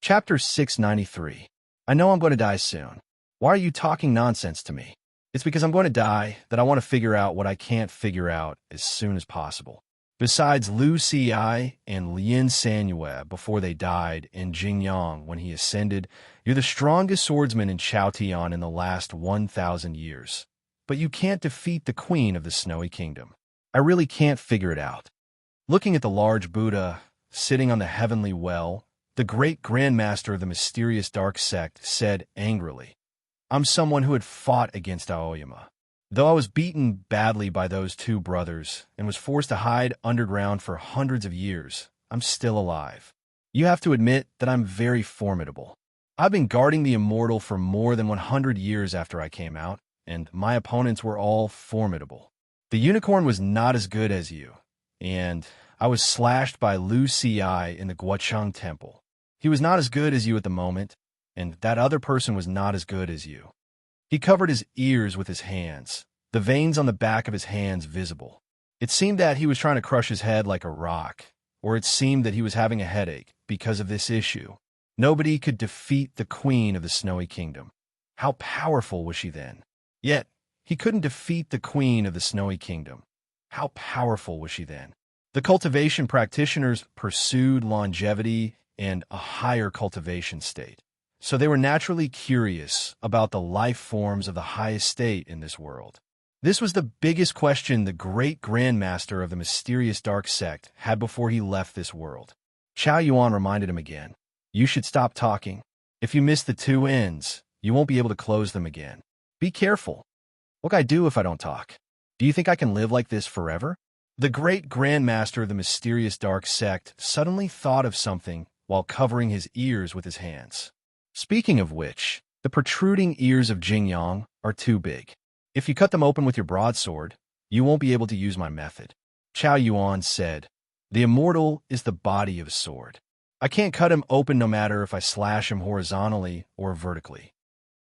Chapter 693. I know I'm going to die soon. Why are you talking nonsense to me? It's because I'm going to die that I want to figure out what I can't figure out as soon as possible. Besides Lu Xi and Lin Sanyue before they died, and Jing Yang when he ascended, you're the strongest swordsman in Chaotian in the last 1,000 years. But you can't defeat the queen of the Snowy Kingdom. I really can't figure it out. Looking at the large Buddha sitting on the heavenly well, the great grandmaster of the mysterious dark sect said angrily, I'm someone who had fought against Aoyama. Though I was beaten badly by those two brothers and was forced to hide underground for hundreds of years, I'm still alive. You have to admit that I'm very formidable. I've been guarding the immortal for more than 100 years after I came out, and my opponents were all formidable. The unicorn was not as good as you, and I was slashed by Lu Xi in the Guocheng Temple. He was not as good as you at the moment, and that other person was not as good as you. He covered his ears with his hands, the veins on the back of his hands visible. It seemed that he was trying to crush his head like a rock, or it seemed that he was having a headache because of this issue. Nobody could defeat the queen of the Snowy Kingdom. How powerful was she then? Yet, he couldn't defeat the queen of the Snowy Kingdom. How powerful was she then? The cultivation practitioners pursued longevity and a higher cultivation state. So they were naturally curious about the life forms of the highest state in this world. This was the biggest question the great grandmaster of the mysterious dark sect had before he left this world. Chao Yuan reminded him again, you should stop talking. If you miss the two ends, you won't be able to close them again. Be careful. What can I do if I don't talk? Do you think I can live like this forever? The great grandmaster of the mysterious dark sect suddenly thought of something while covering his ears with his hands. Speaking of which, the protruding ears of Jing Yang are too big. If you cut them open with your broadsword, you won't be able to use my method. Chao Yuan said, the immortal is the body of a sword. I can't cut him open no matter if I slash him horizontally or vertically.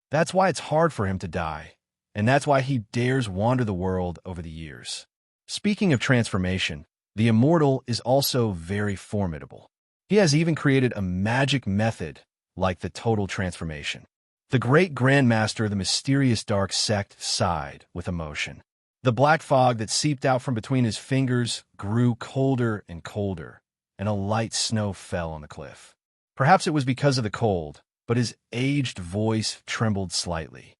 That's why it's hard for him to die, and that's why he dares wander the world over the years. Speaking of transformation, the immortal is also very formidable. He has even created a magic method like the total transformation. The great grandmaster of the mysterious dark sect sighed with emotion. The black fog that seeped out from between his fingers grew colder and colder, and a light snow fell on the cliff. Perhaps it was because of the cold, but his aged voice trembled slightly.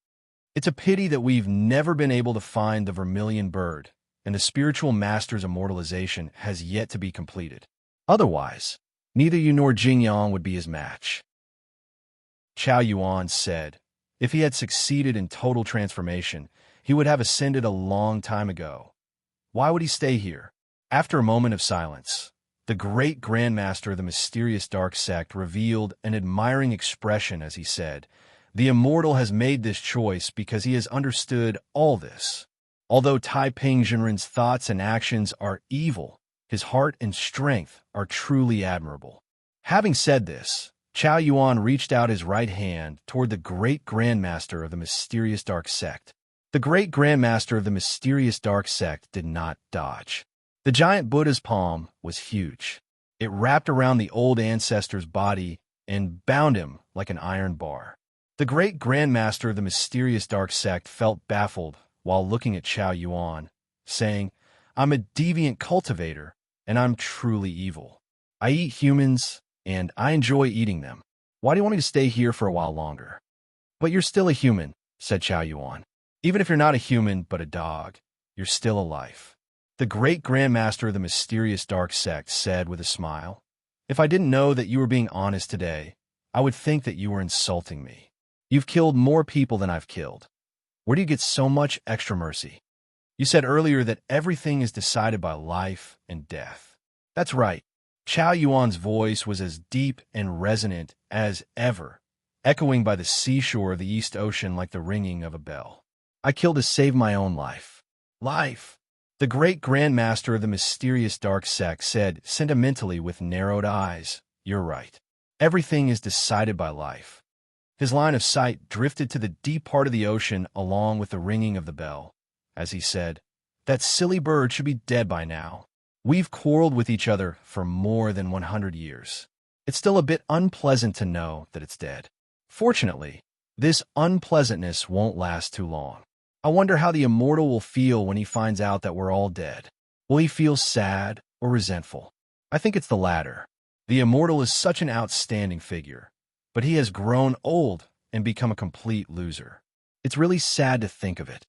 It's a pity that we've never been able to find the vermilion bird, and the spiritual master's immortalization has yet to be completed. Otherwise, neither you nor Jing Yang would be his match. Chao Yuan said, if he had succeeded in total transformation, he would have ascended a long time ago. Why would he stay here? After a moment of silence, the great grandmaster of the mysterious dark sect revealed an admiring expression as he said, the immortal has made this choice because he has understood all this. Although Taiping Jinren's thoughts and actions are evil, his heart and strength are truly admirable. Having said this, Chao Yuan reached out his right hand toward the great grandmaster of the mysterious dark sect. The great grandmaster of the mysterious dark sect did not dodge. The giant Buddha's palm was huge. It wrapped around the old ancestor's body and bound him like an iron bar. The great grandmaster of the mysterious dark sect felt baffled while looking at Chao Yuan, saying, I'm a deviant cultivator, and I'm truly evil. I eat humans, and I enjoy eating them. Why do you want me to stay here for a while longer? But you're still a human, said Chao Yuan. Even if you're not a human but a dog, you're still alive. The great grandmaster of the mysterious dark sect said with a smile, if I didn't know that you were being honest today, I would think that you were insulting me. You've killed more people than I've killed. Where do you get so much extra mercy? You said earlier that everything is decided by life and death. That's right. Chao Yuan's voice was as deep and resonant as ever, echoing by the seashore of the East Ocean like the ringing of a bell. I killed to save my own life. Life! The great grandmaster of the mysterious dark sect said sentimentally with narrowed eyes, you're right. Everything is decided by life. His line of sight drifted to the deep part of the ocean along with the ringing of the bell, as he said, that silly bird should be dead by now. We've quarreled with each other for more than 100 years. It's still a bit unpleasant to know that it's dead. Fortunately, this unpleasantness won't last too long. I wonder how the immortal will feel when he finds out that we're all dead. Will he feel sad or resentful? I think it's the latter. The immortal is such an outstanding figure, but he has grown old and become a complete loser. It's really sad to think of it.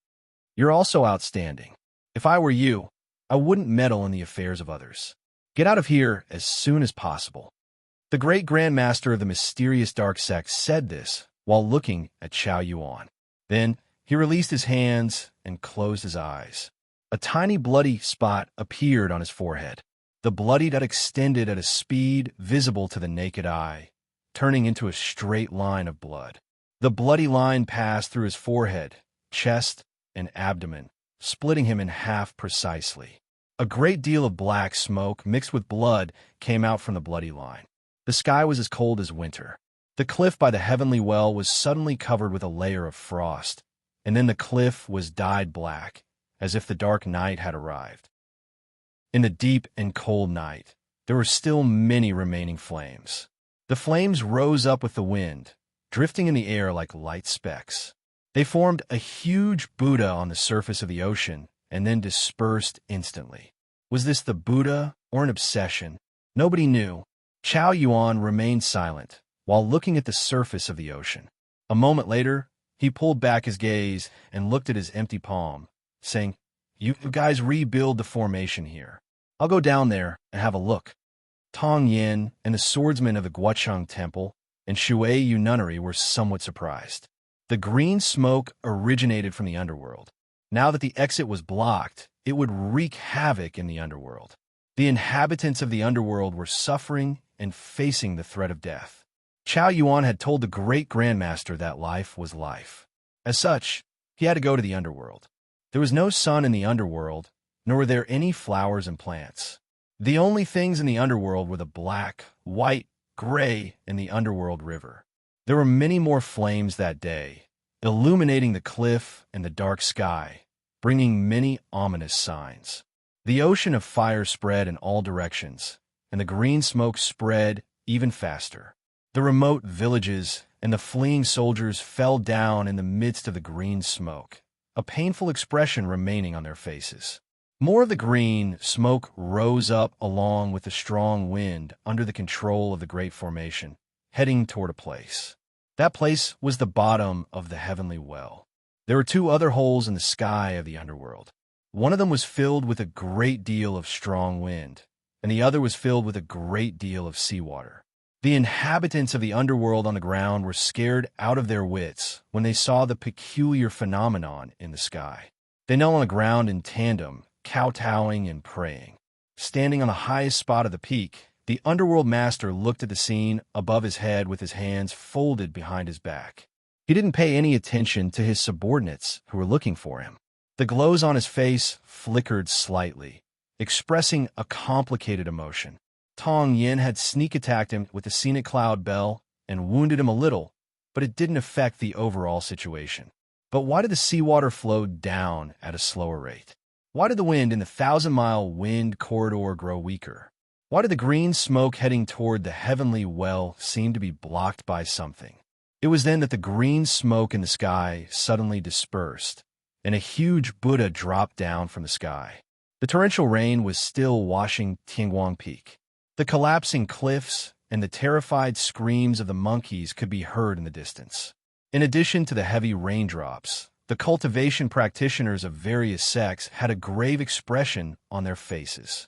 You're also outstanding. If I were you, I wouldn't meddle in the affairs of others. Get out of here as soon as possible. The great grandmaster of the mysterious dark sect said this while looking at Chao Yuan. Then he released his hands and closed his eyes. A tiny bloody spot appeared on his forehead. The bloody dot extended at a speed visible to the naked eye, turning into a straight line of blood. The bloody line passed through his forehead, chest, and abdomen, splitting him in half precisely. A great deal of black smoke mixed with blood came out from the bloody line. The sky was as cold as winter. The cliff by the heavenly well was suddenly covered with a layer of frost, and then the cliff was dyed black, as if the dark night had arrived. In the deep and cold night, there were still many remaining flames. The flames rose up with the wind, drifting in the air like light specks. They formed a huge Buddha on the surface of the ocean and then dispersed instantly. Was this the Buddha or an obsession? Nobody knew. Chao Yuan remained silent while looking at the surface of the ocean. A moment later, he pulled back his gaze and looked at his empty palm, saying, "You guys rebuild the formation here. I'll go down there and have a look." Tong Yin and the swordsmen of the Guocheng Temple and Shui Yu Nunnery were somewhat surprised. The green smoke originated from the underworld. Now that the exit was blocked, it would wreak havoc in the underworld. The inhabitants of the underworld were suffering and facing the threat of death. Chao Yuan had told the great grandmaster that life was life. As such, he had to go to the underworld. There was no sun in the underworld, nor were there any flowers and plants. The only things in the underworld were the black, white, gray, and the underworld river. There were many more flames that day, illuminating the cliff and the dark sky, bringing many ominous signs. The ocean of fire spread in all directions, and the green smoke spread even faster. The remote villages and the fleeing soldiers fell down in the midst of the green smoke, a painful expression remaining on their faces. More of the green smoke rose up along with the strong wind under the control of the great formation, heading toward a place. That place was the bottom of the heavenly well. There were two other holes in the sky of the underworld. One of them was filled with a great deal of strong wind, and the other was filled with a great deal of seawater. The inhabitants of the underworld on the ground were scared out of their wits when they saw the peculiar phenomenon in the sky. They knelt on the ground in tandem, kowtowing and praying. Standing on the highest spot of the peak, the underworld master looked at the scene above his head with his hands folded behind his back. He didn't pay any attention to his subordinates who were looking for him. The glows on his face flickered slightly, expressing a complicated emotion. Tong Yin had sneak attacked him with the scenic cloud bell and wounded him a little, but it didn't affect the overall situation. But why did the seawater flow down at a slower rate? Why did the wind in the 1,000-mile wind corridor grow weaker? Why did the green smoke heading toward the heavenly well seem to be blocked by something? It was then that the green smoke in the sky suddenly dispersed, and a huge Buddha dropped down from the sky. The torrential rain was still washing Tianguang Peak. The collapsing cliffs and the terrified screams of the monkeys could be heard in the distance. In addition to the heavy raindrops, the cultivation practitioners of various sects had a grave expression on their faces.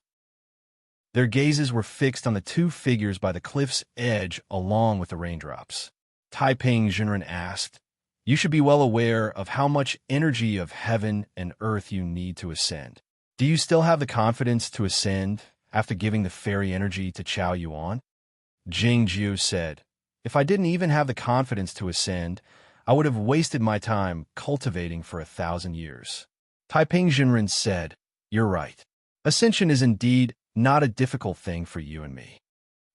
Their gazes were fixed on the two figures by the cliff's edge along with the raindrops. Taiping Jinren asked, "You should be well aware of how much energy of heaven and earth you need to ascend. Do you still have the confidence to ascend after giving the fairy energy to Chao Yuan?" Jing Jiu said, "If I didn't even have the confidence to ascend, I would have wasted my time cultivating for 1,000 years. Taiping Jinren said, "You're right. Ascension is indeed not a difficult thing for you and me."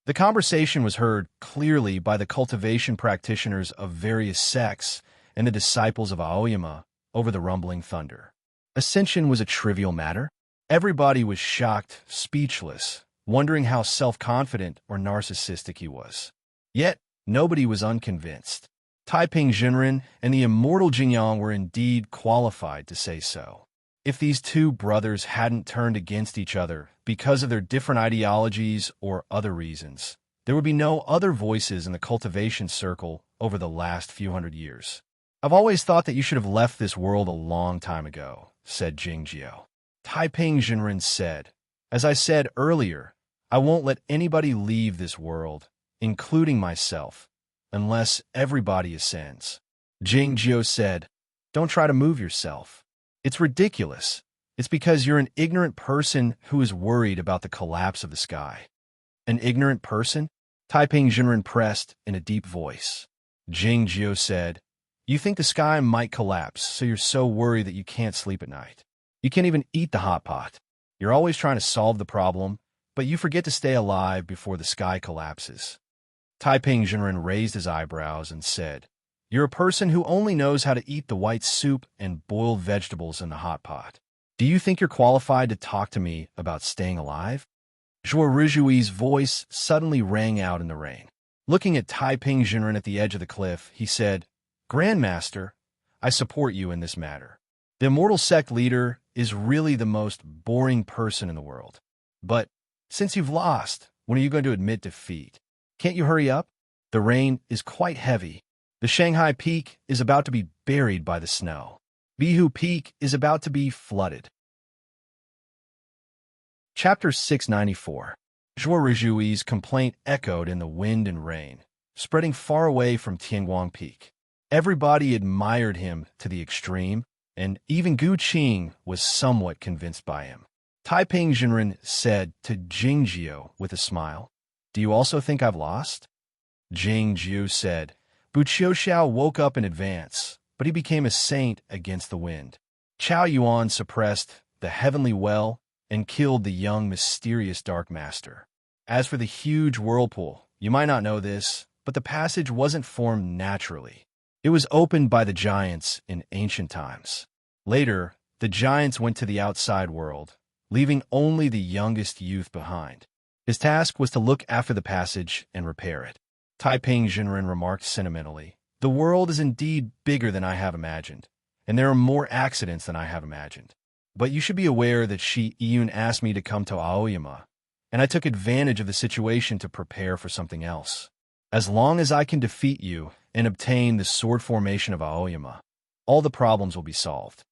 The conversation was heard clearly by the cultivation practitioners of various sects and the disciples of Aoyama over the rumbling thunder. Ascension was a trivial matter. Everybody was shocked, speechless, wondering how self-confident or narcissistic he was. Yet, nobody was unconvinced. Taiping Jinren and the immortal Jingyang were indeed qualified to say so. If these two brothers hadn't turned against each other because of their different ideologies or other reasons, there would be no other voices in the cultivation circle over the last few hundred years. I've always thought that you should have left this world a long time ago, said Jingjiao. Taiping Jinren said, as I said earlier, I won't let anybody leave this world, including myself, unless everybody ascends. Jingjiao said, don't try to move yourself. It's ridiculous. It's because you're an ignorant person who is worried about the collapse of the sky. An ignorant person? Taiping Jinren pressed in a deep voice. Jingjiao said, you think the sky might collapse, so you're so worried that you can't sleep at night. You can't even eat the hot pot. You're always trying to solve the problem, but you forget to stay alive before the sky collapses. Taiping Jinren raised his eyebrows and said, you're a person who only knows how to eat the white soup and boiled vegetables in the hot pot. Do you think you're qualified to talk to me about staying alive? Zhuo Rijui's voice suddenly rang out in the rain. Looking at Taiping Jinren at the edge of the cliff, he said, Grandmaster, I support you in this matter. The immortal sect leader is really the most boring person in the world. But since you've lost, when are you going to admit defeat? Can't you hurry up? The rain is quite heavy. The Shanghai Peak is about to be buried by the snow. Bihu Peak is about to be flooded. Chapter 694. Zhuo Rijui's complaint echoed in the wind and rain, spreading far away from Tianguang Peak. Everybody admired him to the extreme, and even Gu Qing was somewhat convinced by him. Taiping Jinren said to Jingjiao with a smile, do you also think I've lost? Jingjiao said, Bu Qiuxiao woke up in advance, but he became a saint against the wind. Chao Yuan suppressed the heavenly well and killed the young mysterious Dark Master. As for the huge whirlpool, you might not know this, but the passage wasn't formed naturally. It was opened by the giants in ancient times. Later, the giants went to the outside world, leaving only the youngest youth behind. His task was to look after the passage and repair it. Taiping Jinren remarked sentimentally, the world is indeed bigger than I have imagined, and there are more accidents than I have imagined. But you should be aware that Shi Yun asked me to come to Aoyama, and I took advantage of the situation to prepare for something else. As long as I can defeat you and obtain the sword formation of Aoyama, all the problems will be solved.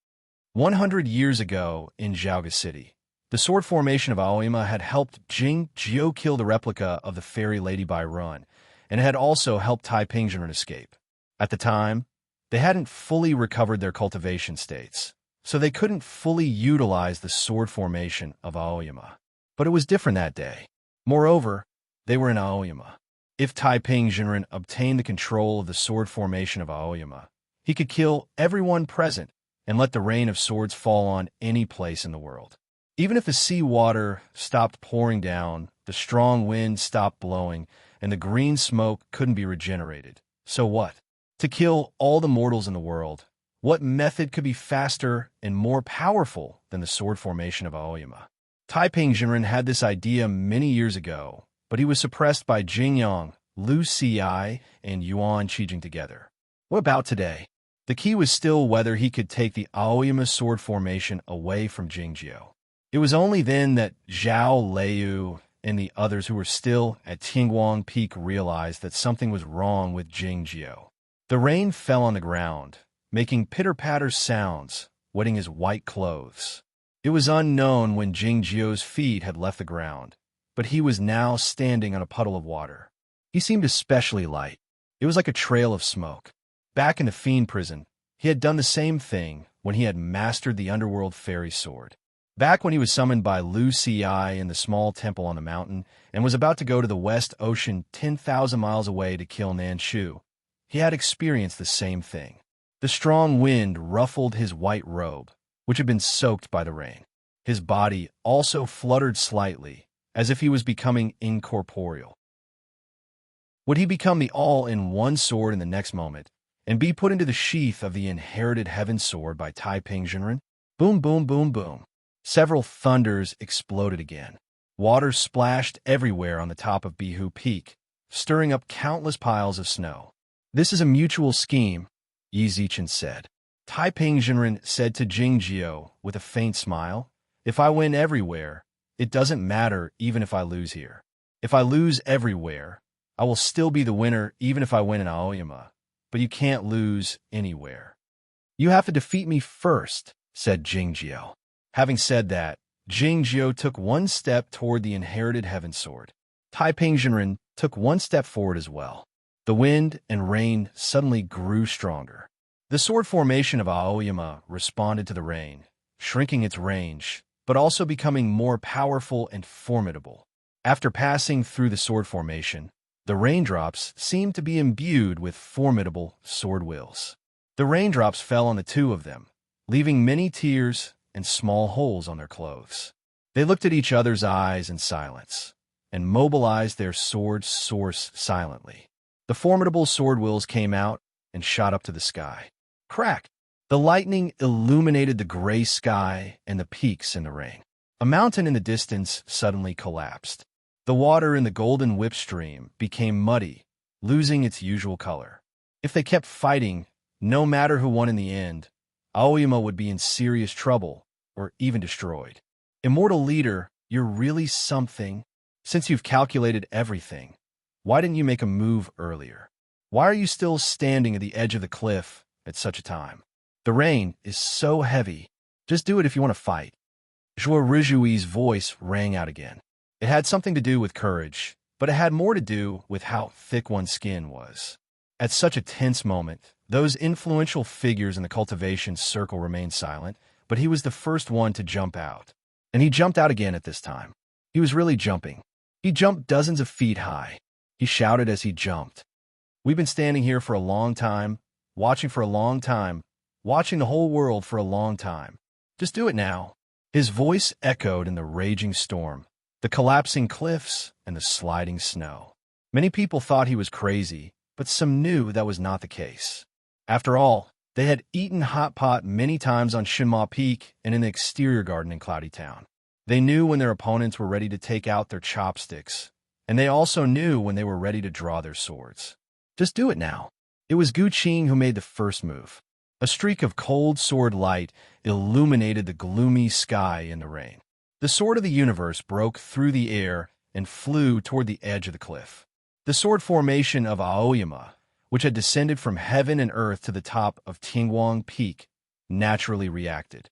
100 years ago in Zhaoga City, the sword formation of Aoyama had helped Jingjiao kill the replica of the fairy Lady Bai Run, and had also helped Taiping Jinren escape. At the time, they hadn't fully recovered their cultivation states, so they couldn't fully utilize the sword formation of Aoyama. But it was different that day. Moreover, they were in Aoyama. If Taiping Jinren obtained the control of the sword formation of Aoyama, he could kill everyone present and let the rain of swords fall on any place in the world. Even if the sea water stopped pouring down, the strong wind stopped blowing, and the green smoke couldn't be regenerated, so what? To kill all the mortals in the world, what method could be faster and more powerful than the sword formation of Aoyama? Taiping Jinren had this idea many years ago, but he was suppressed by Jingyang, Lu Xi, and Yuan Qijing together. What about today? The key was still whether he could take the Aoyama sword formation away from Jingjiao. It was only then that Zhao Liu and the others who were still at Tianguang Peak realized that something was wrong with Jingjiao. The rain fell on the ground, making pitter-patter sounds, wetting his white clothes. It was unknown when Jingjiao's feet had left the ground, but he was now standing on a puddle of water. He seemed especially light. It was like a trail of smoke. Back in the fiend prison, he had done the same thing when he had mastered the underworld fairy sword. Back when he was summoned by Lu Xi in the small temple on the mountain and was about to go to the West Ocean 10,000 miles away to kill Nanshu, he had experienced the same thing. The strong wind ruffled his white robe, which had been soaked by the rain. His body also fluttered slightly, as if he was becoming incorporeal. Would he become the all-in-one sword in the next moment, and be put into the sheath of the inherited heaven sword by Taiping Jinren? Boom, boom, boom, boom. Several thunders exploded again. Water splashed everywhere on the top of Bihu Peak, stirring up countless piles of snow. "This is a mutual scheme," Yi Zichen said. Taiping Jinren said to Jingjiu with a faint smile, "If I win everywhere, it doesn't matter even if I lose here. If I lose everywhere, I will still be the winner even if I win in Aoyama, but you can't lose anywhere." "You have to defeat me first," said Jingjiu. Having said that, Jingjiu took one step toward the inherited heaven sword. Taiping Jinren took one step forward as well. The wind and rain suddenly grew stronger. The sword formation of Aoyama responded to the rain, shrinking its range, but also becoming more powerful and formidable. After passing through the sword formation, the raindrops seemed to be imbued with formidable sword wills. The raindrops fell on the two of them, leaving many tears and small holes on their clothes. They looked at each other's eyes in silence, and mobilized their sword source silently. The formidable sword wills came out and shot up to the sky. Crack! The lightning illuminated the gray sky and the peaks in the rain. A mountain in the distance suddenly collapsed. The water in the golden whip stream became muddy, losing its usual color. If they kept fighting, no matter who won in the end, Aoyama would be in serious trouble or even destroyed. "Immortal leader, you're really something. Since you've calculated everything, why didn't you make a move earlier? Why are you still standing at the edge of the cliff at such a time? The rain is so heavy. Just do it if you want to fight." Zhuo Rizhui's voice rang out again. It had something to do with courage, but it had more to do with how thick one's skin was. At such a tense moment, those influential figures in the cultivation circle remained silent, but he was the first one to jump out. And he jumped out again at this time. He was really jumping. He jumped dozens of feet high. He shouted as he jumped. "We've been standing here for a long time, watching for a long time, watching the whole world for a long time. Just do it now." His voice echoed in the raging storm, the collapsing cliffs, and the sliding snow. Many people thought he was crazy, but some knew that was not the case. After all, they had eaten hot pot many times on Shinma Peak and in the exterior garden in Cloudy Town. They knew when their opponents were ready to take out their chopsticks, and they also knew when they were ready to draw their swords. Just do it now. It was Gu Qing who made the first move. A streak of cold sword light illuminated the gloomy sky in the rain. The sword of the universe broke through the air and flew toward the edge of the cliff. The sword formation of Aoyama, which had descended from heaven and earth to the top of Tingguang Peak, naturally reacted.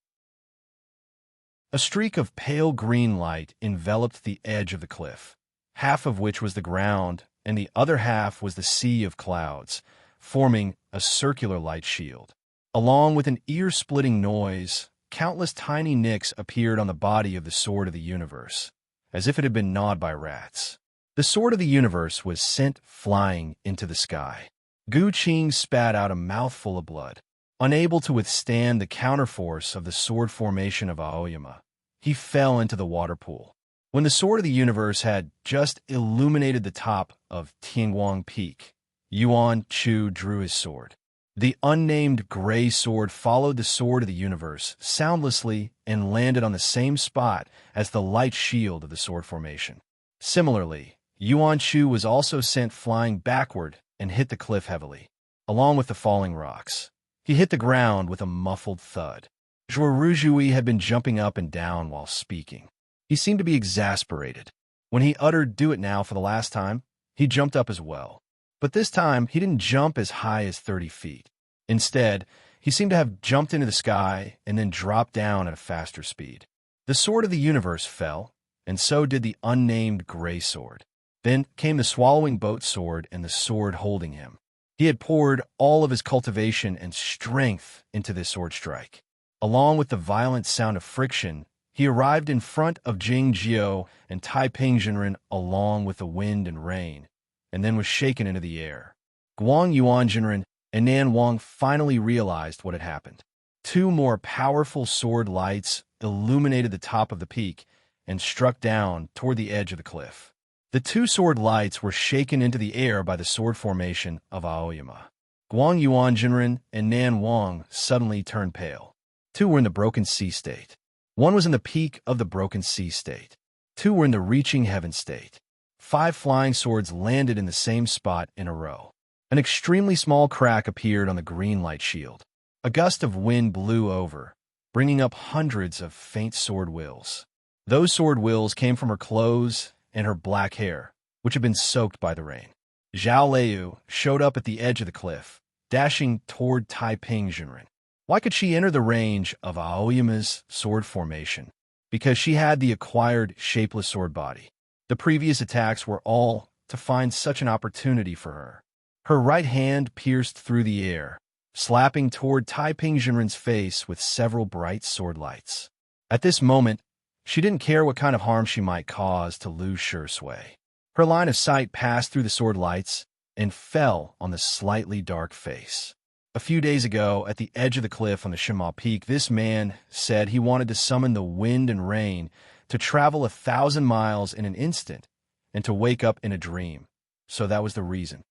A streak of pale green light enveloped the edge of the cliff, half of which was the ground, and the other half was the sea of clouds, forming a circular light shield. Along with an ear-splitting noise, countless tiny nicks appeared on the body of the sword of the universe, as if it had been gnawed by rats. The sword of the universe was sent flying into the sky. Gu Qing spat out a mouthful of blood. Unable to withstand the counterforce of the sword formation of Aoyama, he fell into the water pool. When the sword of the universe had just illuminated the top of Tingguang Peak, Yuan Chu drew his sword. The unnamed gray sword followed the sword of the universe soundlessly and landed on the same spot as the light shield of the sword formation. Similarly, Yuan Chu was also sent flying backward and hit the cliff heavily, along with the falling rocks. He hit the ground with a muffled thud. Zhuo Ruzhui had been jumping up and down while speaking. He seemed to be exasperated. When he uttered "do it now" for the last time, he jumped up as well. But this time, he didn't jump as high as 30 feet. Instead, he seemed to have jumped into the sky and then dropped down at a faster speed. The sword of the universe fell, and so did the unnamed gray sword. Then came the swallowing boat sword and the sword holding him. He had poured all of his cultivation and strength into this sword strike. Along with the violent sound of friction, he arrived in front of Jingjiu and Taiping Jinren along with the wind and rain, and then was shaken into the air. Guang Yuan Jinren and Nan Wang finally realized what had happened. Two more powerful sword lights illuminated the top of the peak and struck down toward the edge of the cliff. The two sword lights were shaken into the air by the sword formation of Aoyama. Guang Yuan Jinren and Nan Wang suddenly turned pale. Two were in the broken sea state. One was in the peak of the broken sea state. Two were in the reaching heaven state. 5 flying swords landed in the same spot in a row. An extremely small crack appeared on the green light shield. A gust of wind blew over, bringing up hundreds of faint sword wills. Those sword wills came from her clothes and her black hair, which had been soaked by the rain. Zhao Liu showed up at the edge of the cliff, dashing toward Taiping Jinren. Why could she enter the range of Aoyama's sword formation? Because she had the acquired shapeless sword body. The previous attacks were all to find such an opportunity for her. Her right hand pierced through the air, slapping toward Taiping Jinren's face with several bright sword lights. At this moment, she didn't care what kind of harm she might cause to Lu Shui. Her line of sight passed through the sword lights and fell on the slightly dark face. A few days ago, at the edge of the cliff on the Shima Peak, this man said he wanted to summon the wind and rain to travel 1,000 miles in an instant and to wake up in a dream. So that was the reason.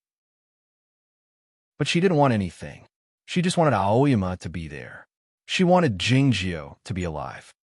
But she didn't want anything. She just wanted Aoyama to be there. She wanted Jingjiu to be alive.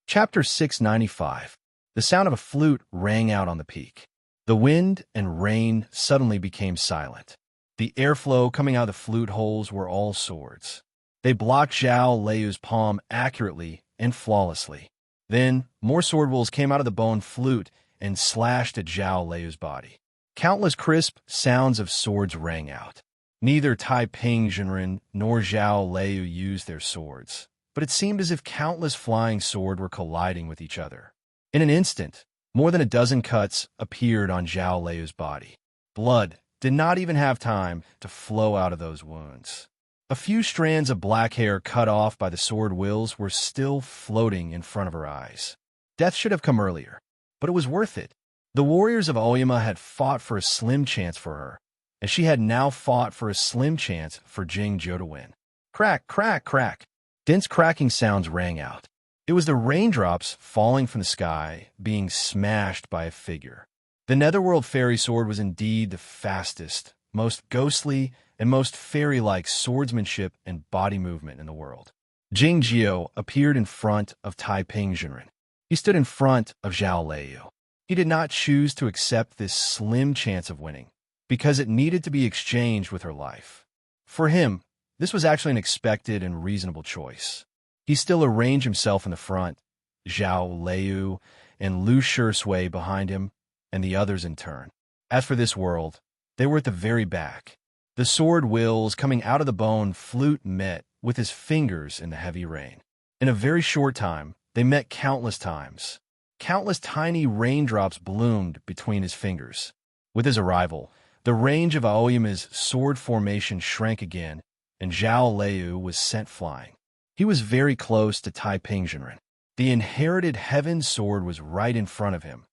Chapter 695. The sound of a flute rang out on the peak. The wind and rain suddenly became silent. The airflow coming out of the flute holes were all swords. They blocked Zhao Liu's palm accurately and flawlessly. Then, more sword wills came out of the bone flute and slashed at Zhao Liu's body. Countless crisp sounds of swords rang out. Neither Taiping Jinren nor Zhao Liu used their swords, but it seemed as if countless flying swords were colliding with each other. In an instant, more than a dozen cuts appeared on Zhao Liu's body. Blood did not even have time to flow out of those wounds. A few strands of black hair cut off by the sword wills were still floating in front of her eyes. Death should have come earlier, but it was worth it. The warriors of Aoyama had fought for a slim chance for her, and she had now fought for a slim chance for Jingjiu to win. Crack, crack, crack. Dense cracking sounds rang out. It was the raindrops falling from the sky being smashed by a figure. The Netherworld fairy sword was indeed the fastest, most ghostly, and most fairy-like swordsmanship and body movement in the world. Jingjiu appeared in front of Taiping Jinren. He stood in front of Zhao Liu. He did not choose to accept this slim chance of winning, because it needed to be exchanged with her life. For him, this was actually an expected and reasonable choice. He still arranged himself in the front, Zhao Liu and Lu Shui behind him, and the others in turn. As for this world, they were at the very back. The sword wills coming out of the bone flute met with his fingers in the heavy rain. In a very short time, they met countless times. Countless tiny raindrops bloomed between his fingers. With his arrival, the range of Aoyama's sword formation shrank again, and Zhao Liu was sent flying. He was very close to Taiping Jinren. The inherited heaven sword was right in front of him,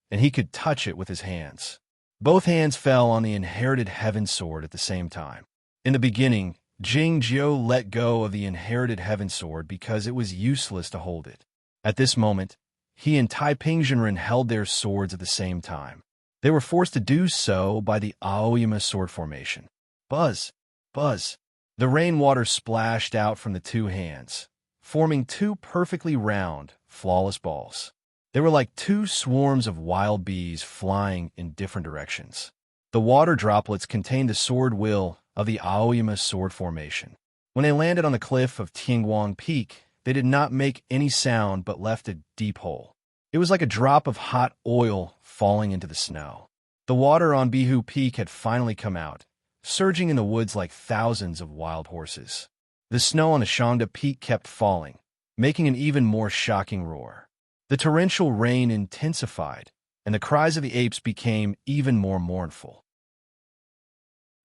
and he could touch it with his hands. Both hands fell on the inherited heaven sword at the same time. In the beginning, Jingjiu let go of the inherited heaven sword because it was useless to hold it. At this moment, he and Taiping Jinren held their swords at the same time. They were forced to do so by the Aoyama sword formation. Buzz, buzz. The rainwater splashed out from the two hands, forming two perfectly round, flawless balls. They were like two swarms of wild bees flying in different directions. The water droplets contained the sword will of the Aoyama sword formation. When they landed on the cliff of Tianguang Peak, they did not make any sound but left a deep hole. It was like a drop of hot oil falling into the snow. The water on Bihu Peak had finally come out, surging in the woods like thousands of wild horses. The snow on the Shangda Peak kept falling, making an even more shocking roar. The torrential rain intensified, and the cries of the apes became even more mournful.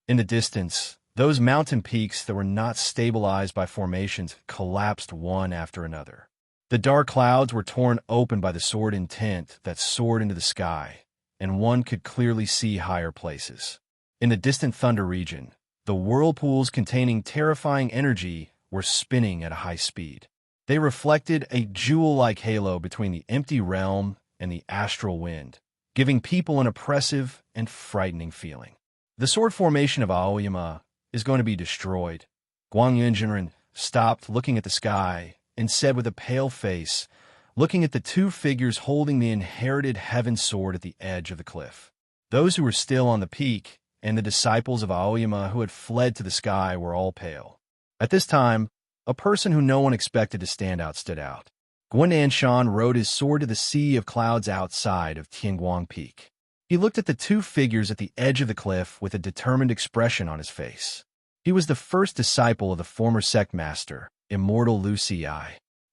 In the distance, those mountain peaks that were not stabilized by formations collapsed one after another. The dark clouds were torn open by the sword intent that soared into the sky, and one could clearly see higher places. In the distant thunder region, the whirlpools containing terrifying energy were spinning at a high speed. They reflected a jewel-like halo between the empty realm and the astral wind, giving people an oppressive and frightening feeling. The sword formation of Aoyama is going to be destroyed. Guangyun Jinren stopped looking at the sky and said with a pale face, looking at the two figures holding the inherited heaven sword at the edge of the cliff. Those who were still on the peak and the disciples of Aoyama who had fled to the sky were all pale. At this time, a person who no one expected to stand out stood out. Guananshan rode his sword to the sea of clouds outside of Tianguang Peak. He looked at the two figures at the edge of the cliff with a determined expression on his face. He was the first disciple of the former sect master, immortal Lu Ci.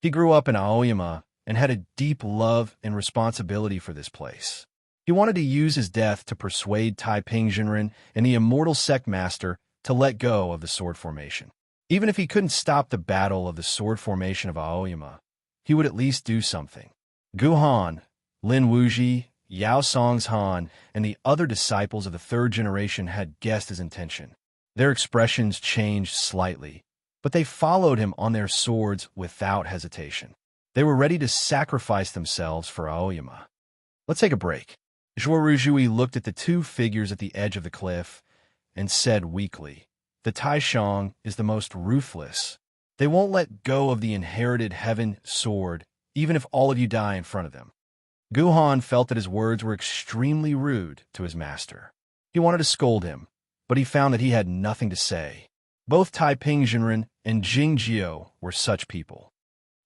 He grew up in Aoyama and had a deep love and responsibility for this place. He wanted to use his death to persuade Taiping Jinren and the immortal sect master to let go of the sword formation. Even if he couldn't stop the battle of the sword formation of Aoyama, he would at least do something. Gu Han, Lin Wuji, Yao Song's Han, and the other disciples of the third generation had guessed his intention. Their expressions changed slightly, but they followed him on their swords without hesitation. They were ready to sacrifice themselves for Aoyama. Let's take a break. Zhuo Ruzhui looked at the two figures at the edge of the cliff and said weakly, "The Taishang is the most ruthless. They won't let go of the inherited heaven sword, even if all of you die in front of them." Gu Han felt that his words were extremely rude to his master. He wanted to scold him, but he found that he had nothing to say. Both Taiping Jinren and Jing Jiao were such people.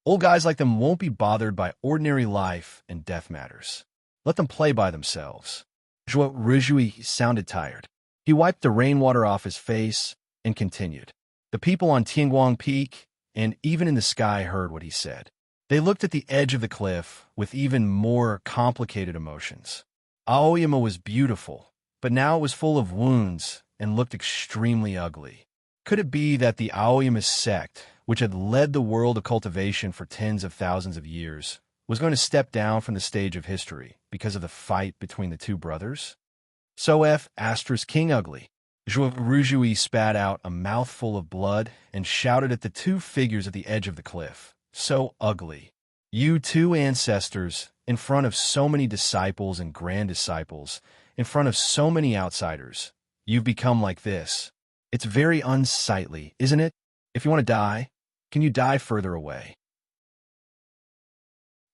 Old guys like them won't be bothered by ordinary life and death matters. Let them play by themselves. Zhuo Ruzhui sounded tired. He wiped the rainwater off his face and continued. The people on Tianguang Peak and even in the sky heard what he said. They looked at the edge of the cliff with even more complicated emotions. Aoyama was beautiful, but now it was full of wounds and looked extremely ugly. Could it be that the Aoyama sect, which had led the world of cultivation for tens of thousands of years, was going to step down from the stage of history because of the fight between the two brothers? So F*** King Ugly. Zhuo Ruzhui spat out a mouthful of blood and shouted at the two figures at the edge of the cliff. "So ugly. You two ancestors, in front of so many disciples and grand disciples, in front of so many outsiders, you've become like this. It's very unsightly, isn't it? If you want to die, can you die further away?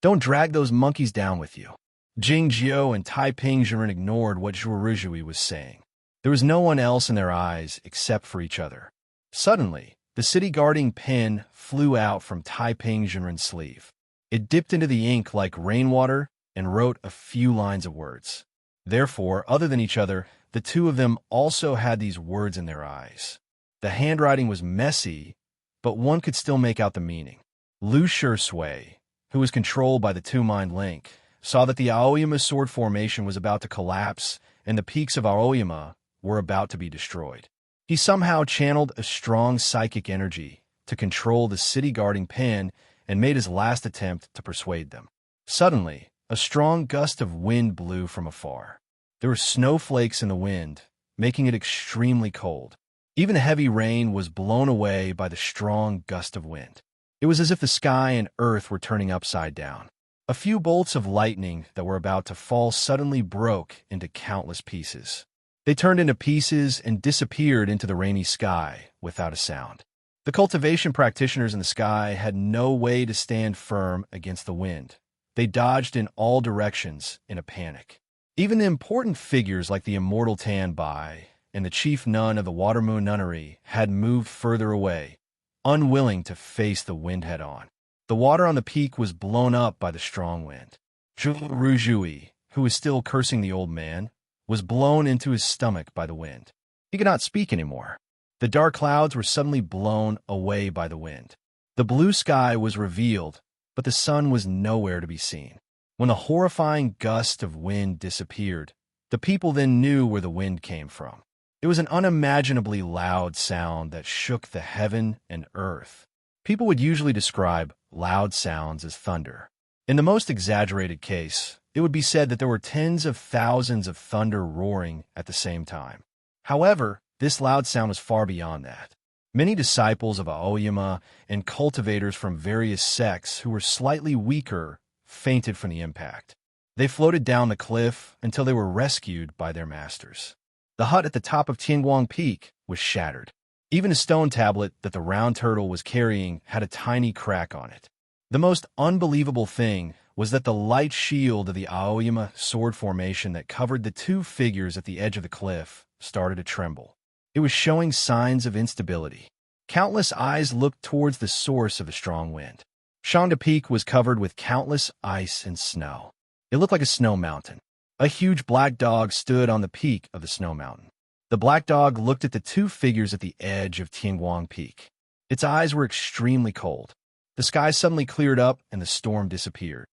Don't drag those monkeys down with you." Jing Jiao and Taiping Jinren ignored what Zhuo Ruzhui was saying. There was no one else in their eyes except for each other. Suddenly, the city-guarding pen flew out from Taiping Jinren's sleeve. It dipped into the ink like rainwater and wrote a few lines of words. Therefore, other than each other, the two of them also had these words in their eyes. The handwriting was messy, but one could still make out the meaning. Lu Shui, who was controlled by the two-mind link, saw that the Aoyama sword formation was about to collapse and the peaks of Aoyama were about to be destroyed. He somehow channeled a strong psychic energy to control the city-guarding pen and made his last attempt to persuade them. Suddenly, a strong gust of wind blew from afar. There were snowflakes in the wind, making it extremely cold. Even the heavy rain was blown away by the strong gust of wind. It was as if the sky and earth were turning upside down. A few bolts of lightning that were about to fall suddenly broke into countless pieces. They turned into pieces and disappeared into the rainy sky without a sound. The cultivation practitioners in the sky had no way to stand firm against the wind. They dodged in all directions in a panic. Even the important figures like the immortal Tan Bai and the chief nun of the Watermoon Nunnery had moved further away, unwilling to face the wind head-on. The water on the peak was blown up by the strong wind. Zhuo Ruzhui, who was still cursing the old man, was blown into his stomach by the wind. He could not speak anymore. The dark clouds were suddenly blown away by the wind. The blue sky was revealed, but the sun was nowhere to be seen. When the horrifying gust of wind disappeared, the people then knew where the wind came from. It was an unimaginably loud sound that shook the heaven and earth. People would usually describe loud sounds as thunder. In the most exaggerated case, it would be said that there were tens of thousands of thunder roaring at the same time. However, this loud sound was far beyond that. Many disciples of Aoyama and cultivators from various sects who were slightly weaker fainted from the impact. They floated down the cliff until they were rescued by their masters. The hut at the top of Tianguang Peak was shattered. Even a stone tablet that the round turtle was carrying had a tiny crack on it. The most unbelievable thing was that the light shield of the Aoyama sword formation that covered the two figures at the edge of the cliff started to tremble. It was showing signs of instability. Countless eyes looked towards the source of the strong wind. Shangda Peak was covered with countless ice and snow. It looked like a snow mountain. A huge black dog stood on the peak of the snow mountain. The black dog looked at the two figures at the edge of Tianguang Peak. Its eyes were extremely cold. The sky suddenly cleared up and the storm disappeared.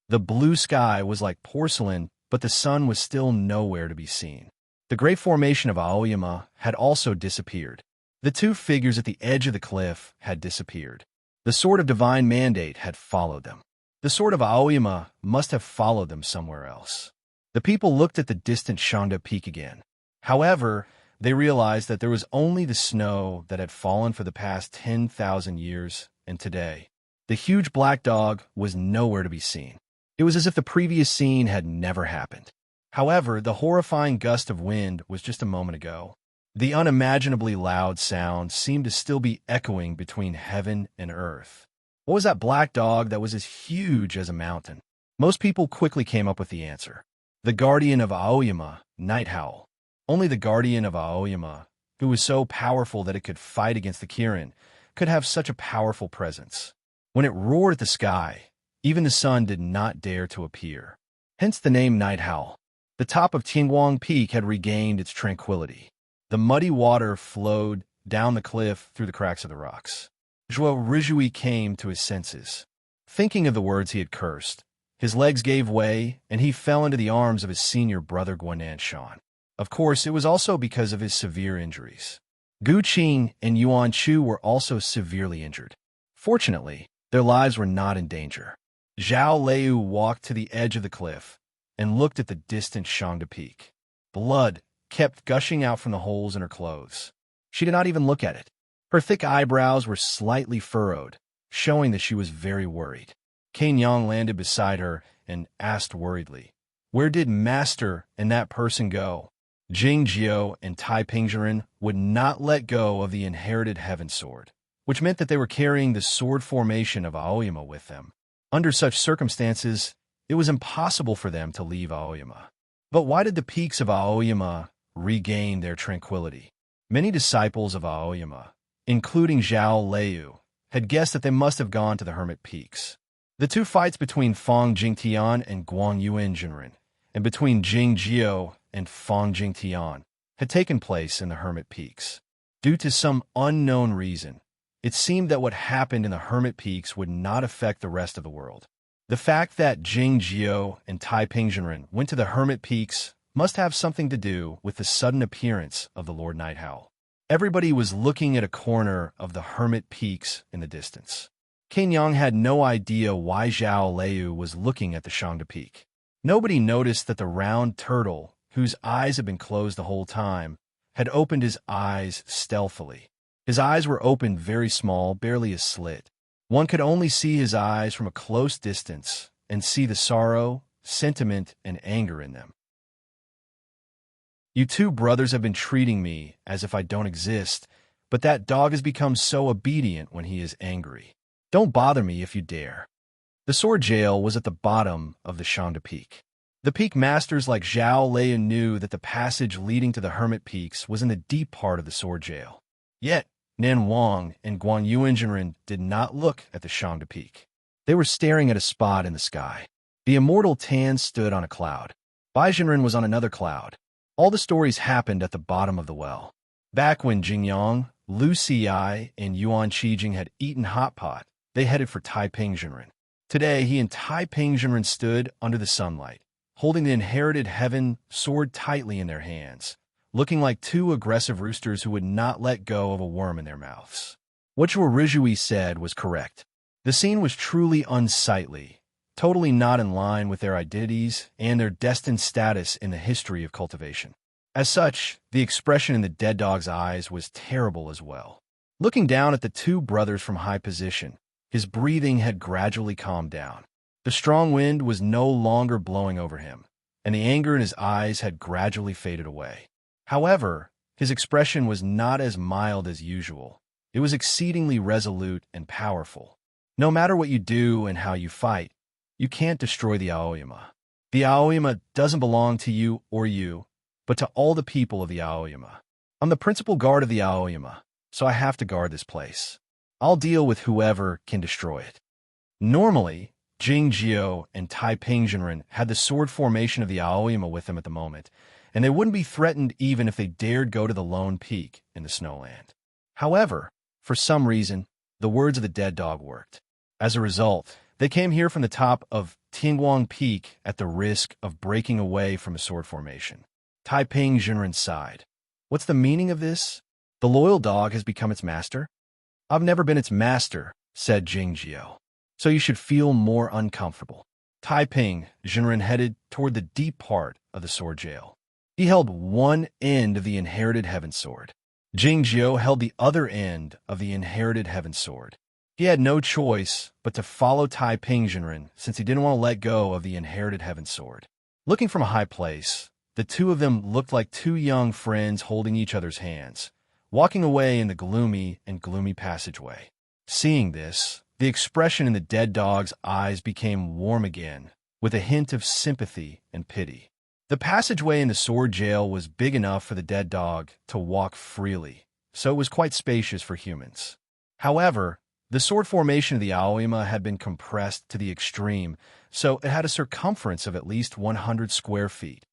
The blue sky was like porcelain, but the sun was still nowhere to be seen. The great formation of Aoyama had also disappeared. The two figures at the edge of the cliff had disappeared. The sword of divine mandate had followed them. The sword of Aoyama must have followed them somewhere else. The people looked at the distant Shangda Peak again. However, they realized that there was only the snow that had fallen for the past 10,000 years, and today, the huge black dog was nowhere to be seen. It was as if the previous scene had never happened. However, the horrifying gust of wind was just a moment ago. The unimaginably loud sound seemed to still be echoing between heaven and earth. What was that black dog that was as huge as a mountain? Most people quickly came up with the answer. The guardian of Aoyama, Night Howl. Only the guardian of Aoyama, who was so powerful that it could fight against the Kirin, could have such a powerful presence. When it roared at the sky, even the sun did not dare to appear. Hence the name Night Howl. The top of Tianguang Peak had regained its tranquility. The muddy water flowed down the cliff through the cracks of the rocks. Zhuo Rizhui came to his senses. Thinking of the words he had cursed, his legs gave way, and he fell into the arms of his senior brother Guanan Shan. Of course, it was also because of his severe injuries. Gu Qing and Yuan Chu were also severely injured. Fortunately, their lives were not in danger. Zhao Leu walked to the edge of the cliff and looked at the distant Shangda Peak. Blood kept gushing out from the holes in her clothes. She did not even look at it. Her thick eyebrows were slightly furrowed, showing that she was very worried. Cain Yang landed beside her and asked worriedly, "Where did Master and that person go?" Jing Jiao and Tai Pingzhen would not let go of the inherited heaven sword, which meant that they were carrying the sword formation of Aoyama with them. Under such circumstances, it was impossible for them to leave Aoyama. But why did the peaks of Aoyama regain their tranquility? Many disciples of Aoyama, including Zhao Leu, had guessed that they must have gone to the Hermit Peaks. The two fights between Fang Jingtian and Guang Yuanjinren, and between Jing Jiao and Fang Jingtian, had taken place in the Hermit Peaks. Due to some unknown reason, it seemed that what happened in the Hermit Peaks would not affect the rest of the world. The fact that Jing Jiao and Tai Pingzhen went to the Hermit Peaks must have something to do with the sudden appearance of the Lord Night Howl. Everybody was looking at a corner of the Hermit Peaks in the distance. Cain Yang had no idea why Zhao Leu was looking at the Shangda Peak. Nobody noticed that the round turtle, whose eyes had been closed the whole time, had opened his eyes stealthily. His eyes were opened very small, barely a slit. One could only see his eyes from a close distance and see the sorrow, sentiment, and anger in them. "You two brothers have been treating me as if I don't exist, but that dog has become so obedient when he is angry. Don't bother me if you dare." The sword jail was at the bottom of the Shangda Peak. The peak masters like Zhao Lei knew that the passage leading to the Hermit Peaks was in the deep part of the sword jail. Yet, Nan Wang and Guan Yuanjinren did not look at the Shangda Peak. They were staring at a spot in the sky. The immortal Tan stood on a cloud. Bai Jinren was on another cloud. All the stories happened at the bottom of the well. Back when Jingyang, Lu Xi and Yuan Qijing had eaten hot pot, they headed for Tai Pingzhen. Today, he and Tai Pingzhen stood under the sunlight, holding the inherited heaven sword tightly in their hands, looking like two aggressive roosters who would not let go of a worm in their mouths. What Zhuo Rizhui said was correct. The scene was truly unsightly, totally not in line with their identities and their destined status in the history of cultivation. As such, the expression in the dead dog's eyes was terrible as well. Looking down at the two brothers from high position, his breathing had gradually calmed down. The strong wind was no longer blowing over him, and the anger in his eyes had gradually faded away. However, his expression was not as mild as usual. It was exceedingly resolute and powerful. No matter what you do and how you fight, you can't destroy the Aoyama. The Aoyama doesn't belong to you, but to all the people of the Aoyama. I'm the principal guard of the Aoyama, so I have to guard this place. I'll deal with whoever can destroy it. Normally, Jingjiu and Taiping had the sword formation of the Aoyama with them at the moment, and they wouldn't be threatened even if they dared go to the lone peak in the snowland. However, for some reason, the words of the dead dog worked. As a result, they came here from the top of Tingguang Peak at the risk of breaking away from a sword formation. Taiping sighed. What's the meaning of this? The loyal dog has become its master? I've never been its master, said Jingjiu. So you should feel more uncomfortable. Taiping headed toward the deep part of the sword jail. He held one end of the inherited heaven sword. Jingjiu held the other end of the inherited heaven sword. He had no choice but to follow Taiping since he didn't want to let go of the inherited heaven sword. Looking from a high place, the two of them looked like two young friends holding each other's hands, walking away in the gloomy passageway. Seeing this, the expression in the dead dog's eyes became warm again, with a hint of sympathy and pity. The passageway in the sword jail was big enough for the dead dog to walk freely, so it was quite spacious for humans. However, the sword formation of the Aoyama had been compressed to the extreme, so it had a circumference of at least 100 square feet.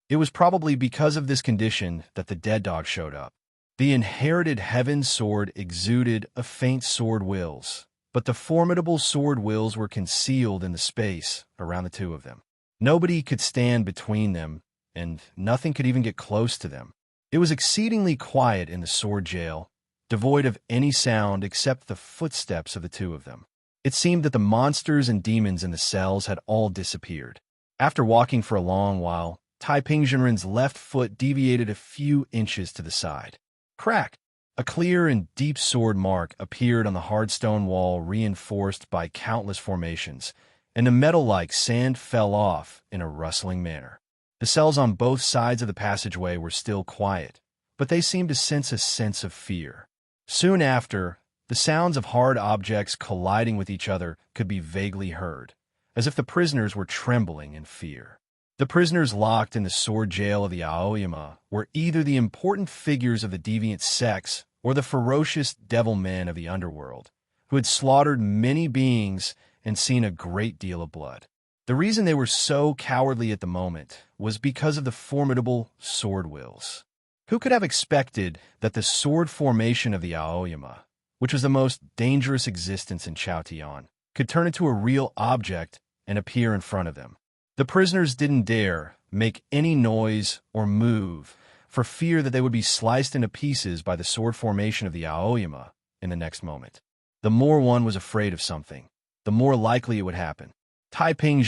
It was probably because of this condition that the dead dog showed up. The inherited heaven sword exuded a faint sword wills, but the formidable sword wills were concealed in the space around the two of them. Nobody could stand between them, and nothing could even get close to them. It was exceedingly quiet in the sword jail, devoid of any sound except the footsteps of the two of them. It seemed that the monsters and demons in the cells had all disappeared. After walking for a long while, Taiping left foot deviated a few inches to the side. Crack! A clear and deep sword mark appeared on the hard stone wall reinforced by countless formations, and the metal-like sand fell off in a rustling manner. The cells on both sides of the passageway were still quiet, but they seemed to sense a sense of fear. Soon after, the sounds of hard objects colliding with each other could be vaguely heard, as if the prisoners were trembling in fear. The prisoners locked in the sword jail of the Aoyama were either the important figures of the deviant sects or the ferocious devil men of the underworld, who had slaughtered many beings and seen a great deal of blood. The reason they were so cowardly at the moment was because of the formidable sword wills. Who could have expected that the sword formation of the Aoyama, which was the most dangerous existence in Chaotian, could turn into a real object and appear in front of them? The prisoners didn't dare make any noise or move for fear that they would be sliced into pieces by the sword formation of the Aoyama in the next moment. The more one was afraid of something, the more likely it would happen. Taiping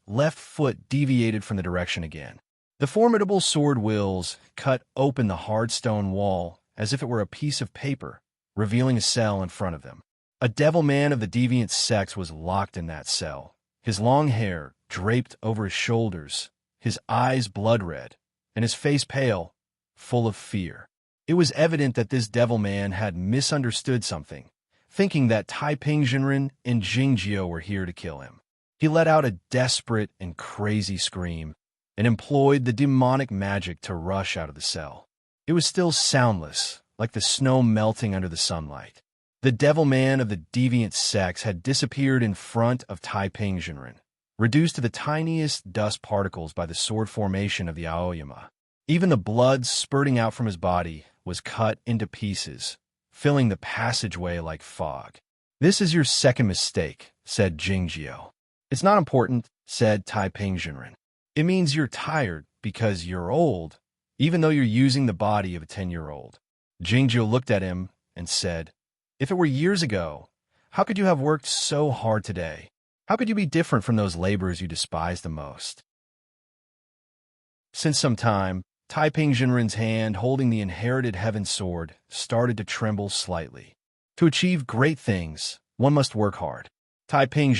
left foot deviated from the direction again. The formidable sword wills cut open the hard stone wall as if it were a piece of paper, revealing a cell in front of them. A devil man of the deviant sects was locked in that cell, his long hair draped over his shoulders, his eyes blood red, and his face pale, full of fear. It was evident that this devil man had misunderstood something, thinking that Taiping and Jingjiu were here to kill him. He let out a desperate and crazy scream and employed the demonic magic to rush out of the cell. It was still soundless, like the snow melting under the sunlight. The devil man of the deviant sects had disappeared in front of Taiping reduced to the tiniest dust particles by the sword formation of the Aoyama. Even the blood spurting out from his body was cut into pieces, filling the passageway like fog. "This is your second mistake," said Jingjiu. "It's not important," said Taiping. "It means you're tired because you're old, even though you're using the body of a 10-year-old. Jingjiu looked at him and said, "If it were years ago, how could you have worked so hard today? How could you be different from those laborers you despise the most?" Since some time, Taiping hand holding the inherited heaven sword started to tremble slightly. To achieve great things, one must work hard. Taiping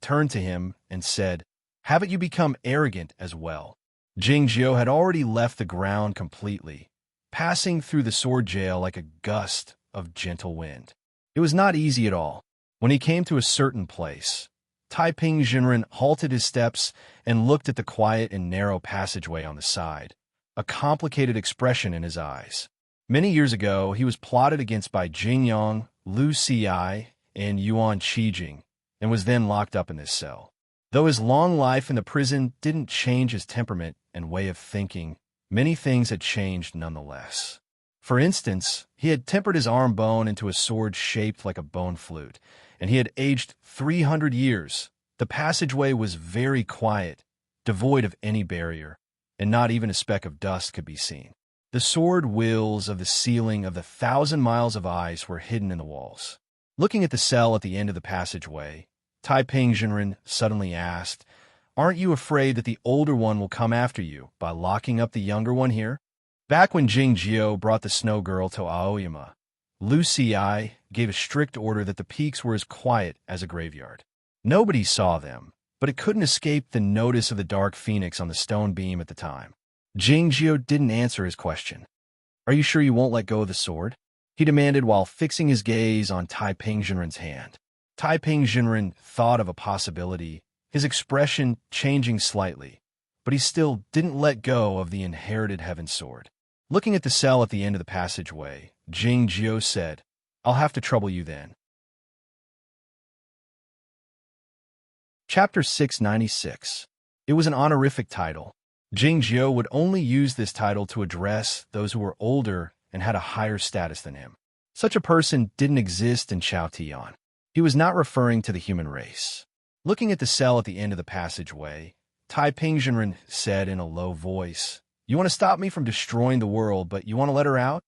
turned to him and said, "Haven't you become arrogant as well?" Jingjiu had already left the ground completely, passing through the sword jail like a gust of gentle wind. It was not easy at all. When he came to a certain place, Taiping Jinren halted his steps and looked at the quiet and narrow passageway on the side, a complicated expression in his eyes. Many years ago, he was plotted against by Jing Yang, Lu Xi, and Yuan Qijing, and was then locked up in this cell. Though his long life in the prison didn't change his temperament and way of thinking, many things had changed nonetheless. For instance, he had tempered his arm bone into a sword shaped like a bone flute, and he had aged 300 years. The passageway was very quiet, devoid of any barrier, and not even a speck of dust could be seen. The sword wheels of the ceiling of the 1,000 miles of ice were hidden in the walls. Looking at the cell at the end of the passageway, Taiping Jinren suddenly asked, "Aren't you afraid that the older one will come after you by locking up the younger one here?" Back when Jing Jiao brought the snow girl to Aoyama, Lu Xi gave a strict order that the peaks were as quiet as a graveyard. Nobody saw them, but it couldn't escape the notice of the dark phoenix on the stone beam at the time. Jing Jiao didn't answer his question. "Are you sure you won't let go of the sword?" he demanded while fixing his gaze on Taiping Jinren's hand. Taiping Jinren thought of a possibility, his expression changing slightly, but he still didn't let go of the inherited heaven sword. Looking at the cell at the end of the passageway, Jing Jiao said, "I'll have to trouble you then." Chapter 696. It was an honorific title. Jing Jiao would only use this title to address those who were older and had a higher status than him. Such a person didn't exist in Chaotian. He was not referring to the human race. Looking at the cell at the end of the passageway, Taiping Jinren said in a low voice, "You want to stop me from destroying the world, but you want to let her out?"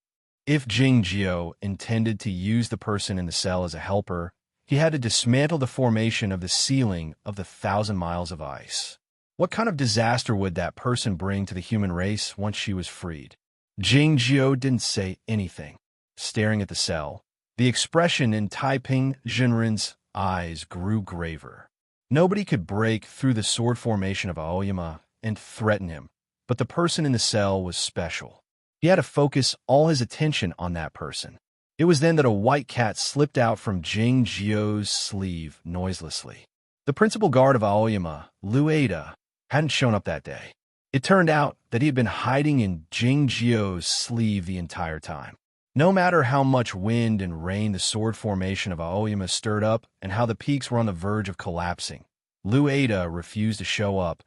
If Jing Jiao intended to use the person in the cell as a helper, he had to dismantle the formation of the ceiling of the 1,000 miles of ice. What kind of disaster would that person bring to the human race once she was freed? Jing Jiao didn't say anything. Staring at the cell, the expression in Taiping Jinren's eyes grew graver. Nobody could break through the sword formation of Aoyama and threaten him, but the person in the cell was special. He had to focus all his attention on that person. It was then that a white cat slipped out from Jing Jiao's sleeve noiselessly. The principal guard of Aoyama, Lu Ada, hadn't shown up that day. It turned out that he had been hiding in Jing Jiao's sleeve the entire time. No matter how much wind and rain the sword formation of Aoyama stirred up and how the peaks were on the verge of collapsing, Lu Ada refused to show up,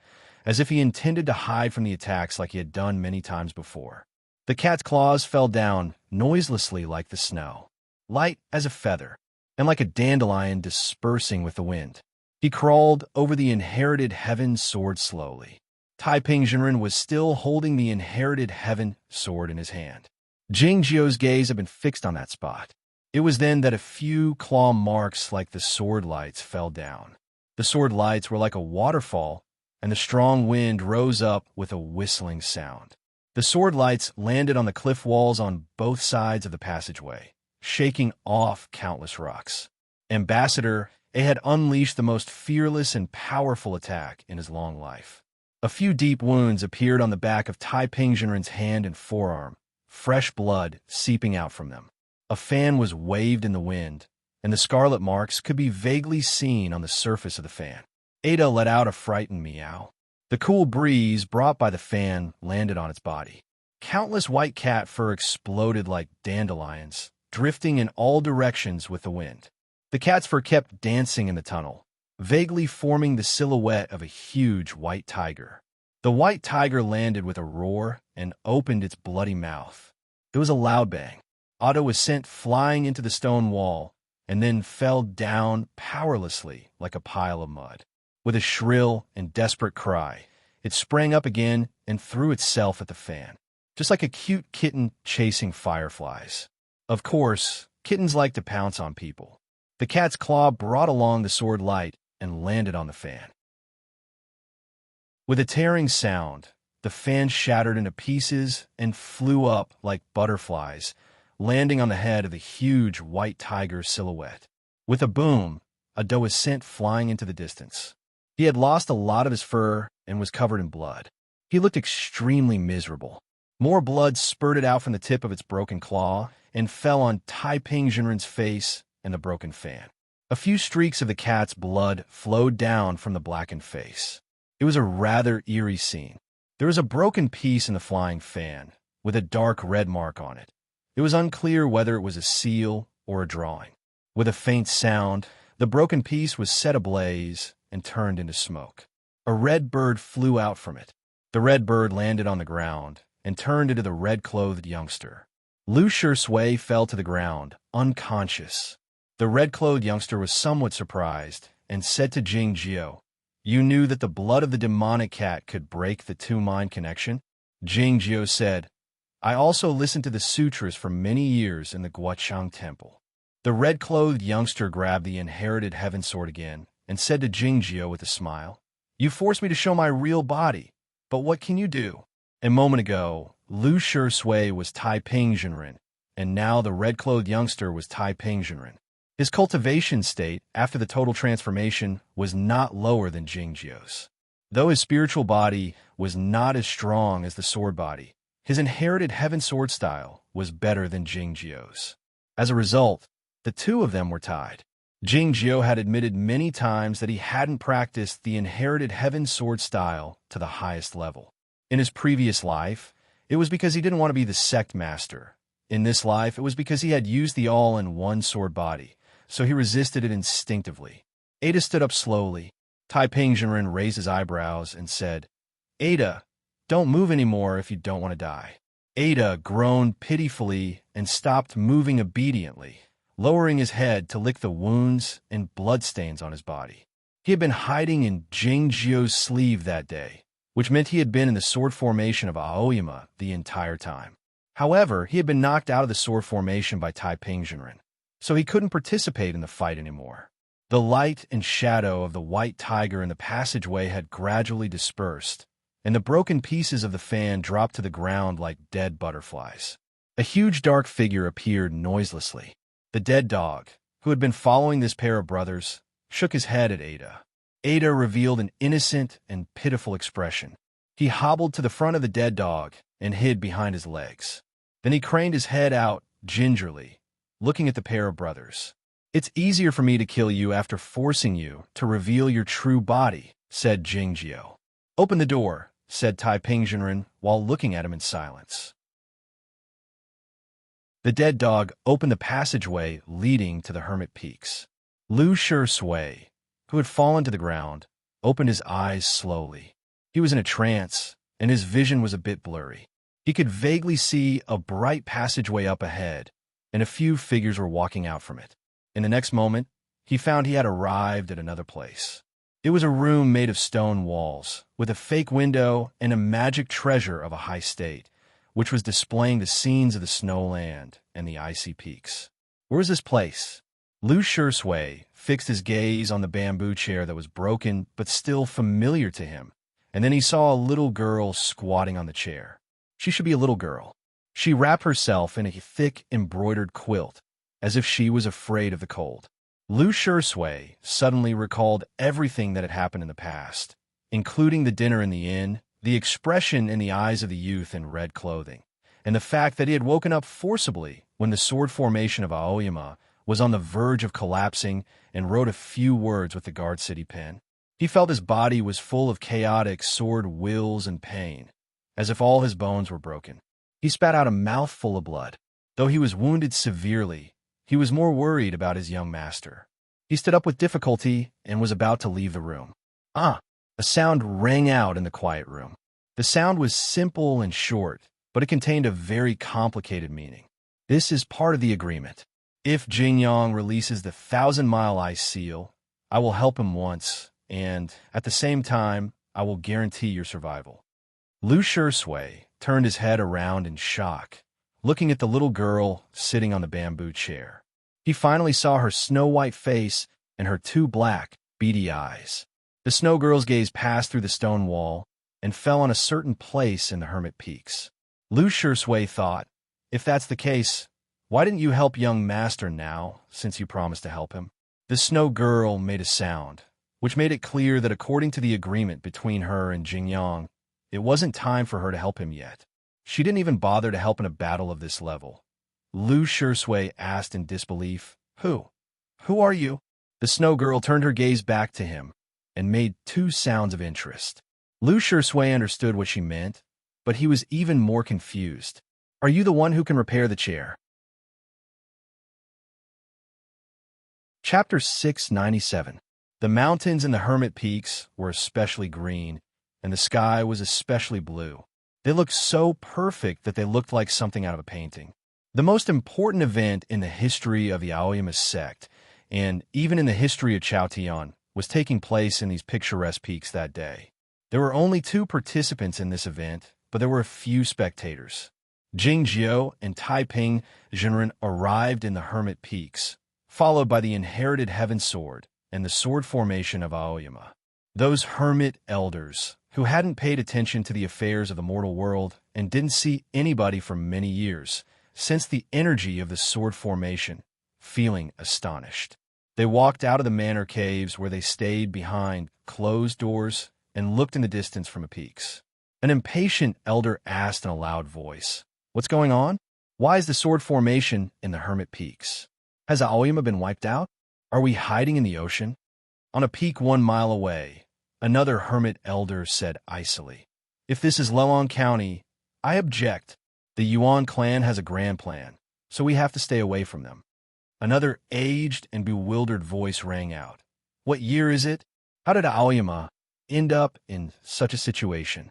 as if he intended to hide from the attacks like he had done many times before. The cat's claws fell down noiselessly like the snow, light as a feather, and like a dandelion dispersing with the wind. He crawled over the inherited heaven sword slowly. Taiping Jinren was still holding the inherited heaven sword in his hand. Jing Jiao's gaze had been fixed on that spot. It was then that a few claw marks like the sword lights fell down. The sword lights were like a waterfall, and the strong wind rose up with a whistling sound. The sword lights landed on the cliff walls on both sides of the passageway, shaking off countless rocks. Ambassador A had unleashed the most fearless and powerful attack in his long life. A few deep wounds appeared on the back of Taiping Jinren's hand and forearm, fresh blood seeping out from them. A fan was waved in the wind, and the scarlet marks could be vaguely seen on the surface of the fan. Ada let out a frightened meow. The cool breeze brought by the fan landed on its body. Countless white cat fur exploded like dandelions, drifting in all directions with the wind. The cat's fur kept dancing in the tunnel, vaguely forming the silhouette of a huge white tiger. The white tiger landed with a roar and opened its bloody mouth. It was a loud bang. Otto was sent flying into the stone wall and then fell down powerlessly like a pile of mud. With a shrill and desperate cry, it sprang up again and threw itself at the fan, just like a cute kitten chasing fireflies. Of course, kittens like to pounce on people. The cat's claw brought along the sword light and landed on the fan. With a tearing sound, the fan shattered into pieces and flew up like butterflies, landing on the head of the huge white tiger's silhouette. With a boom, Ado was sent flying into the distance. He had lost a lot of his fur and was covered in blood. He looked extremely miserable. More blood spurted out from the tip of its broken claw and fell on Taiping Jinren's face and the broken fan. A few streaks of the cat's blood flowed down from the blackened face. It was a rather eerie scene. There was a broken piece in the flying fan, with a dark red mark on it. It was unclear whether it was a seal or a drawing. With a faint sound, the broken piece was set ablaze and turned into smoke. A red bird flew out from it. The red bird landed on the ground and turned into the red-clothed youngster. Lu Shui fell to the ground, unconscious. The red-clothed youngster was somewhat surprised and said to Jing Jiao, "You knew that the blood of the demonic cat could break the two-mind connection?" Jing Jiao said, "I also listened to the sutras for many years in the Guochang Temple." The red-clothed youngster grabbed the inherited heaven sword again and said to Jing Jiao with a smile, "You forced me to show my real body, but what can you do?" A moment ago, Lu Shui was Tai Ping Zhenren, and now the red-clothed youngster was Tai Ping Zhenren. His cultivation state, after the total transformation, was not lower than Jing Jiao's. Though his spiritual body was not as strong as the sword body, his inherited heaven sword style was better than Jing Jiao's. As a result, the two of them were tied. Jing Jiao had admitted many times that he hadn't practiced the inherited heaven sword style to the highest level. In his previous life, it was because he didn't want to be the sect master. In this life, it was because he had used the all-in-one sword body, so he resisted it instinctively. Ada stood up slowly. Tai Ping Zhenren raised his eyebrows and said, "Ada, don't move anymore if you don't want to die." Ada groaned pitifully and stopped moving obediently, lowering his head to lick the wounds and bloodstains on his body. He had been hiding in Jing Jiao's sleeve that day, which meant he had been in the sword formation of Aoyama the entire time. However, he had been knocked out of the sword formation by Tai Ping Zhenren, so he couldn't participate in the fight anymore. The light and shadow of the white tiger in the passageway had gradually dispersed, and the broken pieces of the fan dropped to the ground like dead butterflies. A huge dark figure appeared noiselessly. The dead dog, who had been following this pair of brothers, shook his head at Ada. Ada revealed an innocent and pitiful expression. He hobbled to the front of the dead dog and hid behind his legs. Then he craned his head out gingerly, looking at the pair of brothers. "It's easier for me to kill you after forcing you to reveal your true body," said Jing Jiao. "Open the door," said Tai Ping Zhenren while looking at him in silence. The dead dog opened the passageway leading to the Hermit Peaks. Lu Shui, who had fallen to the ground, opened his eyes slowly. He was in a trance, and his vision was a bit blurry. He could vaguely see a bright passageway up ahead, and a few figures were walking out from it. In the next moment, he found he had arrived at another place. It was a room made of stone walls, with a fake window and a magic treasure of a high state, which was displaying the scenes of the snowland and the icy peaks. "Where is this place?" Lu Shui fixed his gaze on the bamboo chair that was broken but still familiar to him, and then he saw a little girl squatting on the chair. She should be a little girl. She wrapped herself in a thick embroidered quilt, as if she was afraid of the cold. Lu Shui suddenly recalled everything that had happened in the past, including the dinner in the inn, the expression in the eyes of the youth in red clothing, and the fact that he had woken up forcibly when the sword formation of Aoyama was on the verge of collapsing and wrote a few words with the Guard City pen. He felt his body was full of chaotic sword wills and pain, as if all his bones were broken. He spat out a mouthful of blood. Though he was wounded severely, he was more worried about his young master. He stood up with difficulty and was about to leave the room. "Ah!" A sound rang out in the quiet room. The sound was simple and short, but it contained a very complicated meaning. "This is part of the agreement. If Jingyang releases the 1,000-mile ice seal, I will help him once, and, at the same time, I will guarantee your survival." Lu Shui turned his head around in shock, looking at the little girl sitting on the bamboo chair. He finally saw her snow-white face and her two black, beady eyes. The snow girl's gaze passed through the stone wall and fell on a certain place in the Hermit Peaks. Lu Shui thought, "If that's the case, why didn't you help young master now, since you promised to help him?" The snow girl made a sound, which made it clear that according to the agreement between her and Jingyang, it wasn't time for her to help him yet. She didn't even bother to help in a battle of this level. Lu Shui asked in disbelief, "Who?" Who are you? The snow girl turned her gaze back to him and made two sounds of interest. Lu Shui understood what she meant, but he was even more confused. Are you the one who can repair the chair? Chapter 697. The mountains and the hermit peaks were especially green, and the sky was especially blue. They looked so perfect that they looked like something out of a painting. The most important event in the history of the Aoyama sect, and even in the history of Chaotian, was taking place in these picturesque peaks that day. There were only 2 participants in this event, but there were a few spectators. Jingjiu and Taiping Jinren arrived in the hermit peaks, followed by the inherited heaven sword and the sword formation of Aoyama. Those hermit elders, who hadn't paid attention to the affairs of the mortal world and didn't see anybody for many years, sensed the energy of the sword formation, feeling astonished. They walked out of the manor caves where they stayed behind closed doors and looked in the distance from the peaks. An impatient elder asked in a loud voice, "What's going on? Why is the sword formation in the hermit peaks? Has Aoyama been wiped out? Are we hiding in the ocean?" On a peak 1 mile away, another hermit elder said icily, "If this is Luoyang County, I object. The Yuan clan has a grand plan, so we have to stay away from them." Another aged and bewildered voice rang out. "What year is it? How did Aoyama end up in such a situation?"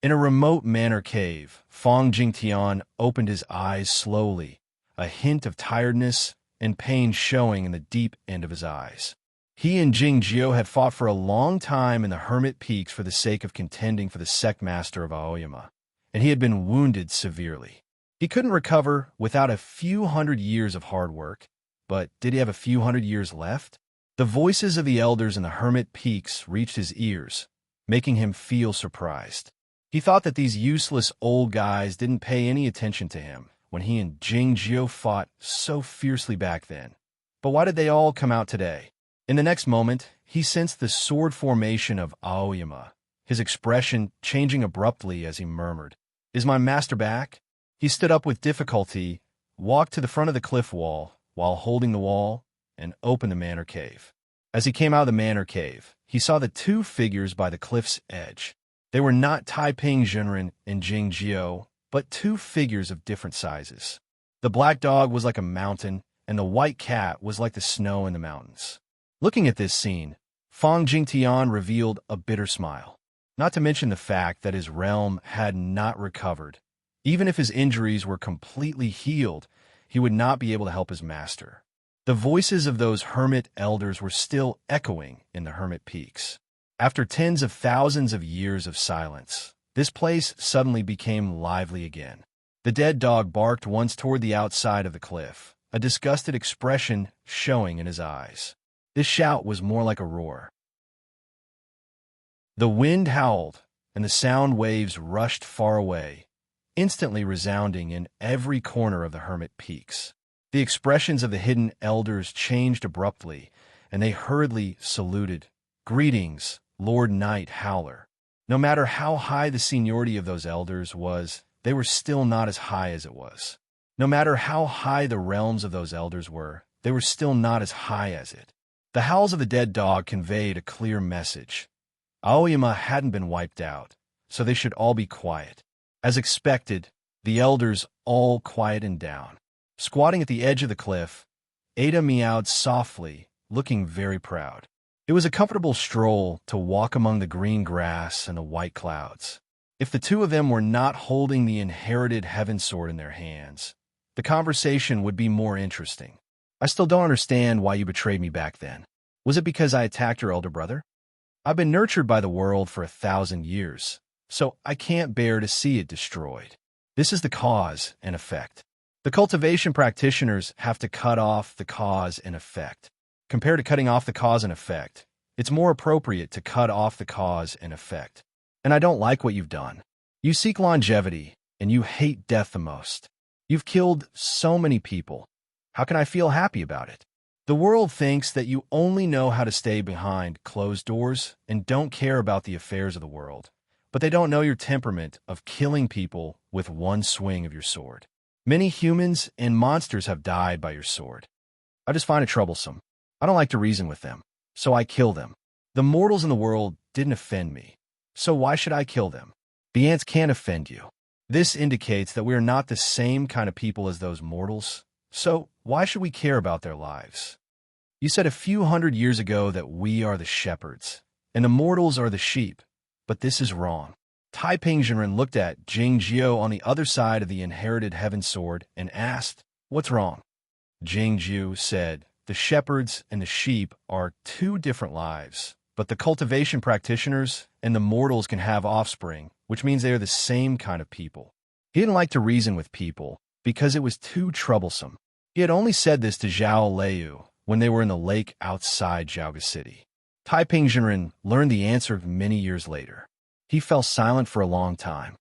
In a remote manor cave, Fong Jingtian opened his eyes slowly, a hint of tiredness and pain showing in the deep end of his eyes. He and Jingjiu had fought for a long time in the hermit peaks for the sake of contending for the sect master of Aoyama, and he had been wounded severely. He couldn't recover without a few hundred years of hard work, but did he have a few hundred years left? The voices of the elders in the hermit peaks reached his ears, making him feel surprised. He thought that these useless old guys didn't pay any attention to him when he and Jingjiu fought so fiercely back then. But why did they all come out today? In the next moment, he sensed the sword formation of Aoyama, his expression changing abruptly as he murmured, "Is my master back?" He stood up with difficulty, walked to the front of the cliff wall while holding the wall, and opened the manor cave. As he came out of the manor cave, he saw the 2 figures by the cliff's edge. They were not Taiping Jinren and Jingjiu, but 2 figures of different sizes. The black dog was like a mountain, and the white cat was like the snow in the mountains. Looking at this scene, Fong Jingtian revealed a bitter smile, not to mention the fact that his realm had not recovered. Even if his injuries were completely healed, he would not be able to help his master. The voices of those hermit elders were still echoing in the hermit peaks. After tens of thousands of years of silence, this place suddenly became lively again. The dead dog barked once toward the outside of the cliff, a disgusted expression showing in his eyes. This shout was more like a roar. The wind howled, and the sound waves rushed far away, instantly resounding in every corner of the hermit peaks. The expressions of the hidden elders changed abruptly, and they hurriedly saluted. "Greetings, Lord Knight Howler." No matter how high the seniority of those elders was, they were still not as high as it was. No matter how high the realms of those elders were, they were still not as high as it. The howls of the dead dog conveyed a clear message. Aoyama hadn't been wiped out, so they should all be quiet. As expected, the elders all quietened down. Squatting at the edge of the cliff, Ada meowed softly, looking very proud. It was a comfortable stroll to walk among the green grass and the white clouds. If the 2 of them were not holding the inherited heaven sword in their hands, the conversation would be more interesting. "I still don't understand why you betrayed me back then. Was it because I attacked your elder brother? I've been nurtured by the world for 1,000 years, so I can't bear to see it destroyed. This is the cause and effect. The cultivation practitioners have to cut off the cause and effect. Compared to cutting off the cause and effect, it's more appropriate to cut off the cause and effect. And I don't like what you've done. You seek longevity, and you hate death the most. You've killed so many people. How can I feel happy about it? The world thinks that you only know how to stay behind closed doors and don't care about the affairs of the world, but they don't know your temperament of killing people with one swing of your sword. Many humans and monsters have died by your sword. I just find it troublesome. I don't like to reason with them, so I kill them. The mortals in the world didn't offend me, so why should I kill them? The ants can't offend you. This indicates that we are not the same kind of people as those mortals, so why should we care about their lives? You said a few hundred years ago that we are the shepherds, and the mortals are the sheep, but this is wrong. Tai Pingzhenren looked at Jing Jiu on the other side of the inherited heaven sword and asked, "What's wrong?" Jing Jiu said, "The shepherds and the sheep are two different lives, but the cultivation practitioners and the mortals can have offspring, which means they are the same kind of people." He didn't like to reason with people because it was too troublesome. He had only said this to Zhao Liu when they were in the lake outside Jiaoga City. Tai Pingzhenren learned the answer many years later. He fell silent for a long time.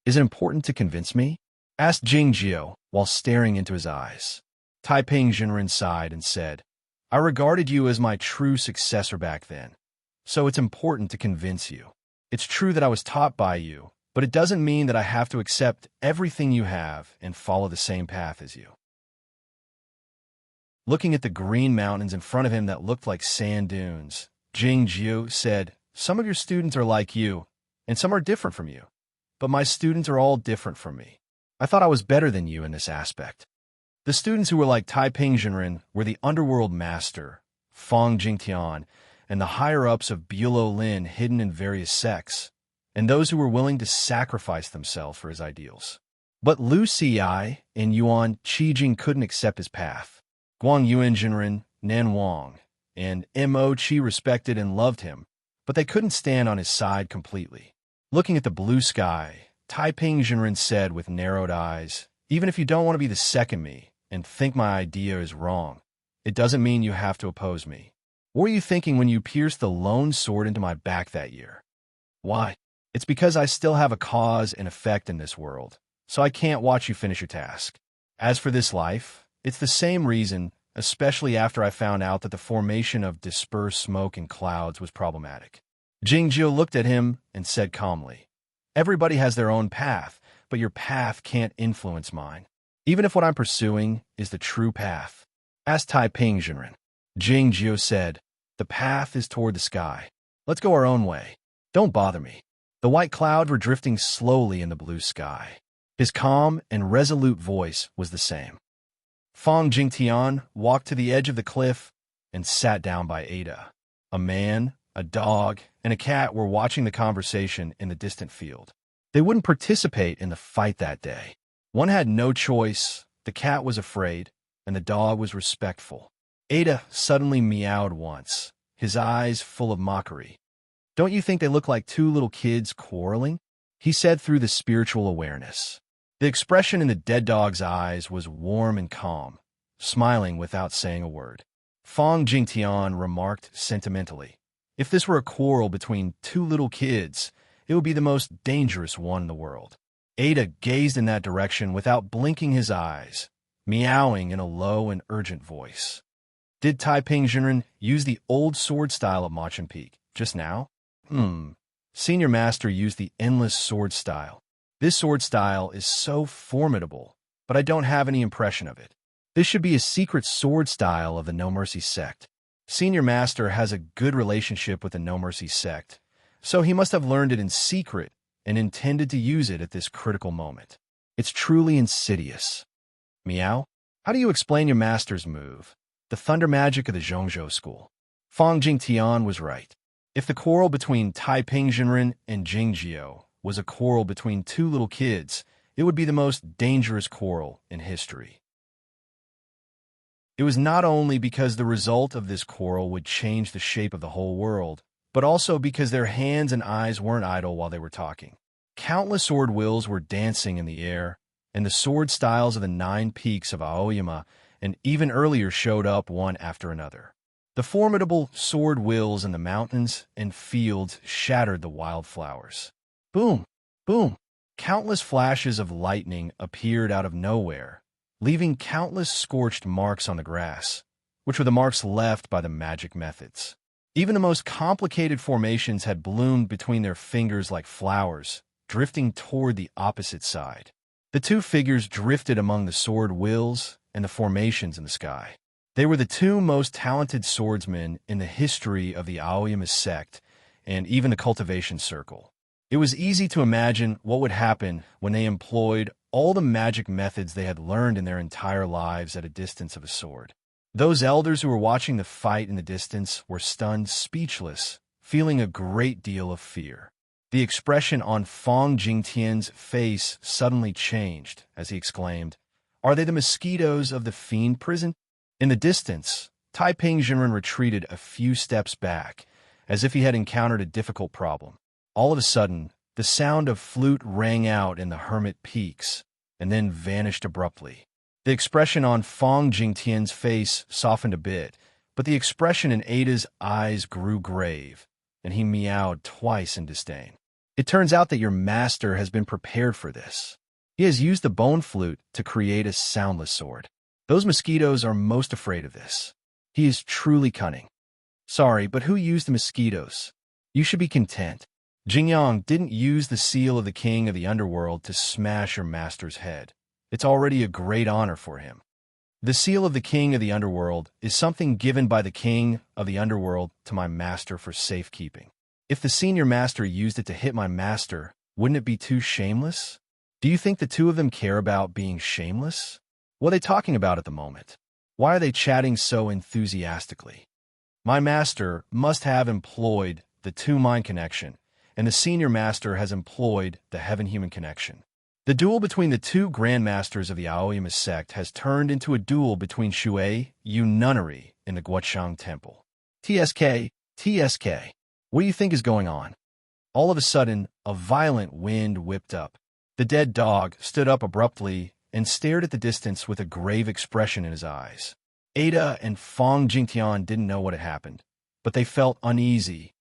"Is it important to convince me?" asked Jing Jiu while staring into his eyes. Tai Pingzhenren sighed and said, "I regarded you as my true successor back then, so it's important to convince you. It's true that I was taught by you, but it doesn't mean that I have to accept everything you have and follow the same path as you." Looking at the green mountains in front of him that looked like sand dunes, Jing Jiu said, "Some of your students are like you, and some are different from you. But my students are all different from me. I thought I was better than you in this aspect." The students who were like Tai Pingzhenren were the underworld master, Fong Jingtian, and the higher-ups of Bulo Lin hidden in various sects, and those who were willing to sacrifice themselves for his ideals. But Lu Xi and Yuan Qijing couldn't accept his path. Guang Yuanzhenren, Nan Wang, and Mo Qi respected and loved him, but they couldn't stand on his side completely. Looking at the blue sky, Tai Pingzhenren said with narrowed eyes, "Even if you don't want to be the second me and think my idea is wrong, it doesn't mean you have to oppose me. What were you thinking when you pierced the lone sword into my back that year?" "Why? It's because I still have a cause and effect in this world, so I can't watch you finish your task. As for this life, it's the same reason, especially after I found out that the formation of dispersed smoke and clouds was problematic." Jing Jiu looked at him and said calmly, "Everybody has their own path, but your path can't influence mine, even if what I'm pursuing is the true path." Asked Tai Pingzhenren. Jing Jiu said, "The path is toward the sky. Let's go our own way. Don't bother me." The white clouds were drifting slowly in the blue sky. His calm and resolute voice was the same. Fong Jingtian walked to the edge of the cliff and sat down by Ada. A man, a dog, and a cat were watching the conversation in the distant field. They wouldn't participate in the fight that day. One had no choice, the cat was afraid, and the dog was respectful. Ada suddenly meowed once, his eyes full of mockery. "Don't you think they look like two little kids quarreling?" he said through the spiritual awareness. The expression in the dead dog's eyes was warm and calm, smiling without saying a word. Fong Jingtian remarked sentimentally, "If this were a quarrel between two little kids, it would be the most dangerous one in the world." Ada gazed in that direction without blinking his eyes, meowing in a low and urgent voice. "Did Tai Pingzhenren use the old sword style at Machin Peak just now?" Senior Master used the endless sword style. This sword style is so formidable, but I don't have any impression of it. This should be a secret sword style of the No Mercy sect. Senior Master has a good relationship with the No Mercy sect, so he must have learned it in secret and intended to use it at this critical moment. It's truly insidious. Meow? How do you explain your master's move? The thunder magic of the Zhongzhou school. Fong Jingtian was right. If the quarrel between Tai Pingzhenren and Jing Jiu was a quarrel between two little kids, it would be the most dangerous quarrel in history. It was not only because the result of this quarrel would change the shape of the whole world, but also because their hands and eyes weren't idle while they were talking. Countless sword wills were dancing in the air, and the sword styles of the 9 peaks of Aoyama and even earlier showed up one after another. The formidable sword wills in the mountains and fields shattered the wildflowers. Boom! Boom! Countless flashes of lightning appeared out of nowhere, leaving countless scorched marks on the grass, which were the marks left by the magic methods. Even the most complicated formations had bloomed between their fingers like flowers, drifting toward the opposite side. The two figures drifted among the sword wills and the formations in the sky. They were the two most talented swordsmen in the history of the Aoyama sect and even the cultivation circle. It was easy to imagine what would happen when they employed all the magic methods they had learned in their entire lives at a distance of a sword. Those elders who were watching the fight in the distance were stunned, speechless, feeling a great deal of fear. The expression on Fong Jingtian's face suddenly changed as he exclaimed, "Are they the mosquitoes of the fiend prison?" In the distance, Taiping Jinren retreated a few steps back, as if he had encountered a difficult problem. All of a sudden, the sound of flute rang out in the hermit peaks, and then vanished abruptly. The expression on Fong Jingtian's face softened a bit, but the expression in Ada's eyes grew grave, and he meowed twice in disdain. "It turns out that your master has been prepared for this. He has used the bone flute to create a soundless sword. Those mosquitoes are most afraid of this. He is truly cunning." "Sorry, but who used the mosquitoes? You should be content. Jingyang didn't use the seal of the king of the underworld to smash your master's head. It's already a great honor for him. The seal of the king of the underworld is something given by the king of the underworld to my master for safekeeping. If the senior master used it to hit my master, wouldn't it be too shameless? Do you think the two of them care about being shameless? What are they talking about at the moment? Why are they chatting so enthusiastically? My master must have employed the two-mind connection, and the senior master has employed the heaven-human connection. The duel between the two grandmasters of the Aoyama sect has turned into a duel between Shui Yu nunnery in the Guochang temple. TSK, TSK, what do you think is going on?" All of a sudden, a violent wind whipped up. The dead dog stood up abruptly and stared at the distance with a grave expression in his eyes. Ada and Fong Jingtian didn't know what had happened, but they felt uneasy.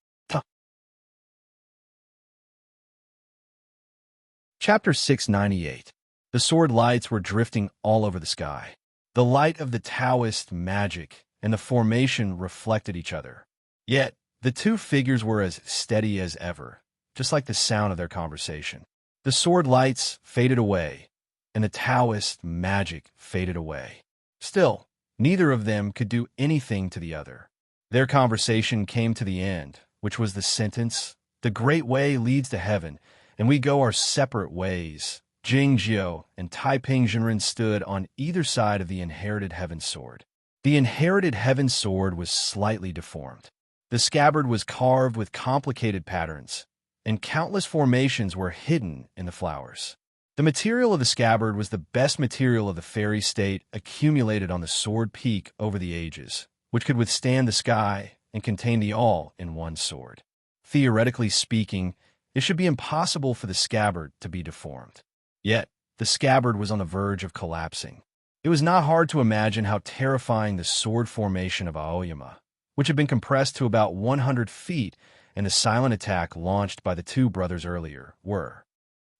Chapter 698. The sword lights were drifting all over the sky. The light of the Taoist magic and the formation reflected each other. Yet, the two figures were as steady as ever, just like the sound of their conversation. The sword lights faded away, and the Taoist magic faded away. Still, neither of them could do anything to the other. Their conversation came to the end, which was the sentence, "The great way leads to heaven, and we go our separate ways." Jing Jiao and Taiping Jinren stood on either side of the inherited heaven sword. The inherited heaven sword was slightly deformed. The scabbard was carved with complicated patterns, and countless formations were hidden in the flowers. The material of the scabbard was the best material of the fairy state accumulated on the sword peak over the ages, which could withstand the sky and contain the all in one sword. Theoretically speaking, it should be impossible for the scabbard to be deformed. Yet, the scabbard was on the verge of collapsing. It was not hard to imagine how terrifying the sword formation of Aoyama, which had been compressed to about 100 feet and the silent attack launched by the two brothers earlier, were.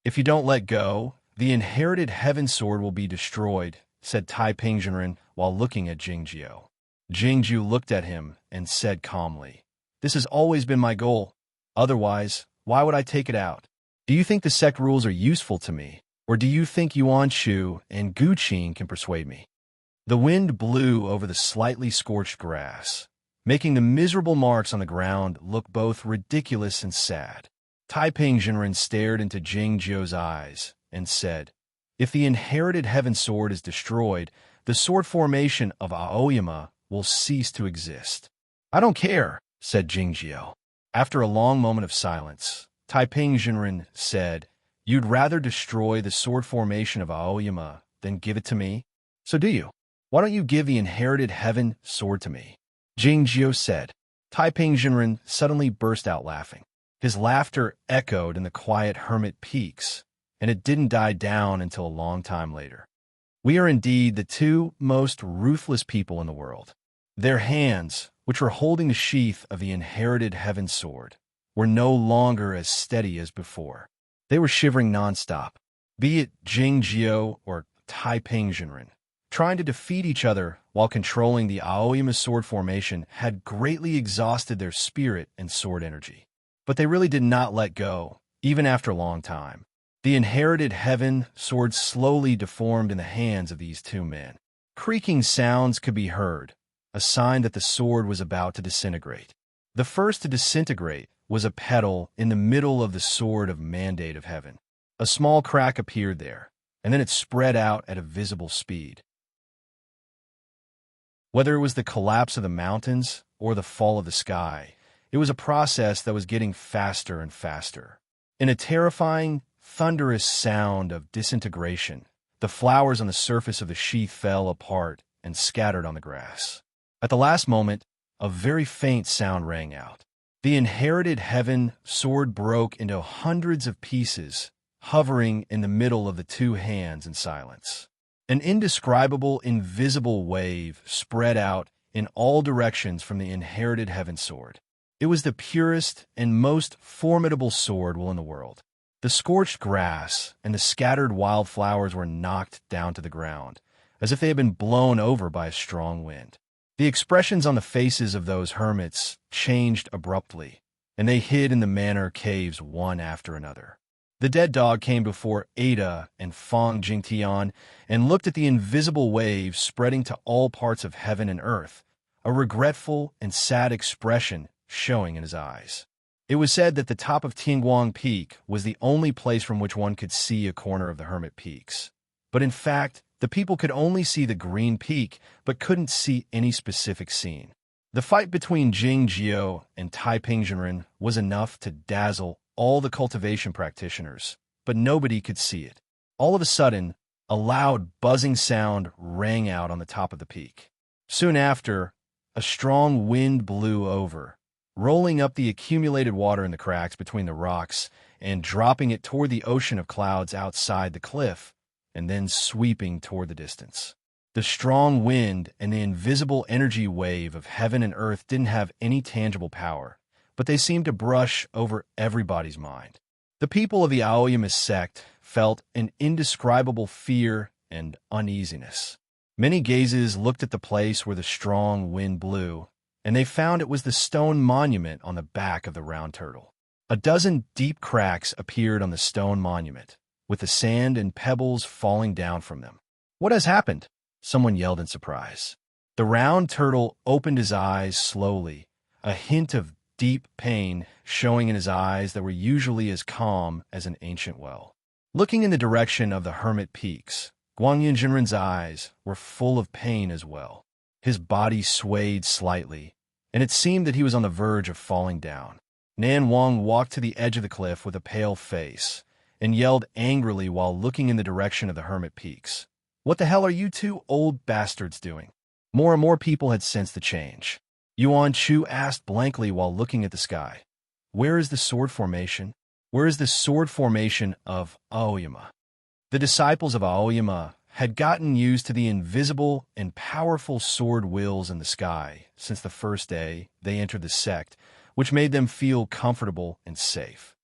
"If you don't let go, the inherited heaven sword will be destroyed," said Taiping Jinren while looking at Jing Jiao. Jing Jiao looked at him and said calmly, "This has always been my goal. Otherwise, why would I take it out? Do you think the sect rules are useful to me, or do you think Yuan Shu and Gu Qin can persuade me?" The wind blew over the slightly scorched grass, making the miserable marks on the ground look both ridiculous and sad. Taiping Jinren stared into Jing Jiao's eyes and said, "If the inherited heaven sword is destroyed, the sword formation of Aoyama will cease to exist." "I don't care," said Jing Jiao. After a long moment of silence, Taiping Jinren said, "You'd rather destroy the sword formation of Aoyama than give it to me? So do you? Why don't you give the inherited heaven sword to me?" Jing Jiao said. Taiping Jinren suddenly burst out laughing. His laughter echoed in the quiet hermit peaks, and it didn't die down until a long time later. "We are indeed the two most ruthless people in the world." Their hands, which were holding the sheath of the inherited heaven sword, were no longer as steady as before. They were shivering nonstop. Be it Jing Jiao or Taiping Jinren, trying to defeat each other while controlling the Aoyama sword formation had greatly exhausted their spirit and sword energy. But they really did not let go, even after a long time. The inherited heaven sword slowly deformed in the hands of these two men. Creaking sounds could be heard, a sign that the sword was about to disintegrate. The first to disintegrate was a petal in the middle of the sword of mandate of heaven. A small crack appeared there, and then it spread out at a visible speed. Whether it was the collapse of the mountains or the fall of the sky, it was a process that was getting faster and faster. In a terrifying, thunderous sound of disintegration, the flowers on the surface of the sheath fell apart and scattered on the grass. At the last moment, a very faint sound rang out. The inherited heaven sword broke into hundreds of pieces, hovering in the middle of the two hands in silence. An indescribable, invisible wave spread out in all directions from the inherited heaven sword. It was the purest and most formidable sword in the world. The scorched grass and the scattered wildflowers were knocked down to the ground, as if they had been blown over by a strong wind. The expressions on the faces of those hermits changed abruptly, and they hid in the manor caves one after another. The dead dog came before Ada and Fong Jingtian and looked at the invisible wave spreading to all parts of heaven and earth, a regretful and sad expression showing in his eyes. It was said that the top of Tianguang Peak was the only place from which one could see a corner of the Hermit Peaks. But in fact, the people could only see the green peak, but couldn't see any specific scene. The fight between Jing Jiao and Tai Pingzhenren was enough to dazzle all the cultivation practitioners, but nobody could see it. All of a sudden, a loud buzzing sound rang out on the top of the peak. Soon after, a strong wind blew over, rolling up the accumulated water in the cracks between the rocks and dropping it toward the ocean of clouds outside the cliff, and then sweeping toward the distance. The strong wind and the invisible energy wave of heaven and earth didn't have any tangible power, but they seemed to brush over everybody's mind. The people of the Aoyama sect felt an indescribable fear and uneasiness. Many gazes looked at the place where the strong wind blew, and they found it was the stone monument on the back of the round turtle. A dozen deep cracks appeared on the stone monument, with the sand and pebbles falling down from them. "What has happened?" someone yelled in surprise. The round turtle opened his eyes slowly, a hint of deep pain showing in his eyes that were usually as calm as an ancient well. Looking in the direction of the Hermit Peaks, Guanyin Jinren's eyes were full of pain as well. His body swayed slightly, and it seemed that he was on the verge of falling down. Nan Wang walked to the edge of the cliff with a pale face and yelled angrily while looking in the direction of the Hermit Peaks. "What the hell are you two old bastards doing?" More and more people had sensed the change. Yuan Chu asked blankly while looking at the sky. "Where is the sword formation? Where is the sword formation of Aoyama?" The disciples of Aoyama had gotten used to the invisible and powerful sword wheels in the sky since the first day they entered the sect, which made them feel comfortable and safe.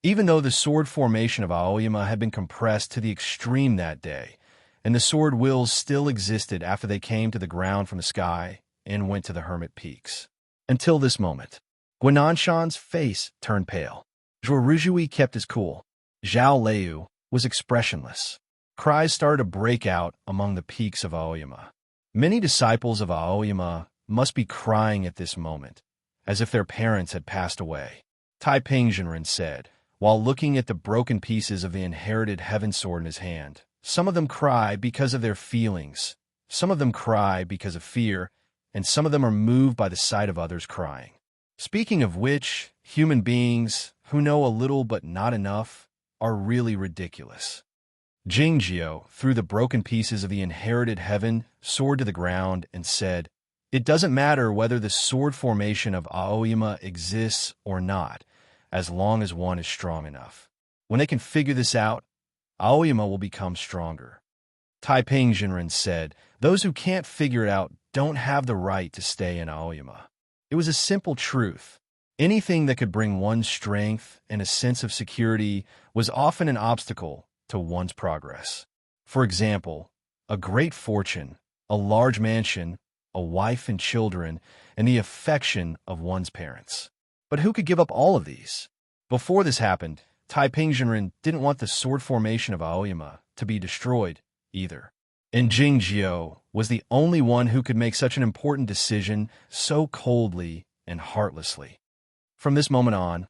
Even though the sword formation of Aoyama had been compressed to the extreme that day, and the sword wheels still existed after they came to the ground from the sky and went to the Hermit Peaks. Until this moment, Guinanshan's face turned pale. Zhuo Ruzhui kept his cool. Zhao Leu was expressionless. Cries started to break out among the peaks of Aoyama. Many disciples of Aoyama must be crying at this moment, as if their parents had passed away. Tai Pingzhenren said, while looking at the broken pieces of the inherited heaven sword in his hand. "Some of them cry because of their feelings, some of them cry because of fear, and some of them are moved by the sight of others crying. Speaking of which, human beings who know a little but not enough are really ridiculous." Jing Jiao threw the broken pieces of the inherited heaven sword to the ground and said, "It doesn't matter whether the sword formation of Aoyama exists or not, as long as one is strong enough. When they can figure this out, Aoyama will become stronger." Tai Pingzhenren said, "Those who can't figure it out don't have the right to stay in Aoyama." It was a simple truth. Anything that could bring one strength and a sense of security was often an obstacle to one's progress. For example, a great fortune, a large mansion, a wife and children, and the affection of one's parents. But who could give up all of these? Before this happened, Tai Pingzhenren didn't want the sword formation of Aoyama to be destroyed either. And Jingjiu was the only one who could make such an important decision so coldly and heartlessly. From this moment on,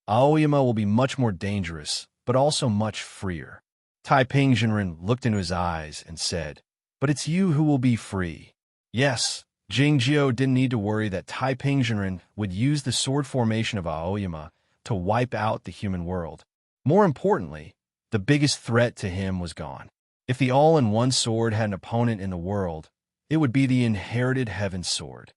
Aoyama will be much more dangerous, but also much freer. Taiping Jinren looked into his eyes and said, "But it's you who will be free." Yes, Jingjiu didn't need to worry that Taiping Jinren would use the sword formation of Aoyama to wipe out the human world. More importantly, the biggest threat to him was gone. If the all-in-one sword had an opponent in the world, it would be the inherited heaven sword.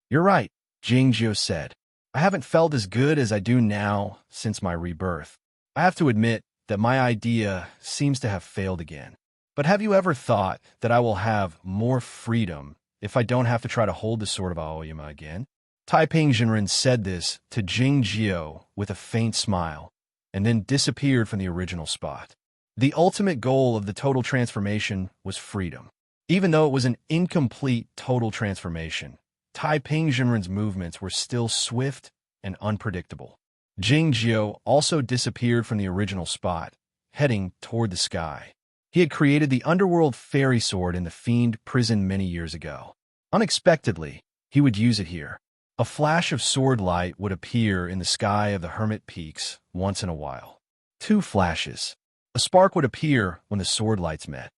"You're right," Jingjiu said. "I haven't felt as good as I do now since my rebirth. I have to admit that my idea seems to have failed again. But have you ever thought that I will have more freedom if I don't have to try to hold the sword of Aoyama again?" Taiping Jinren said this to Jingjiu with a faint smile, and then disappeared from the original spot. The ultimate goal of the total transformation was freedom. Even though it was an incomplete total transformation, Taiping Jinren's movements were still swift and unpredictable. Jingjiu also disappeared from the original spot, heading toward the sky. He had created the underworld fairy sword in the fiend prison many years ago. Unexpectedly, he would use it here. A flash of sword light would appear in the sky of the Hermit Peaks once in a while. 2 flashes. A spark would appear when the sword lights met.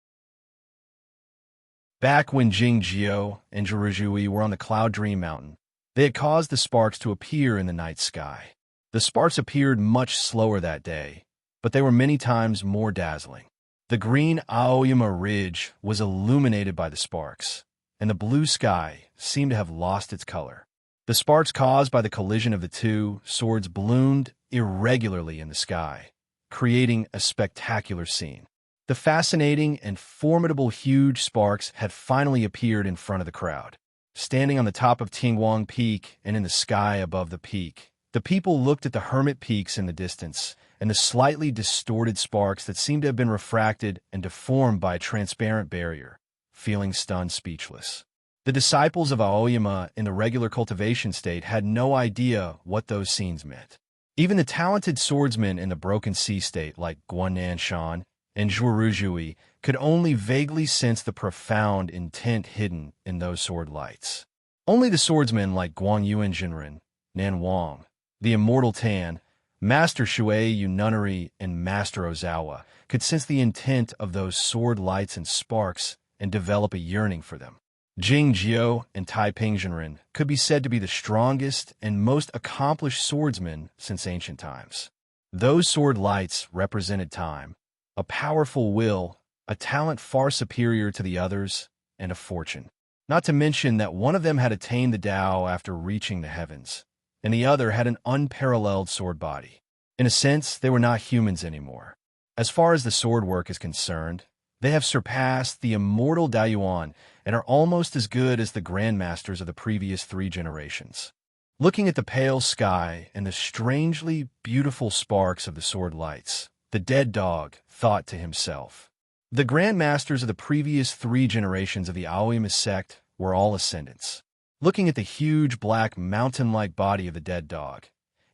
Back when Jingjiu and Zhuruzhui were on the Cloud Dream Mountain, they had caused the sparks to appear in the night sky. The sparks appeared much slower that day, but they were many times more dazzling. The green Aoyama Ridge was illuminated by the sparks, and the blue sky seemed to have lost its color. The sparks caused by the collision of the two swords bloomed irregularly in the sky, creating a spectacular scene. The fascinating and formidable huge sparks had finally appeared in front of the crowd. Standing on the top of Tianguang Peak and in the sky above the peak, the people looked at the Hermit Peaks in the distance and the slightly distorted sparks that seemed to have been refracted and deformed by a transparent barrier, feeling stunned speechless. The disciples of Aoyama in the regular cultivation state had no idea what those scenes meant. Even the talented swordsmen in the broken sea state like Guan Shan and Zhuruzhui could only vaguely sense the profound intent hidden in those sword lights. Only the swordsmen like Guan Yuan Jinren, Nan Wang, the Immortal Tan, Master Shuei Yununari, and Master Ozawa could sense the intent of those sword lights and sparks and develop a yearning for them. Jingjiu and Taiping Jinren could be said to be the strongest and most accomplished swordsmen since ancient times. Those sword lights represented time, a powerful will, a talent far superior to the others, and a fortune. Not to mention that one of them had attained the Tao after reaching the heavens, and the other had an unparalleled sword body. In a sense, they were not humans anymore. As far as the sword work is concerned, they have surpassed the immortal Daiyuan and are almost as good as the grandmasters of the previous 3 generations. Looking at the pale sky and the strangely beautiful sparks of the sword lights, the dead dog thought to himself. The grandmasters of the previous 3 generations of the Aoyama sect were all ascendants. Looking at the huge black mountain-like body of the dead dog,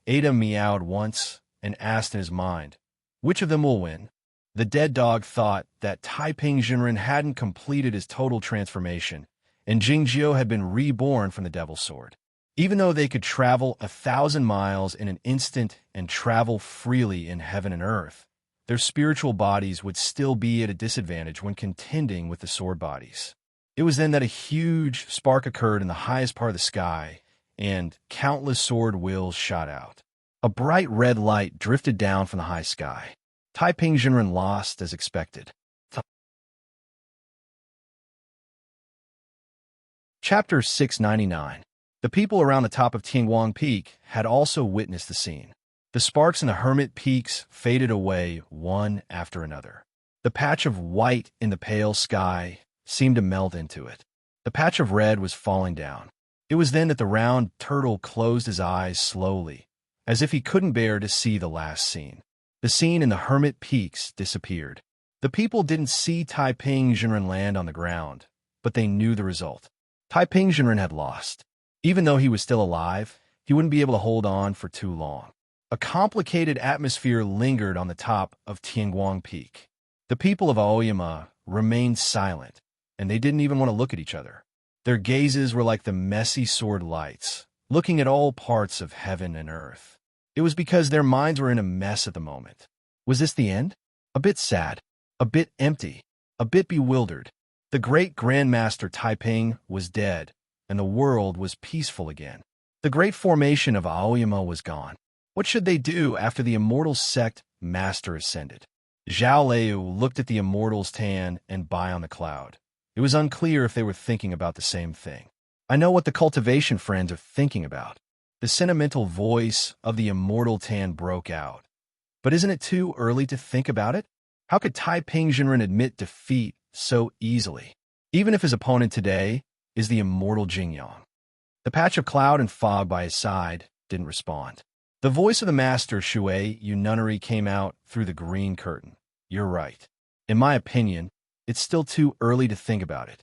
Ada meowed once and asked in his mind, which of them will win? The dead dog thought that Taiping Jinren hadn't completed his total transformation, and Jingjiu had been reborn from the Devil's Sword. Even though they could travel 1,000 miles in an instant and travel freely in heaven and earth, their spiritual bodies would still be at a disadvantage when contending with the sword bodies. It was then that a huge spark occurred in the highest part of the sky, and countless sword wheels shot out. A bright red light drifted down from the high sky. Taiping Jinren lost as expected. Chapter 699. The people around the top of Tianguang Peak had also witnessed the scene. The sparks in the Hermit Peaks faded away one after another. The patch of white in the pale sky seemed to melt into it. The patch of red was falling down. It was then that the round turtle closed his eyes slowly, as if he couldn't bear to see the last scene. The scene in the Hermit Peaks disappeared. The people didn't see Taiping Jinren land on the ground, but they knew the result. Taiping Jinren had lost. Even though he was still alive, he wouldn't be able to hold on for too long. A complicated atmosphere lingered on the top of Tianguang Peak. The people of Aoyama remained silent, and they didn't even want to look at each other. Their gazes were like the messy sword lights, looking at all parts of heaven and earth. It was because their minds were in a mess at the moment. Was this the end? A bit sad, a bit empty, a bit bewildered. The great Grandmaster Taiping was dead, and the world was peaceful again. The great formation of Aoyama was gone. What should they do after the immortal sect master ascended? Zhao Liu looked at the immortals Tan and Bai on the cloud. It was unclear if they were thinking about the same thing. I know what the cultivation friends are thinking about. The sentimental voice of the immortal Tan broke out. But isn't it too early to think about it? How could Taiping Jinren admit defeat so easily, even if his opponent today is the immortal Jingyang? The patch of cloud and fog by his side didn't respond. The voice of the master Shui Yu nunnery came out through the green curtain. You're right. In my opinion, it's still too early to think about it.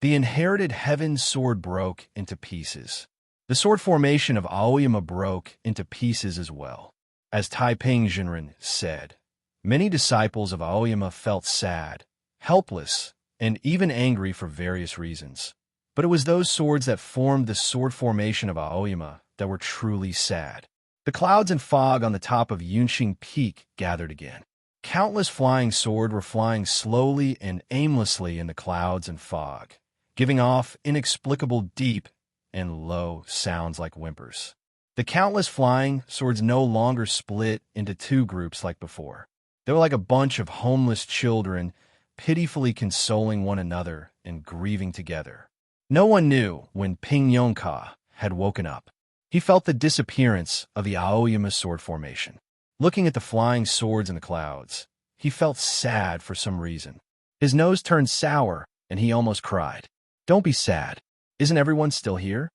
The inherited heaven sword broke into pieces. The sword formation of Aoyama broke into pieces as well. As Taiping Jinren said, many disciples of Aoyama felt sad, helpless, and even angry for various reasons. But it was those swords that formed the sword formation of Aoyama that were truly sad. The clouds and fog on the top of Yunxing Peak gathered again. Countless flying swords were flying slowly and aimlessly in the clouds and fog, giving off inexplicable deep and low sounds like whimpers. The countless flying swords no longer split into two groups like before. They were like a bunch of homeless children, pitifully consoling one another and grieving together. No one knew when Ping Yongka had woken up. He felt the disappearance of the Aoyama sword formation. Looking at the flying swords in the clouds, he felt sad for some reason. His nose turned sour, and he almost cried. Don't be sad. Isn't everyone still here?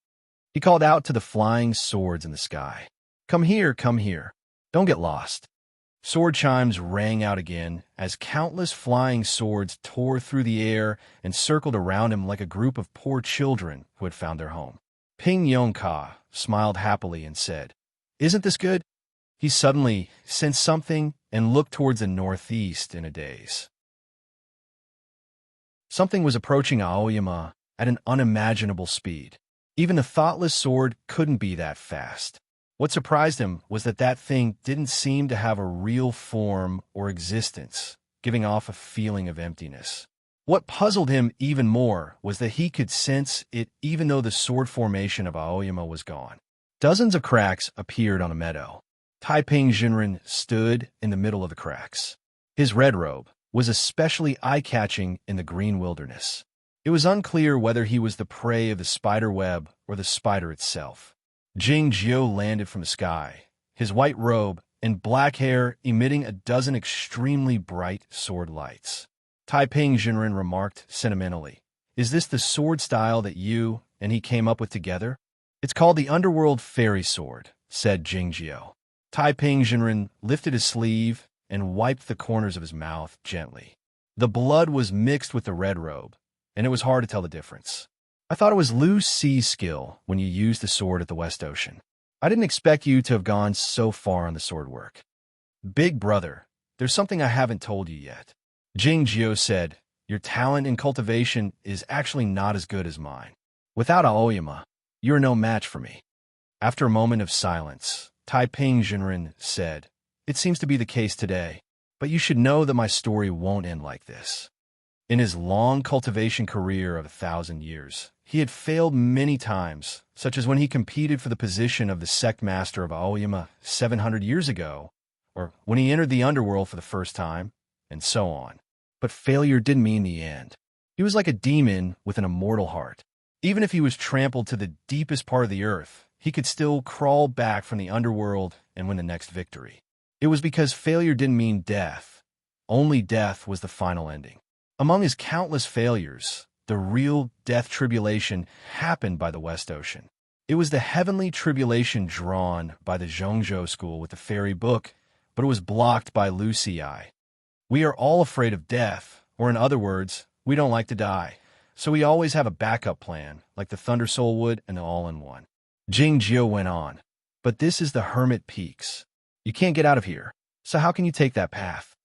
He called out to the flying swords in the sky. Come here, come here. Don't get lost. Sword chimes rang out again as countless flying swords tore through the air and circled around him like a group of poor children who had found their home. Ping Yongka smiled happily and said, Isn't this good? He suddenly sensed something and looked towards the northeast in a daze. Something was approaching Aoyama at an unimaginable speed. Even a thoughtless sword couldn't be that fast. What surprised him was that that thing didn't seem to have a real form or existence, giving off a feeling of emptiness. What puzzled him even more was that he could sense it even though the sword formation of Aoyama was gone. Dozens of cracks appeared on a meadow. Taiping Jinren stood in the middle of the cracks. His red robe was especially eye-catching in the green wilderness. It was unclear whether he was the prey of the spider web or the spider itself. Jing Jiu landed from the sky, his white robe and black hair emitting a dozen extremely bright sword lights. Taiping Jinren remarked sentimentally, Is this the sword style that you and he came up with together? It's called the Underworld Fairy Sword, said Jing Jiu. Taiping Jinren lifted his sleeve and wiped the corners of his mouth gently. The blood was mixed with the red robe, and it was hard to tell the difference. I thought it was Lu Si's skill when you used the sword at the West Ocean. I didn't expect you to have gone so far on the sword work. Big brother, there's something I haven't told you yet. Jing Jiu said, Your talent in cultivation is actually not as good as mine. Without Aoyama, you're no match for me. After a moment of silence, Taiping Jinren said, It seems to be the case today, but you should know that my story won't end like this. In his long cultivation career of 1,000 years, he had failed many times, such as when he competed for the position of the sect master of Aoyama 700 years ago, or when he entered the underworld for the first time, and so on. But failure didn't mean the end. He was like a demon with an immortal heart. Even if he was trampled to the deepest part of the earth, he could still crawl back from the underworld and win the next victory. It was because failure didn't mean death. Only death was the final ending. Among his countless failures, the real death tribulation happened by the West Ocean. It was the heavenly tribulation drawn by the Zhongzhou school with the fairy book, but it was blocked by Lu Si. We are all afraid of death, or in other words, we don't like to die. So we always have a backup plan, like the Thunder Soul would and the All-in-One. Jing Jiu went on, But this is the Hermit Peaks. You can't get out of here, so how can you take that path?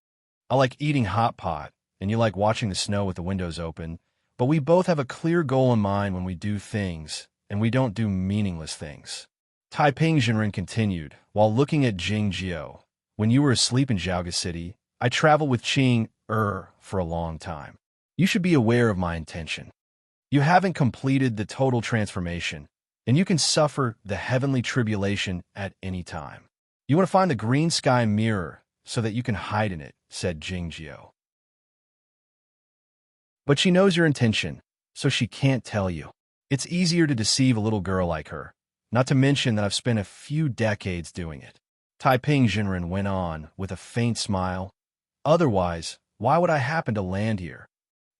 I like eating hot pot, and you like watching the snow with the windows open, but we both have a clear goal in mind when we do things, and we don't do meaningless things. Taiping Jinren continued, while looking at Jing Jiao. When you were asleep in Zhaoga City, I traveled with Qing for a long time. You should be aware of my intention. You haven't completed the total transformation, and you can suffer the heavenly tribulation at any time. You want to find the green sky mirror so that you can hide in it, said Jing Jiao. But she knows your intention, so she can't tell you. It's easier to deceive a little girl like her, not to mention that I've spent a few decades doing it. Taiping Jinren went on with a faint smile. Otherwise, why would I happen to land here?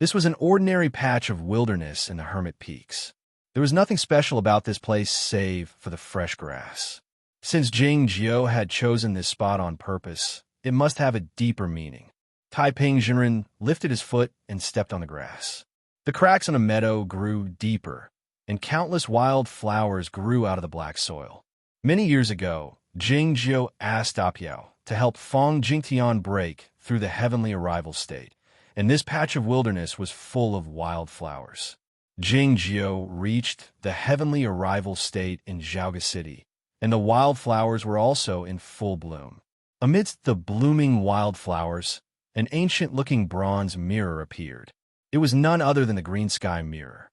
This was an ordinary patch of wilderness in the Hermit Peaks. There was nothing special about this place save for the fresh grass. Since Jing Jiao had chosen this spot on purpose, it must have a deeper meaning. Taiping Jinren lifted his foot and stepped on the grass. The cracks in a meadow grew deeper, and countless wild flowers grew out of the black soil. Many years ago, Jing Jiao asked Apiao to help Fong Jingtian break through the heavenly arrival state, and this patch of wilderness was full of wild flowers. Jing Jiao reached the heavenly arrival state in Zhaoga City, and the wildflowers were also in full bloom. Amidst the blooming wildflowers, an ancient-looking bronze mirror appeared. It was none other than the green sky mirror.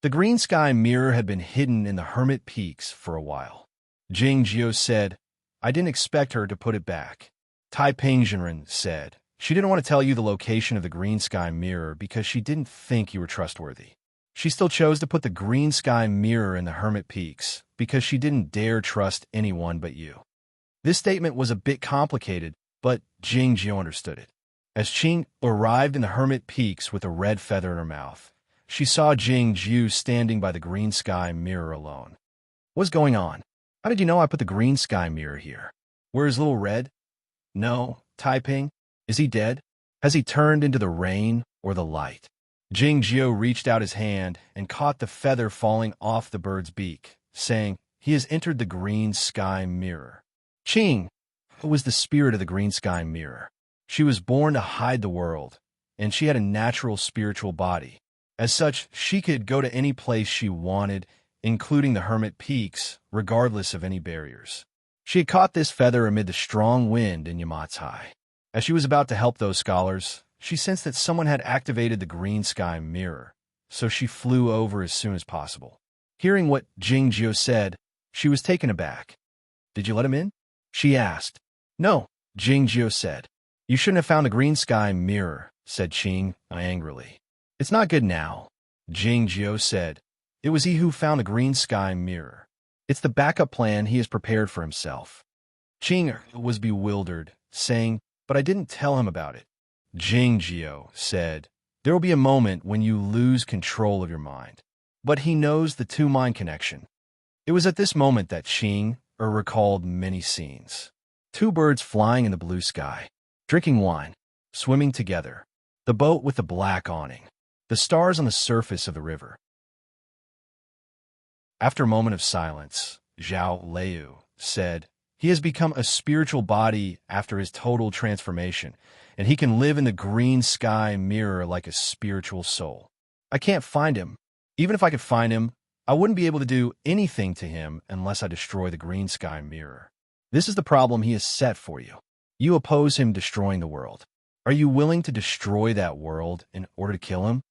The green sky mirror had been hidden in the Hermit Peaks for a while. Jing Jiao said, I didn't expect her to put it back. Taiping Jinren said, she didn't want to tell you the location of the green sky mirror because she didn't think you were trustworthy. She still chose to put the green sky mirror in the Hermit Peaks because she didn't dare trust anyone but you. This statement was a bit complicated, but Jing Jiao understood it. As Qing arrived in the Hermit Peaks with a red feather in her mouth, she saw Jing Jiao standing by the green sky mirror alone. What's going on? How did you know I put the green sky mirror here? Where's little Red? No, Taiping. Is he dead? Has he turned into the rain or the light? Jing Jiao reached out his hand and caught the feather falling off the bird's beak, saying, he has entered the green sky mirror. Qing was the spirit of the green sky mirror. She was born to hide the world, and she had a natural spiritual body. As such, she could go to any place she wanted, including the Hermit Peaks, regardless of any barriers. She had caught this feather amid the strong wind in Yamatsai. As she was about to help those scholars, she sensed that someone had activated the green sky mirror, so she flew over as soon as possible. Hearing what Jing Jiao said, she was taken aback. Did you let him in? She asked. No, Jing Jiao said. You shouldn't have found a green sky mirror, said Qing angrily. It's not good now, Jing Jiao said. It was he who found the green sky mirror. It's the backup plan he has prepared for himself. Qing was bewildered, saying, but I didn't tell him about it. Jing Jiao said, there will be a moment when you lose control of your mind. But he knows the two-mind connection. It was at this moment that Qing recalled many scenes. Two birds flying in the blue sky, drinking wine, swimming together, the boat with the black awning, the stars on the surface of the river. After a moment of silence, Zhao Liu said, he has become a spiritual body after his total transformation, and he can live in the green sky mirror like a spiritual soul. I can't find him. Even if I could find him, I wouldn't be able to do anything to him unless I destroy the green sky mirror. This is the problem he has set for you. You oppose him destroying the world. Are you willing to destroy that world in order to kill him?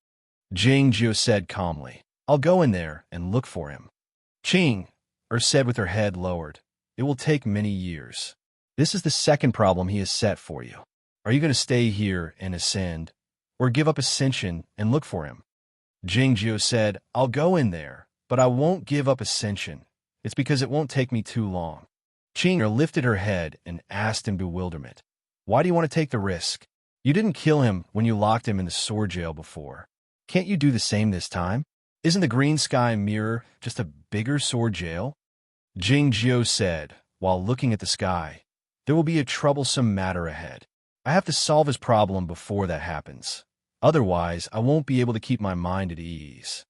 Jing Jiao said calmly, I'll go in there and look for him. Qing said with her head lowered, it will take many years. This is the second problem he has set for you. Are you going to stay here and ascend, or give up ascension and look for him? Jing Jiao said, I'll go in there, but I won't give up ascension. It's because it won't take me too long. Qing lifted her head and asked in bewilderment, why do you want to take the risk? You didn't kill him when you locked him in the sword jail before. Can't you do the same this time? Isn't the green sky mirror just a bigger sword jail? Jing Jiao said, while looking at the sky, there will be a troublesome matter ahead. I have to solve his problem before that happens. Otherwise, I won't be able to keep my mind at ease.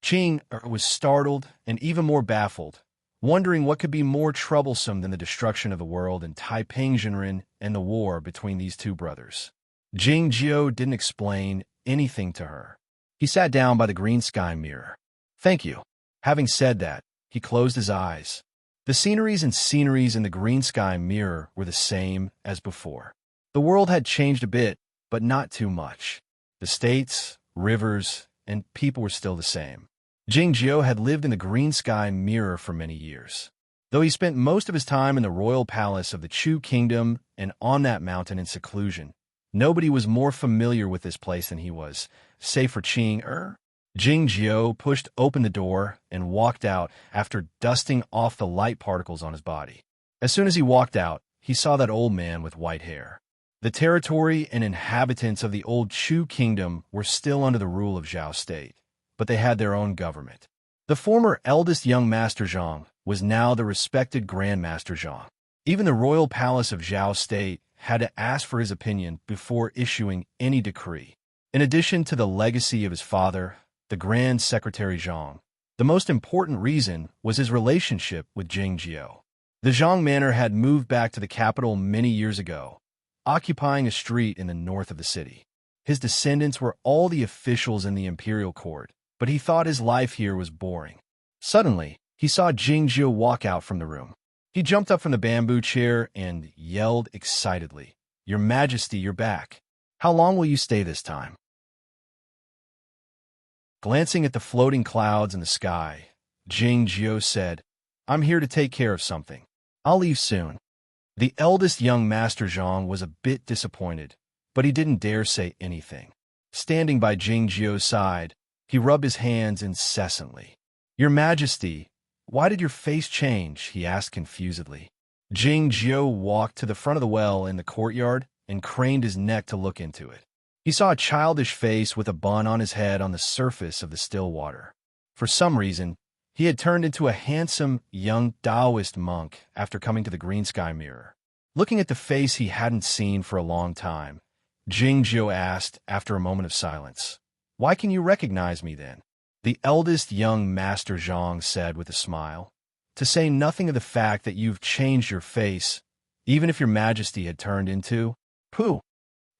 Qing was startled and even more baffled, wondering what could be more troublesome than the destruction of the world in Taiping Jinren and the war between these two brothers. Jing Jiao didn't explain anything to her. He sat down by the green sky mirror. Thank you. Having said that, he closed his eyes. The sceneries in the green sky mirror were the same as before. The world had changed a bit, but not too much. The states, rivers, and people were still the same. Jingjiu had lived in the green sky mirror for many years. Though he spent most of his time in the royal palace of the Chu kingdom and on that mountain in seclusion, nobody was more familiar with this place than he was, save for Qing. Jingjiu pushed open the door and walked out after dusting off the light particles on his body. As soon as he walked out, he saw that old man with white hair. The territory and inhabitants of the old Chu kingdom were still under the rule of Zhao state, but they had their own government. The former eldest young Master Zhang was now the respected Grand Master Zhang. Even the royal palace of Zhao state had to ask for his opinion before issuing any decree. In addition to the legacy of his father, the Grand Secretary Zhang, the most important reason was his relationship with Jingjiu. The Zhang manor had moved back to the capital many years ago, occupying a street in the north of the city. His descendants were all the officials in the imperial court, but he thought his life here was boring. Suddenly, he saw Jingjiu walk out from the room. He jumped up from the bamboo chair and yelled excitedly, "Your Majesty, you're back. How long will you stay this time?" Glancing at the floating clouds in the sky, Jingjiu said, "I'm here to take care of something. I'll leave soon." The eldest young Master Zhang was a bit disappointed, but he didn't dare say anything. Standing by Jingjiu's side, he rubbed his hands incessantly. "Your Majesty, why did your face change?" he asked confusedly. Jingjiu walked to the front of the well in the courtyard and craned his neck to look into it. He saw a childish face with a bun on his head on the surface of the still water. For some reason, he had turned into a handsome, young Taoist monk after coming to the green sky mirror. Looking at the face he hadn't seen for a long time, Jingjiu asked after a moment of silence, "Why can you recognize me then?" The eldest young Master Zhang said with a smile, "To say nothing of the fact that you've changed your face, even if your Majesty had turned into pooh."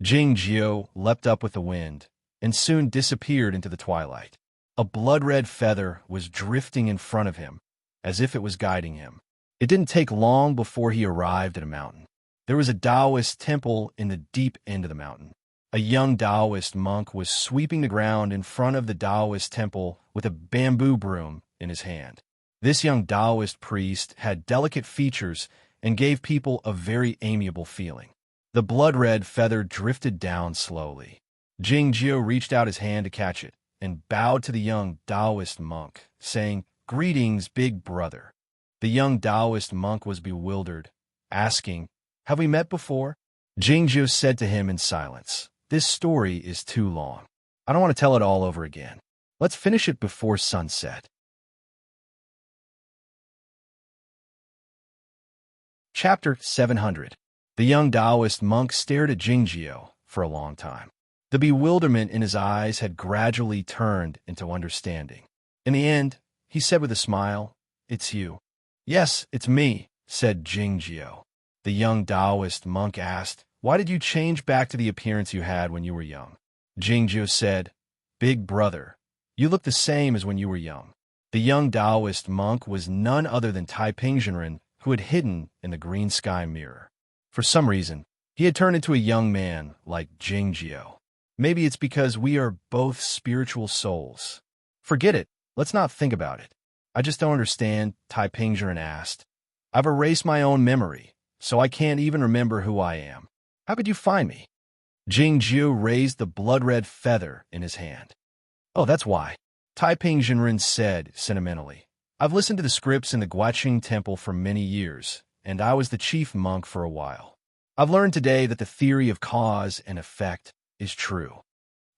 Jingjiu leapt up with the wind and soon disappeared into the twilight. A blood-red feather was drifting in front of him, as if it was guiding him. It didn't take long before he arrived at a mountain. There was a Taoist temple in the deep end of the mountain. A young Taoist monk was sweeping the ground in front of the Taoist temple with a bamboo broom in his hand. This young Taoist priest had delicate features and gave people a very amiable feeling. The blood-red feather drifted down slowly. Jingjiu reached out his hand to catch it and bowed to the young Taoist monk, saying, "Greetings, big brother." The young Taoist monk was bewildered, asking, "Have we met before?" Jingjiu said to him in silence, "This story is too long. I don't want to tell it all over again. Let's finish it before sunset." Chapter 700. The young Taoist monk stared at Jingjiu for a long time. The bewilderment in his eyes had gradually turned into understanding. In the end, he said with a smile, "It's you." "Yes, it's me," said Jingjiu. The young Taoist monk asked, "Why did you change back to the appearance you had when you were young?" Jingjiu said, "Big brother, you look the same as when you were young." The young Taoist monk was none other than Taiping, who had hidden in the green sky mirror. For some reason, he had turned into a young man like Jingjiu. Maybe it's because we are both spiritual souls. Forget it. Let's not think about it. I just don't understand, Taiping asked. I've erased my own memory, so I can't even remember who I am. How could you find me? Jingjiu raised the blood-red feather in his hand. Oh, that's why. Taiping said sentimentally. I've listened to the scripts in the Guaqing Temple for many years, and I was the chief monk for a while. I've learned today that the theory of cause and effect is true.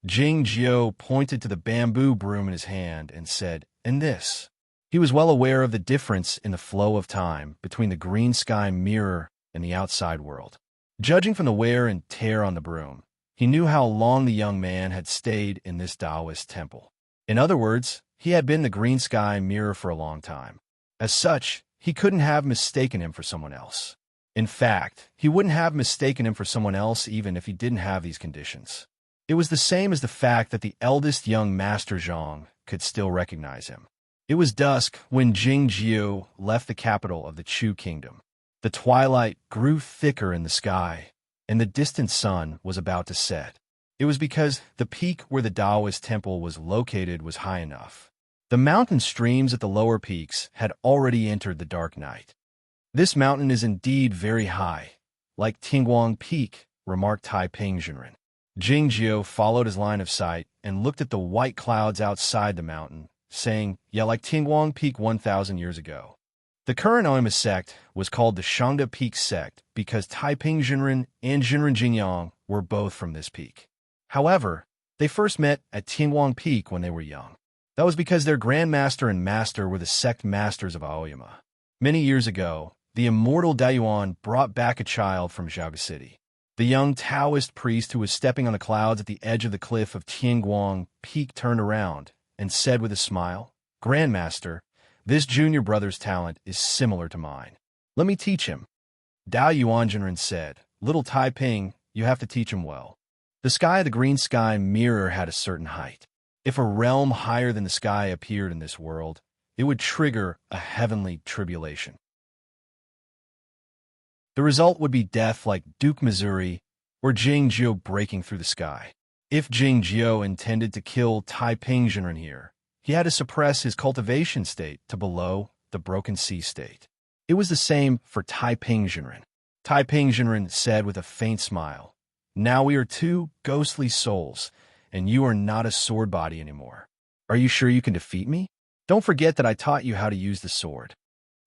Jingjiu pointed to the bamboo broom in his hand and said, "And this." He was well aware of the difference in the flow of time between the green sky mirror and the outside world. Judging from the wear and tear on the broom, he knew how long the young man had stayed in this Taoist temple. In other words, he had been in the green sky mirror for a long time. As such, he couldn't have mistaken him for someone else. In fact, he wouldn't have mistaken him for someone else even if he didn't have these conditions. It was the same as the fact that the eldest young Master Zhang could still recognize him. It was dusk when Jing Jiu left the capital of the Chu kingdom. The twilight grew thicker in the sky, and the distant sun was about to set. It was because the peak where the Taoist temple was located was high enough. The mountain streams at the lower peaks had already entered the dark night. "This mountain is indeed very high, like Tingguang Peak," remarked Taiping Zhenren. Jing Jiu followed his line of sight and looked at the white clouds outside the mountain, saying, "Yeah, like Tingguang Peak 1,000 years ago." The current Oima sect was called the Shangda Peak sect because Taiping Zhenren and Zhenren Jingyang were both from this peak. However, they first met at Tingguang Peak when they were young. That was because their grandmaster and master were the sect masters of Aoyama. Many years ago, the immortal Daiyuan brought back a child from Zhaoga City. The young Taoist priest who was stepping on the clouds at the edge of the cliff of Tingguang Peak turned around and said with a smile, "Grandmaster, this junior brother's talent is similar to mine. Let me teach him." Dao Yuanjinren said, "Little Taiping, you have to teach him well." The sky of the green sky mirror had a certain height. If a realm higher than the sky appeared in this world, it would trigger a heavenly tribulation. The result would be death like Duke Missouri or Jing Jiu breaking through the sky. If Jing Jiu intended to kill Taiping Zhenren here, he had to suppress his cultivation state to below the broken sea state. It was the same for Taiping Zhenren. Taiping Zhenren said with a faint smile, "Now we are two ghostly souls, and you are not a sword body anymore. Are you sure you can defeat me? Don't forget that I taught you how to use the sword."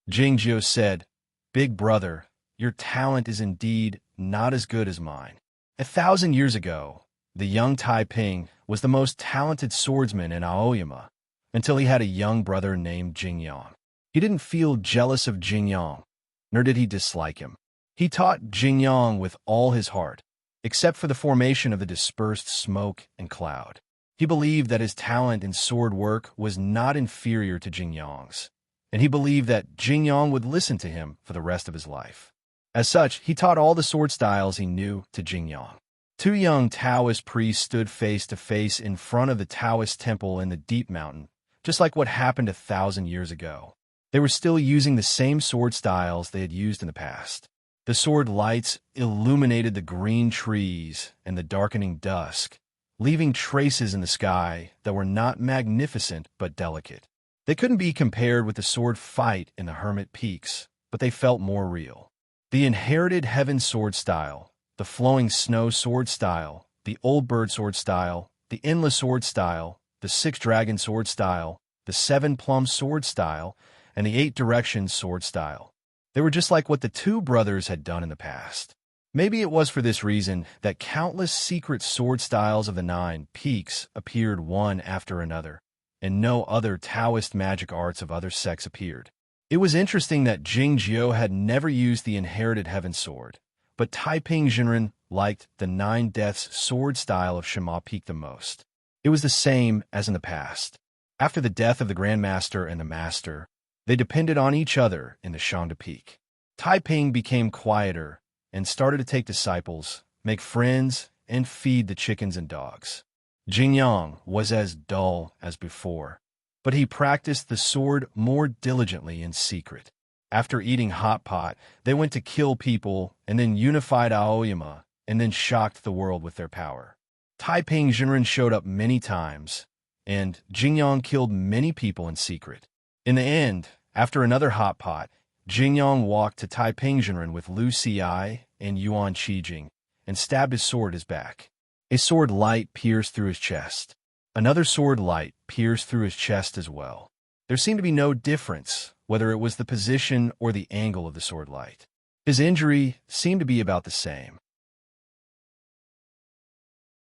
Jing Jiu said, "Big brother, your talent is indeed not as good as mine." 1,000 years ago, the young Taiping was the most talented swordsman in Aoyama until he had a young brother named Jingyang. He didn't feel jealous of Jingyang, nor did he dislike him. He taught Jingyang with all his heart, except for the formation of the dispersed smoke and cloud. He believed that his talent in sword work was not inferior to Jingyang's, and he believed that Jingyang would listen to him for the rest of his life. As such, he taught all the sword styles he knew to Jingyang. Two young Taoist priests stood face to face in front of the Taoist temple in the deep mountain, just like what happened 1,000 years ago. They were still using the same sword styles they had used in the past. The sword lights illuminated the green trees and the darkening dusk, leaving traces in the sky that were not magnificent but delicate. They couldn't be compared with the sword fight in the Hermit Peaks, but they felt more real. The inherited heaven sword style, the flowing snow sword style, the old bird sword style, the endless sword style, the six dragon sword style, the seven plum sword style, and the 8 directions sword style. They were just like what the two brothers had done in the past. Maybe it was for this reason that countless secret sword styles of the 9 peaks appeared one after another, and no other Taoist magic arts of other sects appeared. It was interesting that Jing Jiu had never used the inherited heaven sword, but Taiping Zhenren liked the 9 deaths sword style of Shima Peak the most. It was the same as in the past. After the death of the Grandmaster and the Master, they depended on each other in the Shangda Peak. Taiping became quieter and started to take disciples, make friends, and feed the chickens and dogs. Jingyang was as dull as before, but he practiced the sword more diligently in secret. After eating hot pot, they went to kill people and then unified Aoyama and then shocked the world with their power. Taiping Zhenren showed up many times, and Jingyang killed many people in secret. In the end, after another hot pot, Jingyang walked to Taiping Zhenren with Lu Xi and Yuan Qijing and stabbed his sword his back. A sword light pierced through his chest. Another sword light pierced through his chest as well. There seemed to be no difference, whether it was the position or the angle of the sword light. His injury seemed to be about the same.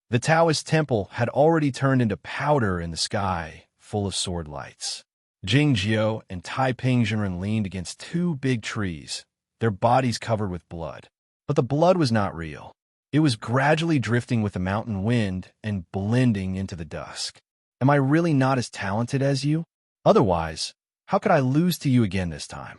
The Taoist temple had already turned into powder in the sky, full of sword lights. Jing Jiu and Taiping Zhenren leaned against 2 big trees, their bodies covered with blood. But the blood was not real. It was gradually drifting with the mountain wind and blending into the dusk. Am I really not as talented as you? Otherwise, how could I lose to you again this time?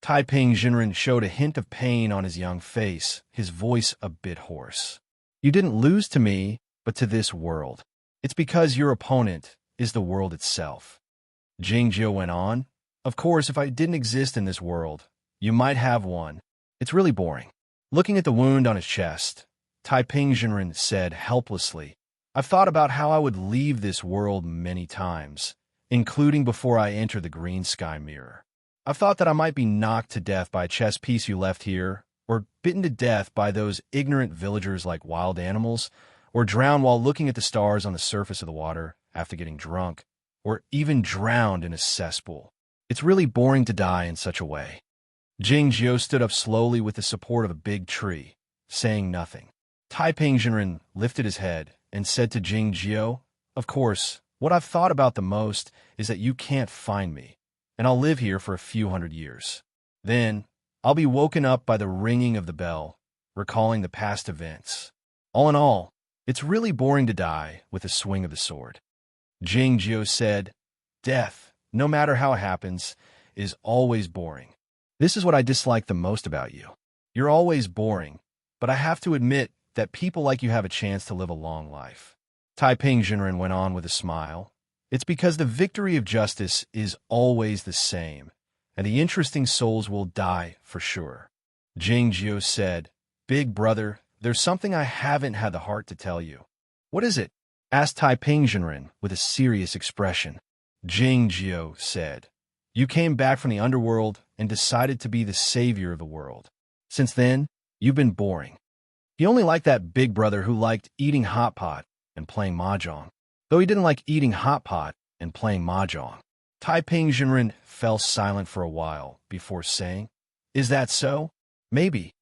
Taiping Zhenren showed a hint of pain on his young face, his voice a bit hoarse. You didn't lose to me, but to this world. It's because your opponent is the world itself. Jingjiu went on. Of course, if I didn't exist in this world, you might have one. It's really boring. Looking at the wound on his chest, Taiping Jinren said helplessly, I've thought about how I would leave this world many times, including before I enter the green sky mirror. I've thought that I might be knocked to death by a chess piece you left here, or bitten to death by those ignorant villagers like wild animals, or drowned while looking at the stars on the surface of the water after getting drunk, or even drowned in a cesspool. It's really boring to die in such a way. Jingjiu stood up slowly with the support of a big tree, saying nothing. Taiping Jinren lifted his head and said to Jingjiu, Of course, what I've thought about the most is that you can't find me, and I'll live here for a few hundred years. Then, I'll be woken up by the ringing of the bell, recalling the past events. All in all, it's really boring to die with a swing of the sword. Jingjiu said, Death, no matter how it happens, is always boring. This is what I dislike the most about you. You're always boring, but I have to admit that people like you have a chance to live a long life. Taiping Jinren went on with a smile. It's because the victory of justice is always the same, and the interesting souls will die for sure. Jingjiu said, Big brother, there's something I haven't had the heart to tell you. What is it? Asked Taiping Jinren with a serious expression. Jingjiu said, You came back from the underworld and decided to be the savior of the world. Since then, you've been boring. He only liked that big brother who liked eating hot pot and playing mahjong, though he didn't like eating hot pot and playing mahjong. Taiping Jinren fell silent for a while before saying, Is that so? Maybe.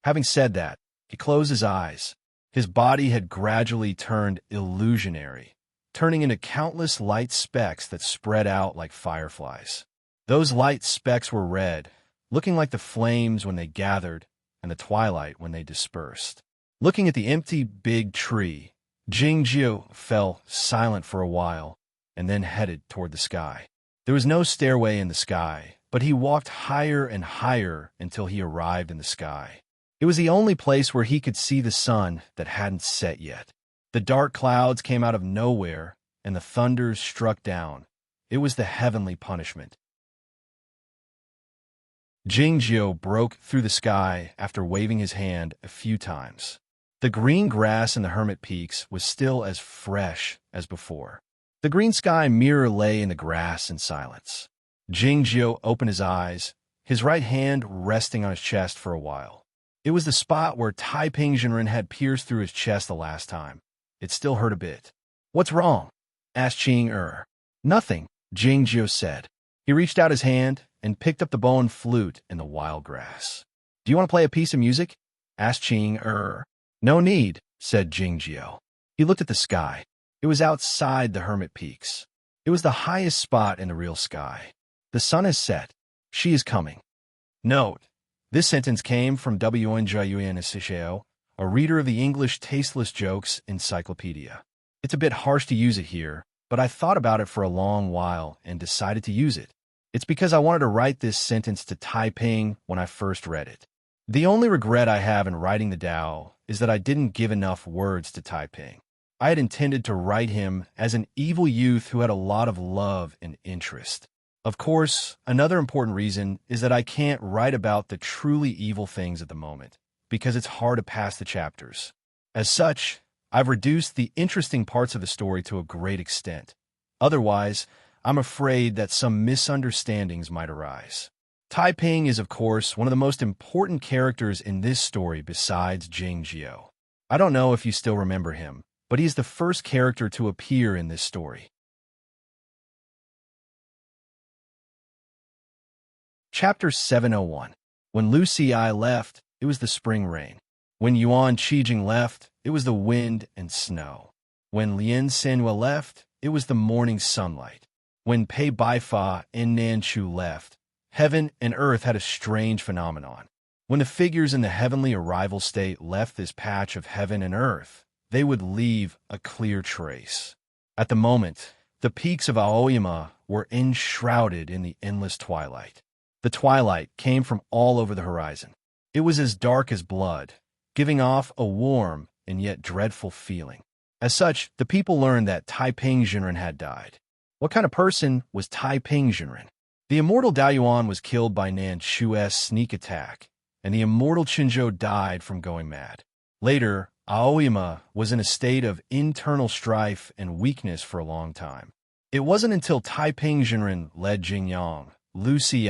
Having said that, he closed his eyes. His body had gradually turned illusionary, turning into countless light specks that spread out like fireflies. Those light specks were red, looking like the flames when they gathered and the twilight when they dispersed. Looking at the empty big tree, Jingjiu fell silent for a while and then headed toward the sky. There was no stairway in the sky, but he walked higher and higher until he arrived in the sky. It was the only place where he could see the sun that hadn't set yet. The dark clouds came out of nowhere, and the thunders struck down. It was the heavenly punishment. Jingjiu broke through the sky after waving his hand a few times. The green grass in the hermit peaks was still as fresh as before. The green sky mirror lay in the grass in silence. Jingjiu opened his eyes, his right hand resting on his chest for a while. It was the spot where Taiping Jinren had pierced through his chest the last time. It still hurt a bit. What's wrong? Asked Qing. Nothing, Jingjiu said. He reached out his hand and picked up the bow and flute in the wild grass. Do you want to play a piece of music? Asked Qing. No need, said Jingjiu. He looked at the sky. It was outside the hermit peaks. It was the highest spot in the real sky. The sun has set. She is coming. Note, this sentence came from Wenjiuan, a reader of the English Tasteless Jokes Encyclopedia. It's a bit harsh to use it here, but I thought about it for a long while and decided to use it. It's because I wanted to write this sentence to Taiping when I first read it. The only regret I have in writing the Tao is that I didn't give enough words to Taiping. I had intended to write him as an evil youth who had a lot of love and interest. Of course, another important reason is that I can't write about the truly evil things at the moment, because it's hard to pass the chapters. As such, I've reduced the interesting parts of the story to a great extent. Otherwise, I'm afraid that some misunderstandings might arise. Taiping is, of course, one of the most important characters in this story besides Jingjiu. I don't know if you still remember him, but he's the first character to appear in this story. Chapter 701. When Lu Xi left, it was the spring rain. When Yuan Qijing left, it was the wind and snow. When Lian Sanhua left, it was the morning sunlight. When Pei Baifa and Nanchu left, heaven and earth had a strange phenomenon. When the figures in the heavenly arrival state left this patch of heaven and earth, they would leave a clear trace. At the moment, the peaks of Aoyama were enshrouded in the endless twilight. The twilight came from all over the horizon. It was as dark as blood, giving off a warm and yet dreadful feeling. As such, the people learned that Taiping Jinren had died. What kind of person was Taiping Jinren? The immortal Daoyuan was killed by Nan Chu's sneak attack, and the immortal Qinzhou died from going mad. Later, Aoyama was in a state of internal strife and weakness for a long time. It wasn't until Taiping Jinren led Jingyang, Lu Xi,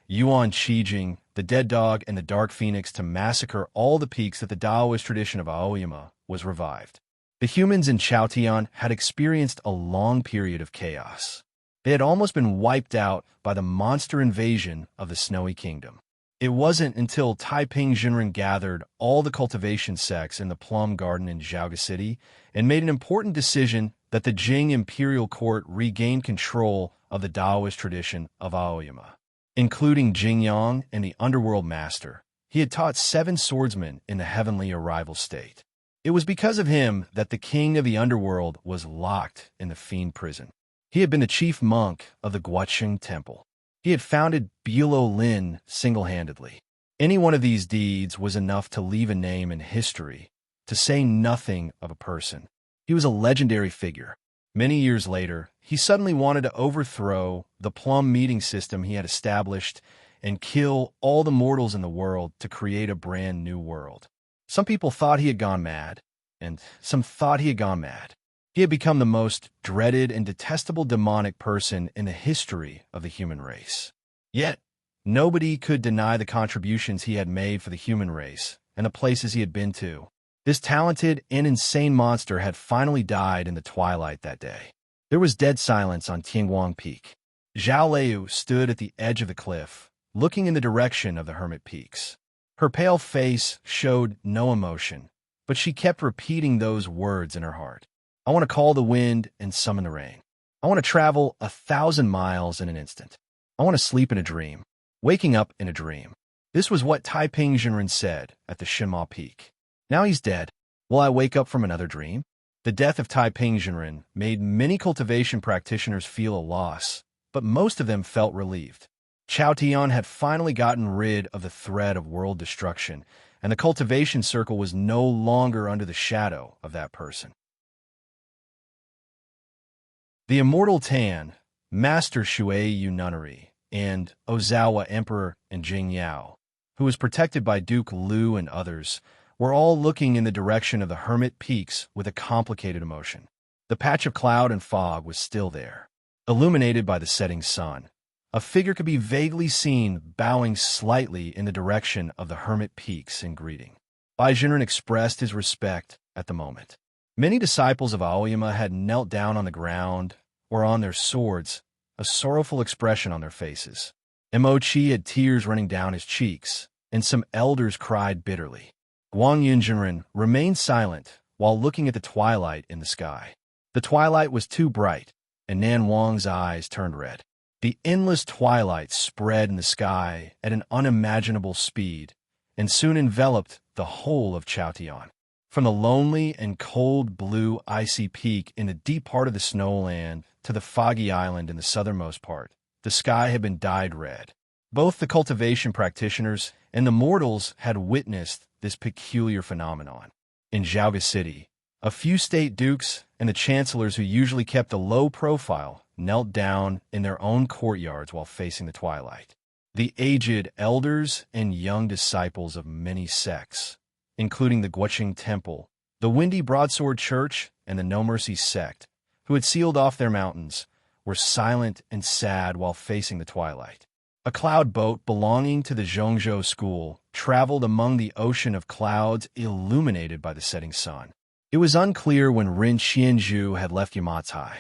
Yuan Qijing, the Dead Dog, and the Dark Phoenix to massacre all the peaks that the Taoist tradition of Aoyama was revived. The humans in Chaotian had experienced a long period of chaos. They had almost been wiped out by the monster invasion of the Snowy Kingdom. It wasn't until Taiping Jinren gathered all the cultivation sects in the Plum Garden in Zhaoga City and made an important decision that the Jing imperial court regained control of the Taoist tradition of Aoyama. Including Jingyang and the underworld master, he had taught 7 swordsmen in the heavenly arrival state. It was because of him that the king of the underworld was locked in the fiend prison. He had been the chief monk of the Guoqing Temple. He had founded Bilo Lin single-handedly. Any one of these deeds was enough to leave a name in history, to say nothing of a person. He was a legendary figure. Many years later, he suddenly wanted to overthrow the plum meeting system he had established and kill all the mortals in the world to create a brand new world. Some people thought he had gone mad, and some thought he had gone mad. He had become the most dreaded and detestable demonic person in the history of the human race. Yet, nobody could deny the contributions he had made for the human race and the places he had been to. This talented and insane monster had finally died in the twilight that day. There was dead silence on Tianguang Peak. Zhao Liu stood at the edge of the cliff, looking in the direction of the Hermit Peaks. Her pale face showed no emotion, but she kept repeating those words in her heart. I want to call the wind and summon the rain. I want to travel 1,000 miles in an instant. I want to sleep in a dream, waking up in a dream. This was what Taiping Jinren said at the Shinma Peak. Now he's dead. Will I wake up from another dream? The death of Taiping Jinren made many cultivation practitioners feel a loss, but most of them felt relieved. Chaotian had finally gotten rid of the threat of world destruction, and the cultivation circle was no longer under the shadow of that person. The immortal Tan, Master Shuei Nunnery, and Ozawa Emperor and Jing Yao, who was protected by Duke Lu and others, were all looking in the direction of the Hermit Peaks with a complicated emotion. The patch of cloud and fog was still there, illuminated by the setting sun. A figure could be vaguely seen bowing slightly in the direction of the Hermit Peaks in greeting. Bai Jinren expressed his respect at the moment. Many disciples of Aoyama had knelt down on the ground or on their swords, a sorrowful expression on their faces. Emochi had tears running down his cheeks, and some elders cried bitterly. Guangyun Jinren remained silent while looking at the twilight in the sky. The twilight was too bright, and Nan Wang's eyes turned red. The endless twilight spread in the sky at an unimaginable speed and soon enveloped the whole of Chaotian. From the lonely and cold blue icy peak in the deep part of the snowland to the foggy island in the southernmost part, the sky had been dyed red. Both the cultivation practitioners and the mortals had witnessed this peculiar phenomenon. In Zhaoga City, a few state dukes and the chancellors who usually kept a low profile knelt down in their own courtyards while facing the twilight. The aged elders and young disciples of many sects, including the Guoqing Temple, the Windy Broadsword Church, and the No Mercy sect, who had sealed off their mountains, were silent and sad while facing the twilight. A cloud boat belonging to the Zhongzhou school traveled among the ocean of clouds illuminated by the setting sun. It was unclear when Rin Xianzhu had left Yamatai.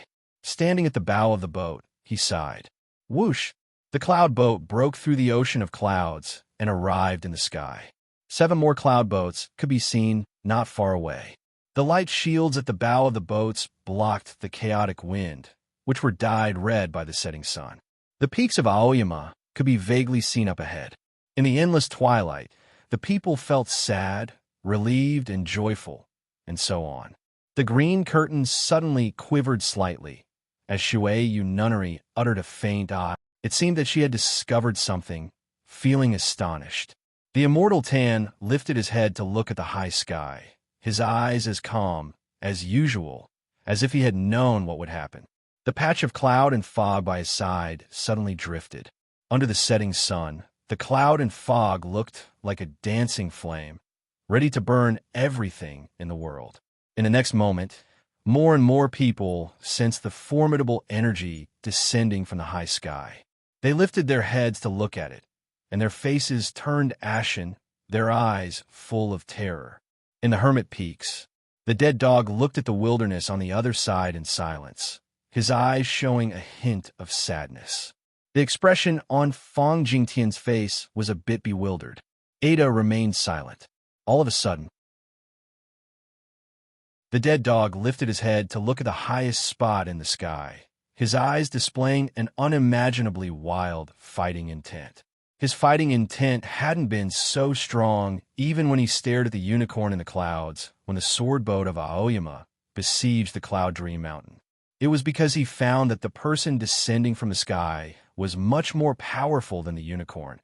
Standing at the bow of the boat, he sighed. Whoosh! The cloud boat broke through the ocean of clouds and arrived in the sky. 7 more cloud boats could be seen not far away. The light shields at the bow of the boats blocked the chaotic wind, which were dyed red by the setting sun. The peaks of Aoyama could be vaguely seen up ahead. In the endless twilight, the people felt sad, relieved, and joyful, and so on. The green curtains suddenly quivered slightly, as Shuei Nunnery uttered a faint ah. It seemed that she had discovered something, feeling astonished. The immortal Tan lifted his head to look at the high sky, his eyes as calm as usual, as if he had known what would happen. The patch of cloud and fog by his side suddenly drifted. Under the setting sun, the cloud and fog looked like a dancing flame, ready to burn everything in the world. In the next moment, more and more people sensed the formidable energy descending from the high sky. They lifted their heads to look at it, and their faces turned ashen, their eyes full of terror. In the hermit peaks, the dead dog looked at the wilderness on the other side in silence, his eyes showing a hint of sadness. The expression on Fang Jingtian's face was a bit bewildered. Ada remained silent. All of a sudden, the dead dog lifted his head to look at the highest spot in the sky, his eyes displaying an unimaginably wild fighting intent. His fighting intent hadn't been so strong even when he stared at the unicorn in the clouds when the sword boat of Aoyama besieged the Cloud Dream Mountain. It was because he found that the person descending from the sky was much more powerful than the unicorn,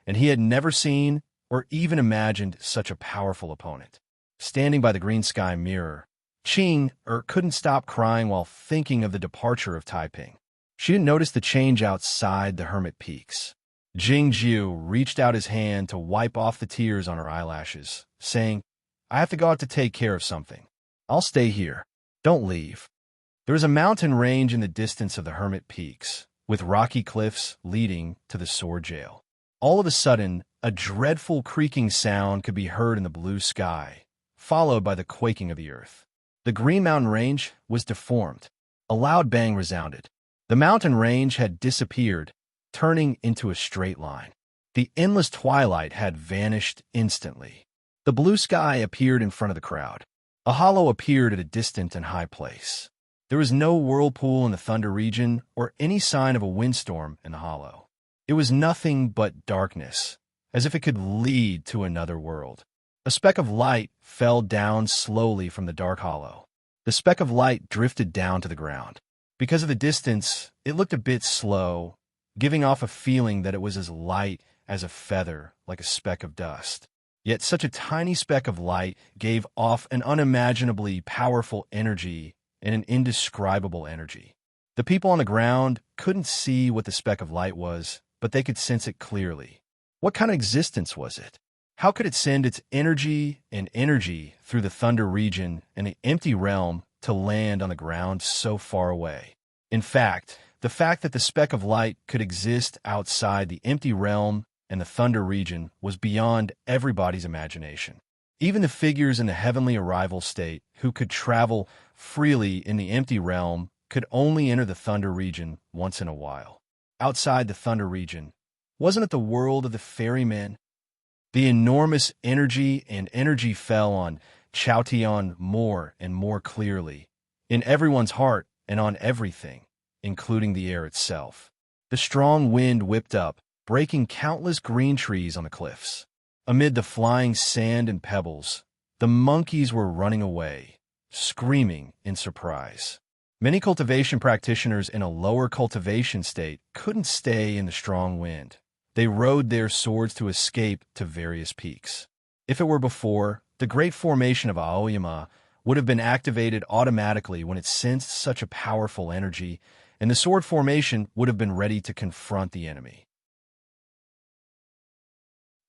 and he had never seen or even imagined such a powerful opponent. Standing by the green sky mirror, Qing couldn't stop crying while thinking of the departure of Taiping. She didn't notice the change outside the hermit peaks. Jing Jiu reached out his hand to wipe off the tears on her eyelashes, saying, "I have to go out to take care of something. I'll stay here. Don't leave." There is a mountain range in the distance of the hermit peaks, with rocky cliffs leading to the sword jail. All of a sudden, a dreadful creaking sound could be heard in the blue sky, followed by the quaking of the earth. The Green Mountain Range was deformed. A loud bang resounded. The mountain range had disappeared, turning into a straight line. The endless twilight had vanished instantly. The blue sky appeared in front of the crowd. A hollow appeared at a distant and high place. There was no whirlpool in the thunder region or any sign of a windstorm in the hollow. It was nothing but darkness, as if it could lead to another world. A speck of light fell down slowly from the dark hollow. The speck of light drifted down to the ground. Because of the distance, it looked a bit slow, giving off a feeling that it was as light as a feather, like a speck of dust. Yet such a tiny speck of light gave off an unimaginably powerful energy and an indescribable energy. The people on the ground couldn't see what the speck of light was, but they could sense it clearly. What kind of existence was it? How could it send its energy and energy through the thunder region and the empty realm to land on the ground so far away? In fact, the fact that the speck of light could exist outside the empty realm and the thunder region was beyond everybody's imagination. Even the figures in the heavenly arrival state who could travel freely in the empty realm could only enter the thunder region once in a while. Outside the thunder region, wasn't it the world of the ferrymen? The enormous energy fell on Chaotian more and more clearly, in everyone's heart and on everything, including the air itself. The strong wind whipped up, breaking countless green trees on the cliffs. Amid the flying sand and pebbles, the monkeys were running away, screaming in surprise. Many cultivation practitioners in a lower cultivation state couldn't stay in the strong wind. They rode their swords to escape to various peaks. If it were before, the great formation of Aoyama would have been activated automatically when it sensed such a powerful energy, and the sword formation would have been ready to confront the enemy.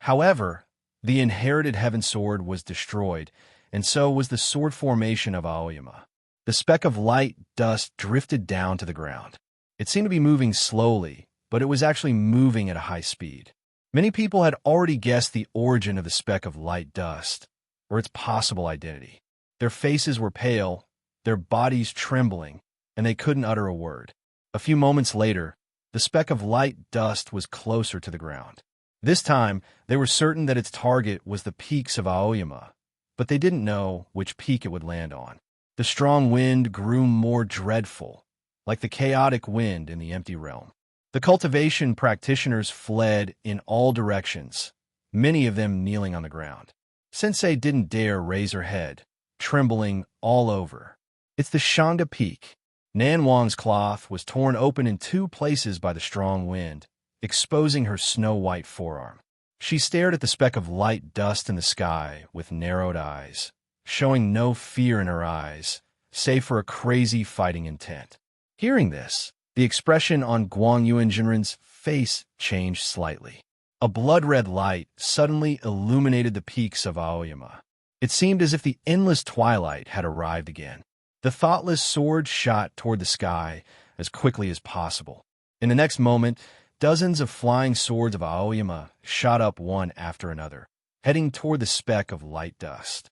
However, the inherited heaven sword was destroyed, and so was the sword formation of Aoyama. The speck of light dust drifted down to the ground. It seemed to be moving slowly, but it was actually moving at a high speed. Many people had already guessed the origin of the speck of light dust, or its possible identity. Their faces were pale, their bodies trembling, and they couldn't utter a word. A few moments later, the speck of light dust was closer to the ground. This time, they were certain that its target was the peaks of Aoyama, but they didn't know which peak it would land on. The strong wind grew more dreadful, like the chaotic wind in the empty realm. The cultivation practitioners fled in all directions, many of them kneeling on the ground. Sensei didn't dare raise her head, trembling all over. It's the Shangda Peak. Nan Wang's cloth was torn open in two places by the strong wind, exposing her snow-white forearm. She stared at the speck of light dust in the sky with narrowed eyes, showing no fear in her eyes, save for a crazy fighting intent. Hearing this, the expression on Guang Yuanjinren's face changed slightly. A blood-red light suddenly illuminated the peaks of Aoyama. It seemed as if the endless twilight had arrived again. The thoughtless sword shot toward the sky as quickly as possible. In the next moment, dozens of flying swords of Aoyama shot up one after another, heading toward the speck of light dust.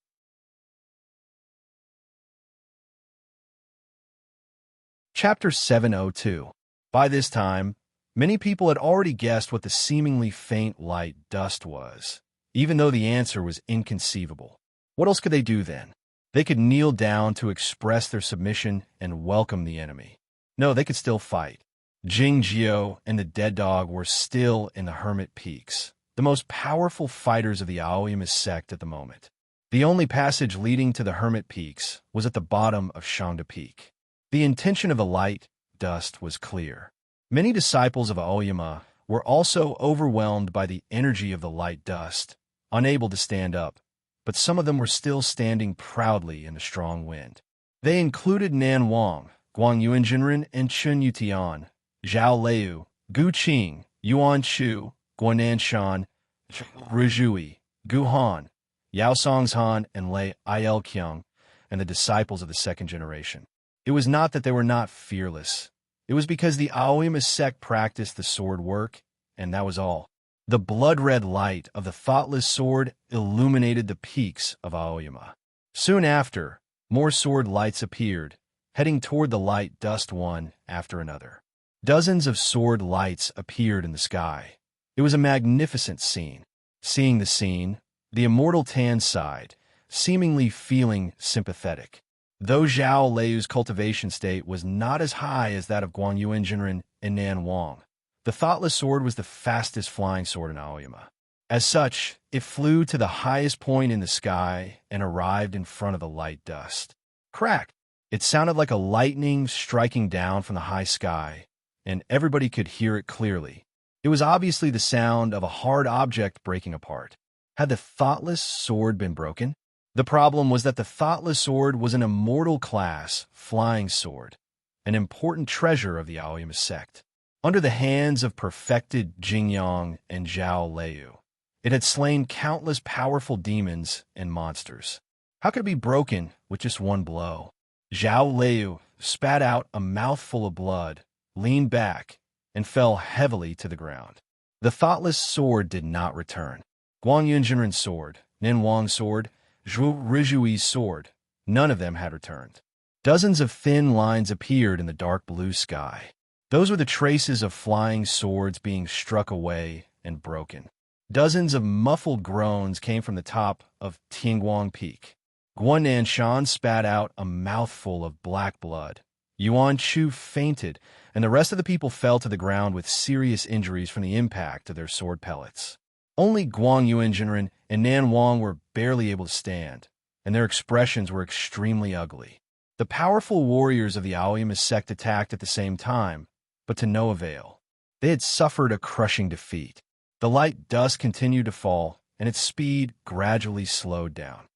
Chapter 702. By this time, many people had already guessed what the seemingly faint light dust was, even though the answer was inconceivable. What else could they do then? They could kneel down to express their submission and welcome the enemy. No, they could still fight. Jing Jiao and the Dead Dog were still in the Hermit Peaks, the most powerful fighters of the Aoyama sect at the moment. The only passage leading to the Hermit Peaks was at the bottom of Shangda Peak. The intention of the light dust was clear. Many disciples of Aoyama were also overwhelmed by the energy of the light dust, unable to stand up, but some of them were still standing proudly in the strong wind. They included Nan Wang, Guang Yuanjinren, and Chun Yutian, Zhao Liu, Gu Qing, Yuan Shu, Guanan Shan, Rizhui, Gu Han, Yao Songshan, and Lei Il Qiang, and the disciples of the second generation. It was not that they were not fearless. It was because the Aoyama sect practiced the sword work, and that was all. The blood-red light of the thoughtless sword illuminated the peaks of Aoyama. Soon after, more sword lights appeared, heading toward the light dust one after another. Dozens of sword lights appeared in the sky. It was a magnificent scene. Seeing the scene, the immortal Tan sighed, seemingly feeling sympathetic. Though Zhao Liu's cultivation state was not as high as that of Guang Yuanjinren and Nan Wang, the thoughtless sword was the fastest flying sword in Aoyama. As such, it flew to the highest point in the sky and arrived in front of the light dust. Crack! It sounded like a lightning striking down from the high sky, and everybody could hear it clearly. It was obviously the sound of a hard object breaking apart. Had the thoughtless sword been broken? The problem was that the thoughtless sword was an immortal class flying sword, an important treasure of the Aoyama sect. Under the hands of perfected Jingyang and Zhao Liu, it had slain countless powerful demons and monsters. How could it be broken with just one blow? Zhao Liu spat out a mouthful of blood, leaned back, and fell heavily to the ground. The thoughtless sword did not return. Guang Yunjinren's sword, Nin Wang's sword, Zhu Rizhui's sword, none of them had returned. Dozens of thin lines appeared in the dark blue sky. Those were the traces of flying swords being struck away and broken. Dozens of muffled groans came from the top of Tianguang Peak. Guanan Shan spat out a mouthful of black blood. Yuan Chu fainted, and the rest of the people fell to the ground with serious injuries from the impact of their sword pellets. Only Guang Yuanjinren and Nan Wang were barely able to stand, and their expressions were extremely ugly. The powerful warriors of the Aoyama sect attacked at the same time, but to no avail. They had suffered a crushing defeat. The light dust continued to fall, and its speed gradually slowed down.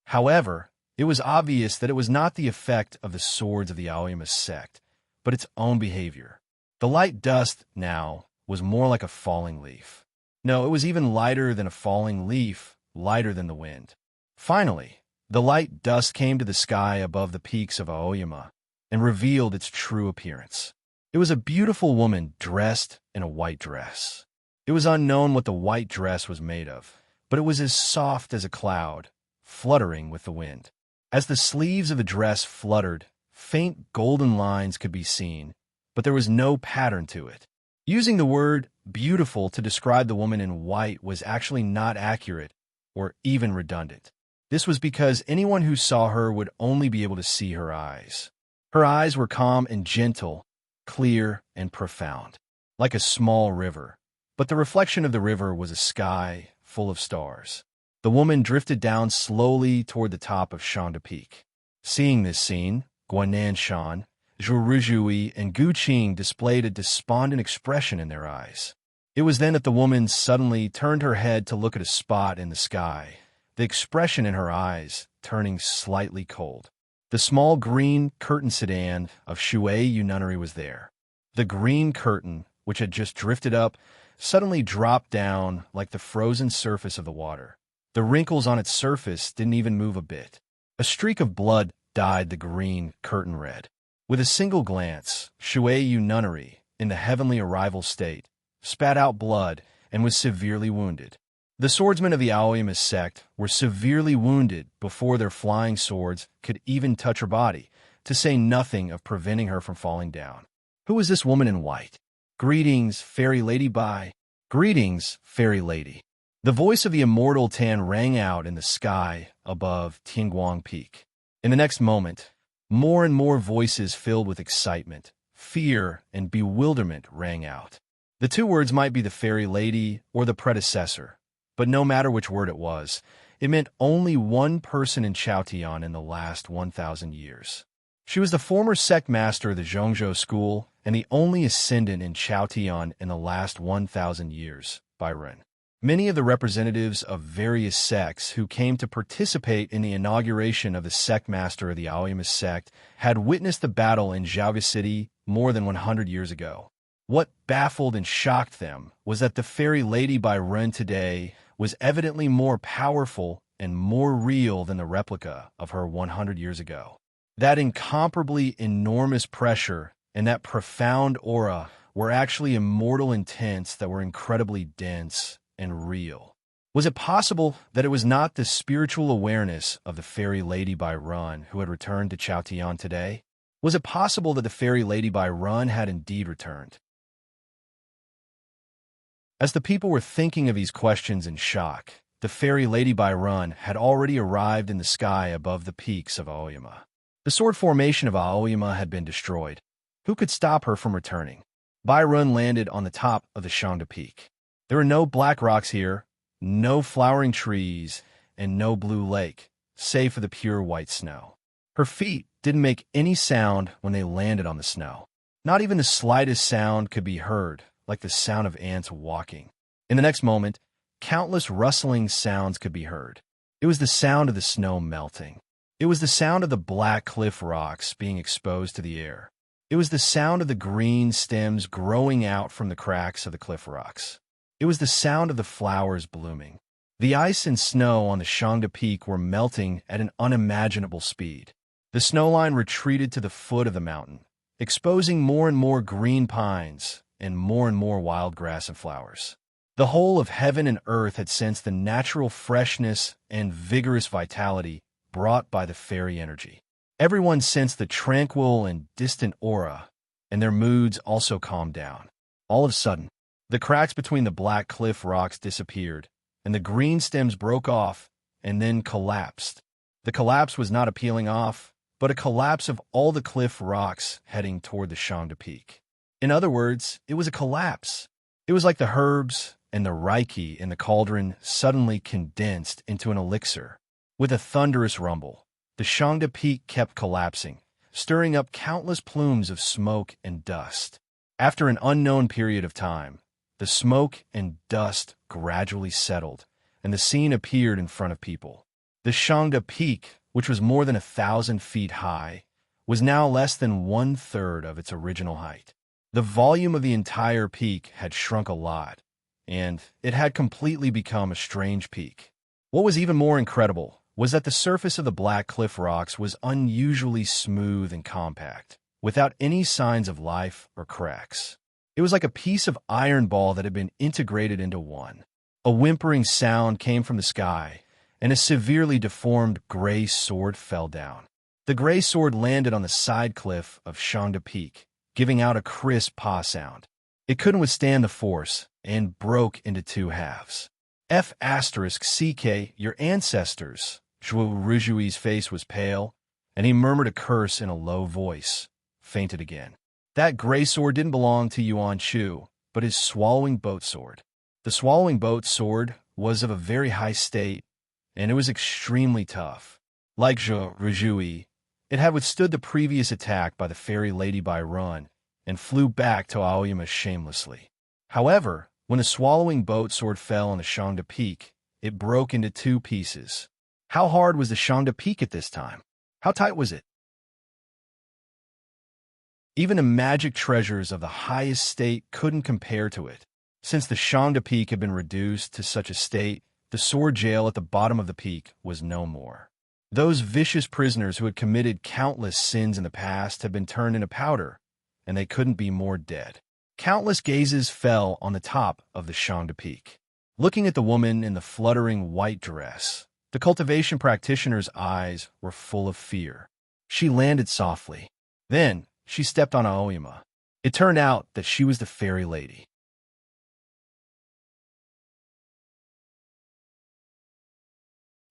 However, it was obvious that it was not the effect of the swords of the Aoyama sect, but its own behavior. The light dust, now, was more like a falling leaf. No, it was even lighter than a falling leaf, lighter than the wind. Finally, the light dust came to the sky above the peaks of Aoyama and revealed its true appearance. It was a beautiful woman dressed in a white dress. It was unknown what the white dress was made of, but it was as soft as a cloud, fluttering with the wind. As the sleeves of the dress fluttered, faint golden lines could be seen, but there was no pattern to it. Using the word beautiful to describe the woman in white was actually not accurate or even redundant. This was because anyone who saw her would only be able to see her eyes. Her eyes were calm and gentle, clear and profound, like a small river, but the reflection of the river was a sky full of stars. The woman drifted down slowly toward the top of Shangda Peak. Seeing this scene, Guanan Shan, Zhu Rizhui, and Gu Qing displayed a despondent expression in their eyes. It was then that the woman suddenly turned her head to look at a spot in the sky, the expression in her eyes turning slightly cold. The small green curtain sedan of Shui Nunnery was there. The green curtain, which had just drifted up, suddenly dropped down like the frozen surface of the water. The wrinkles on its surface didn't even move a bit. A streak of blood dyed the green curtain red. With a single glance, Shui Nunnery, in the heavenly arrival state, spat out blood and was severely wounded. The swordsmen of the Aoyama sect were severely wounded before their flying swords could even touch her body, to say nothing of preventing her from falling down. Who was this woman in white? Greetings, fairy lady Bai. Greetings, fairy lady. The voice of the immortal Tan rang out in the sky above Tianguang Peak. In the next moment, more and more voices filled with excitement, fear, and bewilderment rang out. The two words might be the fairy lady or the predecessor, but no matter which word it was, it meant only one person in Chaotian in the last 1,000 years. She was the former sect master of the Zhongzhou school and the only ascendant in Chaotian in the last 1,000 years, Byron. Many of the representatives of various sects who came to participate in the inauguration of the sect master of the Aoyama sect had witnessed the battle in Zhaoga City more than 100 years ago. What baffled and shocked them was that the fairy lady Byron today was evidently more powerful and more real than the replica of her 100 years ago. That incomparably enormous pressure and that profound aura were actually immortal intents that were incredibly dense and real. Was it possible that it was not the spiritual awareness of the fairy lady Byron who had returned to Chaotian today? Was it possible that the fairy lady Byron had indeed returned? As the people were thinking of these questions in shock, the fairy lady Byron had already arrived in the sky above the peaks of Aoyama. The sword formation of Aoyama had been destroyed. Who could stop her from returning? Byron landed on the top of the Shangda Peak. There were no black rocks here, no flowering trees, and no blue lake, save for the pure white snow. Her feet didn't make any sound when they landed on the snow. Not even the slightest sound could be heard, like the sound of ants walking. In the next moment, countless rustling sounds could be heard. It was the sound of the snow melting. It was the sound of the black cliff rocks being exposed to the air. It was the sound of the green stems growing out from the cracks of the cliff rocks. It was the sound of the flowers blooming. The ice and snow on the Shangda Peak were melting at an unimaginable speed. The snowline retreated to the foot of the mountain, exposing more and more green pines and more wild grass and flowers. The whole of heaven and earth had sensed the natural freshness and vigorous vitality brought by the fairy energy. Everyone sensed the tranquil and distant aura, and their moods also calmed down. All of a sudden, the cracks between the black cliff rocks disappeared, and the green stems broke off and then collapsed. The collapse was not a peeling off, but a collapse of all the cliff rocks heading toward the Shangda Peak. In other words, it was a collapse. It was like the herbs and the reiki in the cauldron suddenly condensed into an elixir. With a thunderous rumble, the Shangda Peak kept collapsing, stirring up countless plumes of smoke and dust. After an unknown period of time, the smoke and dust gradually settled, and the scene appeared in front of people. The Shangda Peak, which was more than 1,000 feet high, was now less than 1/3 of its original height. The volume of the entire peak had shrunk a lot, and it had completely become a strange peak. What was even more incredible was that the surface of the black cliff rocks was unusually smooth and compact, without any signs of life or cracks. It was like a piece of iron ball that had been integrated into one. A whimpering sound came from the sky, and a severely deformed gray sword fell down. The gray sword landed on the side cliff of Shangda Peak, giving out a crisp paw sound. It couldn't withstand the force and broke into two halves. F***CK, your ancestors. Zhuo Rujui's face was pale, and he murmured a curse in a low voice, fainted again. That gray sword didn't belong to Yuan Chu, but his swallowing boat sword. The swallowing boat sword was of a very high state, and it was extremely tough. Like Zhuo Rujui, it had withstood the previous attack by the fairy lady Byron and flew back to Aoyama shamelessly. However, when the swallowing boat sword fell on the Shangda Peak, it broke into two pieces. How hard was the Shangda Peak at this time? How tight was it? Even the magic treasures of the highest state couldn't compare to it. Since the Shangda Peak had been reduced to such a state, the sword jail at the bottom of the peak was no more. Those vicious prisoners who had committed countless sins in the past had been turned into powder, and they couldn't be more dead. Countless gazes fell on the top of the Shangda Peak. Looking at the woman in the fluttering white dress, the cultivation practitioner's eyes were full of fear. She landed softly. Then, she stepped on Aoyama. It turned out that she was the fairy lady.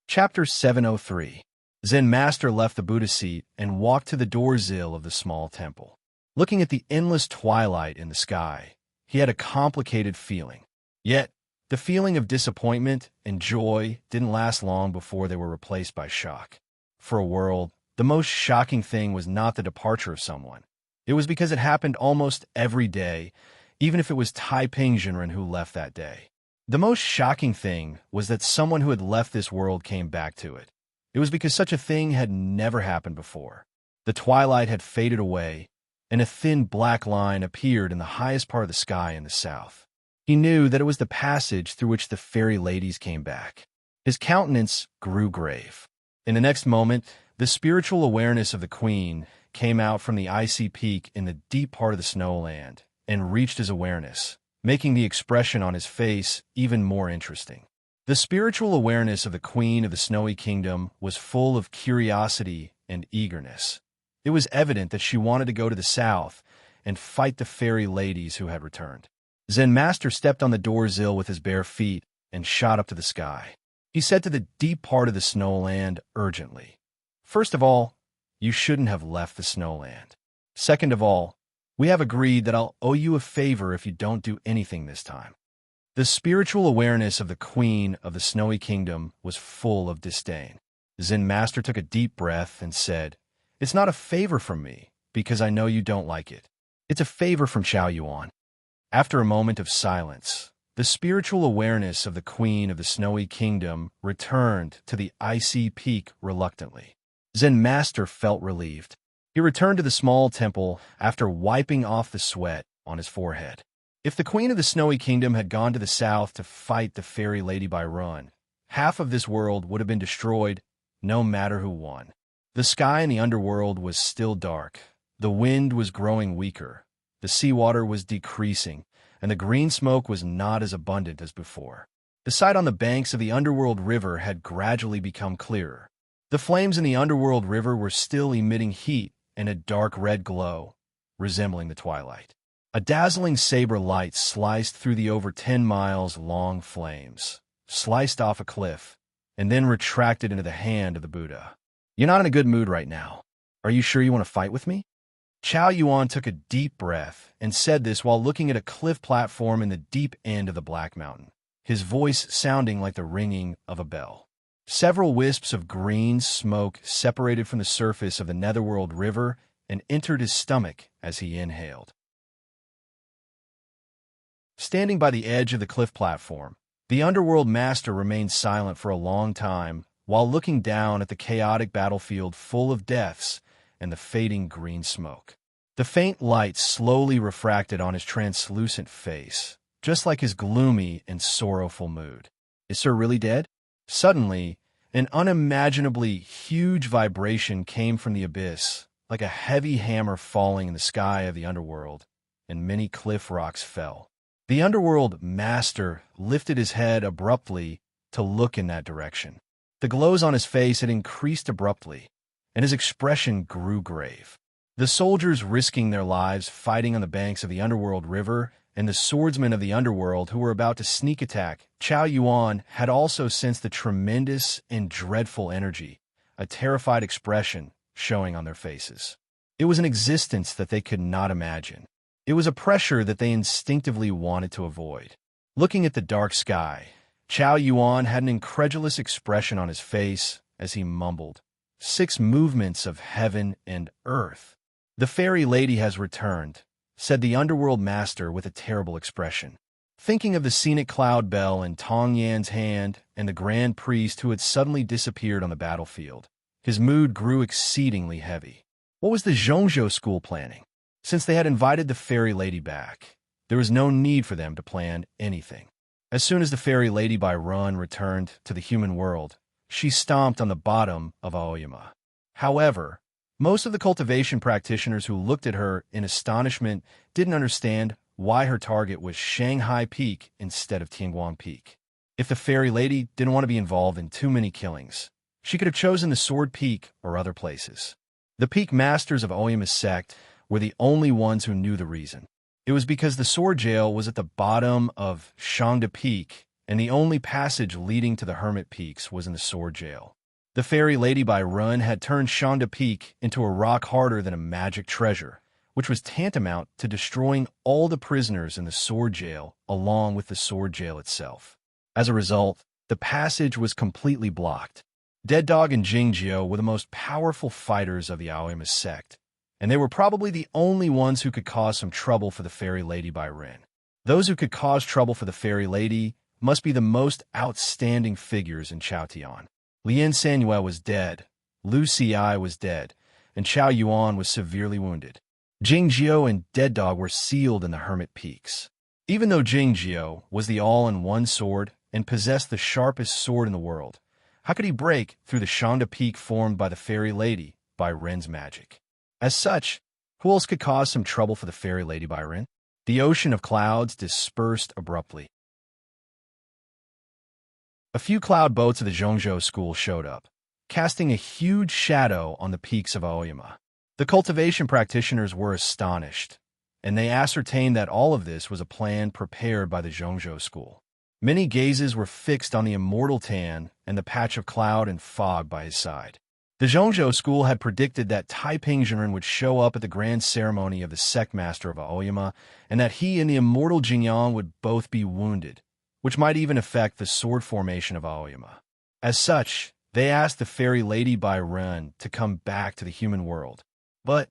Chapter 703. Zen Master left the Buddha seat and walked to the door-sill of the small temple. Looking at the endless twilight in the sky, he had a complicated feeling. Yet, the feeling of disappointment and joy didn't last long before they were replaced by shock. For a world, the most shocking thing was not the departure of someone. It was because it happened almost every day, even if it was Taiping Jinren who left that day. The most shocking thing was that someone who had left this world came back to it. It was because such a thing had never happened before. The twilight had faded away, and a thin black line appeared in the highest part of the sky in the south. He knew that it was the passage through which the fairy ladies came back. His countenance grew grave. In the next moment, the spiritual awareness of the queen came out from the icy peak in the deep part of the snowland and reached his awareness, making the expression on his face even more interesting. The spiritual awareness of the queen of the snowy kingdom was full of curiosity and eagerness. It was evident that she wanted to go to the south and fight the fairy ladies who had returned. Zen Master stepped on the door-sill with his bare feet and shot up to the sky. He said to the deep part of the snowland urgently, "First of all, you shouldn't have left the snowland. Second of all, we have agreed that I'll owe you a favor if you don't do anything this time." The spiritual awareness of the queen of the snowy kingdom was full of disdain. Zen Master took a deep breath and said, "It's not a favor from me, because I know you don't like it. It's a favor from Chao Yuan." After a moment of silence, the spiritual awareness of the queen of the snowy kingdom returned to the icy peak reluctantly. Zen Master felt relieved. He returned to the small temple after wiping off the sweat on his forehead. If the queen of the snowy kingdom had gone to the south to fight the fairy lady by run, half of this world would have been destroyed, no matter who won. The sky in the underworld was still dark. The wind was growing weaker. The seawater was decreasing, and the green smoke was not as abundant as before. The sight on the banks of the underworld river had gradually become clearer. The flames in the underworld river were still emitting heat and a dark red glow, resembling the twilight. A dazzling saber light sliced through the over 10 miles long flames, sliced off a cliff, and then retracted into the hand of the Buddha. "You're not in a good mood right now. Are you sure you want to fight with me?" Chao Yuan took a deep breath and said this while looking at a cliff platform in the deep end of the Black Mountain, his voice sounding like the ringing of a bell. Several wisps of green smoke separated from the surface of the Netherworld River and entered his stomach as he inhaled. Standing by the edge of the cliff platform, the Underworld Master remained silent for a long time while looking down at the chaotic battlefield full of deaths and the fading green smoke. The faint light slowly refracted on his translucent face, just like his gloomy and sorrowful mood. "Is Sir really dead?" Suddenly, an unimaginably huge vibration came from the abyss, like a heavy hammer falling in the sky of the underworld, and many cliff rocks fell. The Underworld Master lifted his head abruptly to look in that direction. The glows on his face had increased abruptly, and his expression grew grave. The soldiers risking their lives fighting on the banks of the Underworld River and the swordsmen of the Underworld who were about to sneak attack Chao Yuan had also sensed the tremendous and dreadful energy, a terrified expression showing on their faces. It was an existence that they could not imagine. It was a pressure that they instinctively wanted to avoid. Looking at the dark sky, Chao Yuan had an incredulous expression on his face as he mumbled, "6 movements of heaven and earth. The fairy lady has returned," said the Underworld Master with a terrible expression. thinking of the scenic cloud bell in Tong Yan's hand and the grand priest who had suddenly disappeared on the battlefield. His mood grew exceedingly heavy. What was the Zhongzhou school planning? Since they had invited the fairy lady back, there was no need for them to plan anything. As soon as the fairy lady by Run returned to the human world, she stomped on the bottom of Aoyama. However, most of the cultivation practitioners who looked at her in astonishment didn't understand why her target was Shanghai Peak instead of Tianguang Peak. If the fairy lady didn't want to be involved in too many killings, she could have chosen the Sword Peak or other places. The peak masters of Aoyama's sect were the only ones who knew the reason. It was because the sword jail was at the bottom of Shangda Peak, and the only passage leading to the Hermit Peaks was in the sword jail. The fairy lady by Run had turned Shangda Peak into a rock harder than a magic treasure, which was tantamount to destroying all the prisoners in the sword jail along with the sword jail itself. As a result, the passage was completely blocked. Dead Dog and Jingjiu were the most powerful fighters of the Aoyama sect, and they were probably the only ones who could cause some trouble for the fairy lady by Ren. Those who could cause trouble for the fairy lady must be the most outstanding figures in Chaotian. Lien Sanyue was dead, Lu Xi was dead, and Chao Yuan was severely wounded. Jingjiu and Dead Dog were sealed in the Hermit Peaks. Even though Jingjiu was the all-in-one sword and possessed the sharpest sword in the world, how could he break through the Shangda Peak formed by the fairy lady by Ren's magic? As such, who else could cause some trouble for the fairy lady by Ren? The ocean of clouds dispersed abruptly. A few cloud boats of the Zhongzhou school showed up, casting a huge shadow on the peaks of Aoyama. The cultivation practitioners were astonished, and they ascertained that all of this was a plan prepared by the Zhongzhou school. Many gazes were fixed on the immortal Tan and the patch of cloud and fog by his side. The Zhongzhou school had predicted that Taiping Zhenren would show up at the grand ceremony of the sect master of Aoyama, and that he and the immortal Jingyang would both be wounded, which might even affect the sword formation of Aoyama. As such, they asked the fairy lady by Ren to come back to the human world. But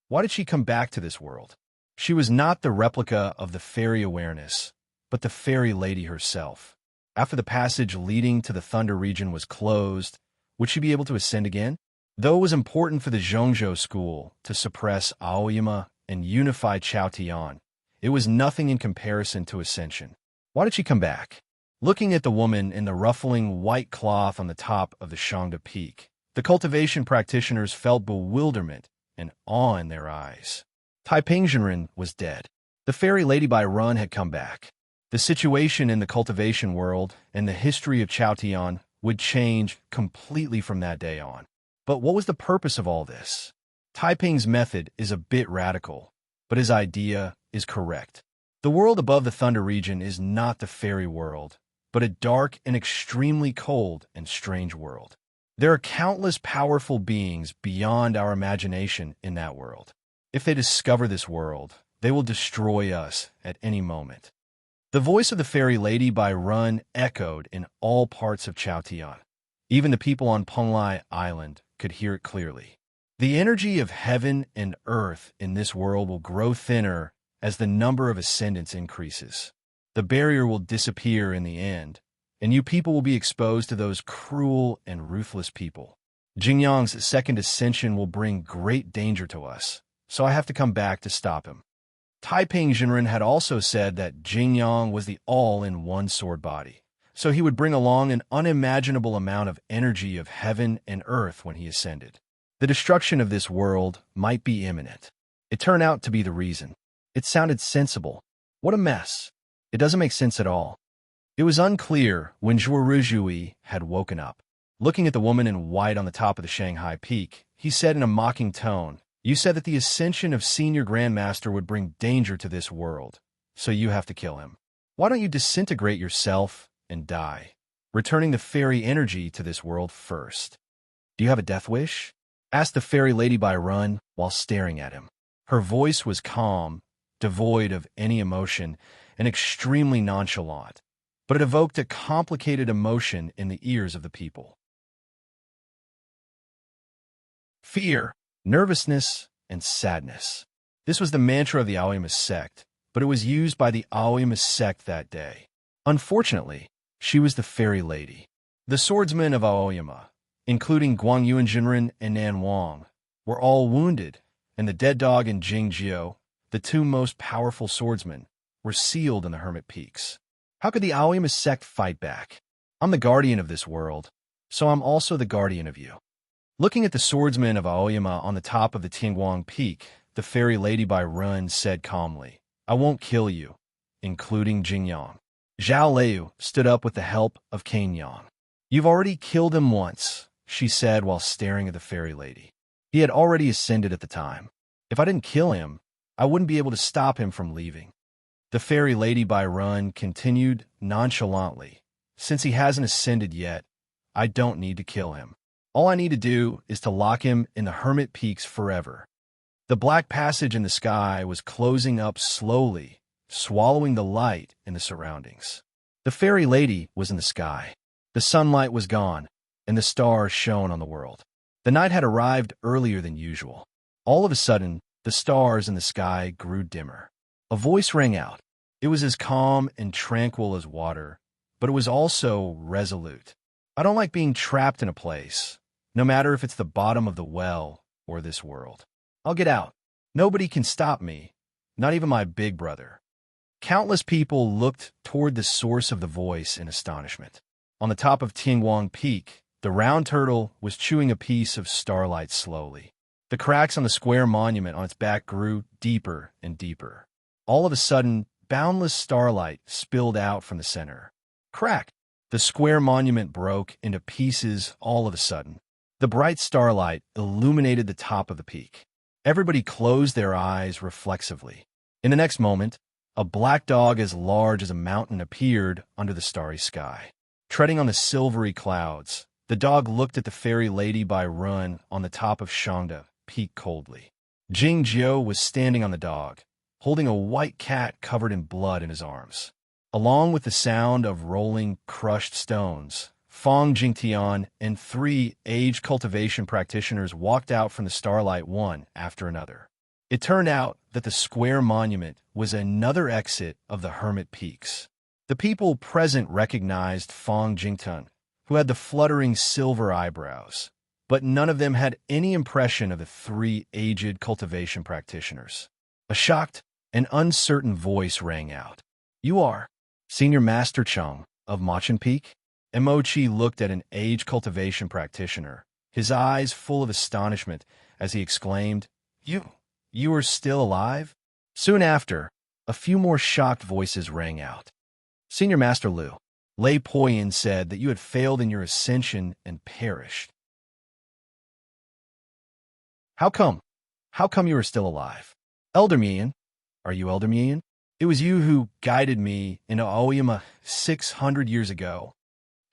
why did she come back to this world? She was not the replica of the fairy awareness, but the fairy lady herself. After the passage leading to the Thunder region was closed, would she be able to ascend again? Though it was important for the Zhongzhou school to suppress Aoyama and unify Chaotian, it was nothing in comparison to ascension. Why did she come back? Looking at the woman in the ruffling white cloth on the top of the Shangda Peak, the cultivation practitioners felt bewilderment and awe in their eyes. Taiping Zhenren was dead. The fairy lady by Run had come back. The situation in the cultivation world and the history of Chaotian would change completely from that day on. But what was the purpose of all this? Taiping's method is a bit radical, but his idea is correct. The world above the Thunder region is not the fairy world, but a dark and extremely cold and strange world. There are countless powerful beings beyond our imagination in that world. If they discover this world, they will destroy us at any moment. The voice of the fairy lady by Run echoed in all parts of Chaotian. Even the people on Penglai Island could hear it clearly. The energy of heaven and earth in this world will grow thinner as the number of ascendants increases. The barrier will disappear in the end, and you people will be exposed to those cruel and ruthless people. Jingyang's second ascension will bring great danger to us, so I have to come back to stop him. Taiping Zhenren had also said that Jingyang was the all-in-one sword body, so he would bring along an unimaginable amount of energy of heaven and earth when he ascended. The destruction of this world might be imminent. It turned out to be the reason. It sounded sensible. What a mess. It doesn't make sense at all. It was unclear when Zhuo Ruzhui had woken up. Looking at the woman in white on the top of the Shanghai Peak, he said in a mocking tone, "You said that the ascension of Senior Grandmaster would bring danger to this world, so you have to kill him. Why don't you disintegrate yourself and die, returning the fairy energy to this world first? Do you have a death wish?" asked the fairy lady by Run while staring at him. Her voice was calm, devoid of any emotion, and extremely nonchalant, but it evoked a complicated emotion in the ears of the people. Fear, nervousness, and sadness. This was the mantra of the Aoyama sect, but it was used by the Aoyama sect that day. Unfortunately, she was the fairy lady. The swordsmen of Aoyama, including Guang Yuanjinren and Nan Wang, were all wounded, and the dead dog and Jing Jiao, the two most powerful swordsmen, were sealed in the Hermit Peaks. How could the Aoyama sect fight back? I'm the guardian of this world, so I'm also the guardian of you. Looking at the swordsmen of Aoyama on the top of the Tianguang Peak, the fairy lady by Run said calmly, I won't kill you, including Jingyang. Zhao Liu stood up with the help of Cain Yang. You've already killed him once, she said while staring at the fairy lady. He had already ascended at the time. If I didn't kill him, I wouldn't be able to stop him from leaving. The fairy lady by Run continued nonchalantly. Since he hasn't ascended yet, I don't need to kill him. All I need to do is to lock him in the Hermit Peaks forever. The black passage in the sky was closing up slowly, swallowing the light in the surroundings. The fairy lady was in the sky. The sunlight was gone, and the stars shone on the world. The night had arrived earlier than usual. All of a sudden, the stars in the sky grew dimmer. A voice rang out. It was as calm and tranquil as water, but it was also resolute. I don't like being trapped in a place, no matter if it's the bottom of the well or this world. I'll get out. Nobody can stop me, not even my big brother. Countless people looked toward the source of the voice in astonishment. On the top of Tianguang Peak, the round turtle was chewing a piece of starlight slowly. The cracks on the square monument on its back grew deeper and deeper. All of a sudden, boundless starlight spilled out from the center. Crack! The square monument broke into pieces all of a sudden. The bright starlight illuminated the top of the peak. Everybody closed their eyes reflexively. In the next moment, a black dog as large as a mountain appeared under the starry sky. Treading on the silvery clouds, the dog looked at the fairy lady by Run on the top of Shangda Peak coldly. Jing Jiao was standing on the dog, holding a white cat covered in blood in his arms. Along with the sound of rolling, crushed stones, Fong Jingtian and 3 aged cultivation practitioners walked out from the starlight one after another. It turned out that the square monument was another exit of the Hermit Peaks. The people present recognized Fong Jingtian, who had the fluttering silver eyebrows, but none of them had any impression of the 3 aged cultivation practitioners. A shocked and uncertain voice rang out. You are Senior Master Cheng of Machin Peak? Emochi looked at an aged cultivation practitioner, his eyes full of astonishment as he exclaimed, You are still alive? Soon after, a few more shocked voices rang out. Senior Master Liu, Lei Poyin said that you had failed in your ascension and perished. How come? How come you are still alive? Elder Mian, are you Elder Mian? It was you who guided me into Aoyama 600 years ago.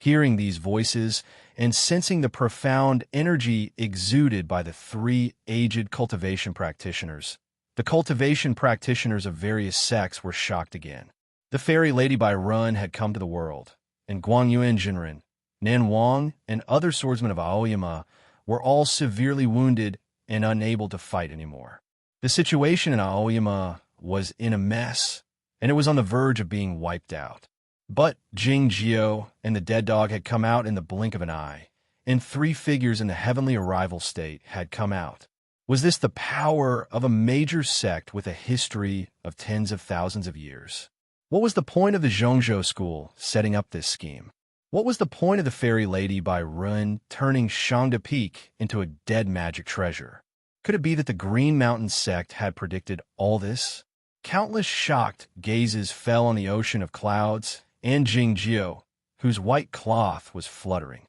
Hearing these voices and sensing the profound energy exuded by the 3 aged cultivation practitioners, the cultivation practitioners of various sects were shocked again. The fairy lady by Run had come to the world, and Guang Yuanjinren, Nan Wang, and other swordsmen of Aoyama were all severely wounded and unable to fight anymore. The situation in Aoyama was in a mess, and it was on the verge of being wiped out. But Jing Jiao and the dead dog had come out in the blink of an eye, and 3 figures in the heavenly arrival state had come out. Was this the power of a major sect with a history of tens of thousands of years? What was the point of the Zhongzhou school setting up this scheme? What was the point of the fairy lady by Run turning Shangda Peak into a dead magic treasure? Could it be that the Green Mountain sect had predicted all this? Countless shocked gazes fell on the ocean of clouds and Jing Jiao, whose white cloth was fluttering.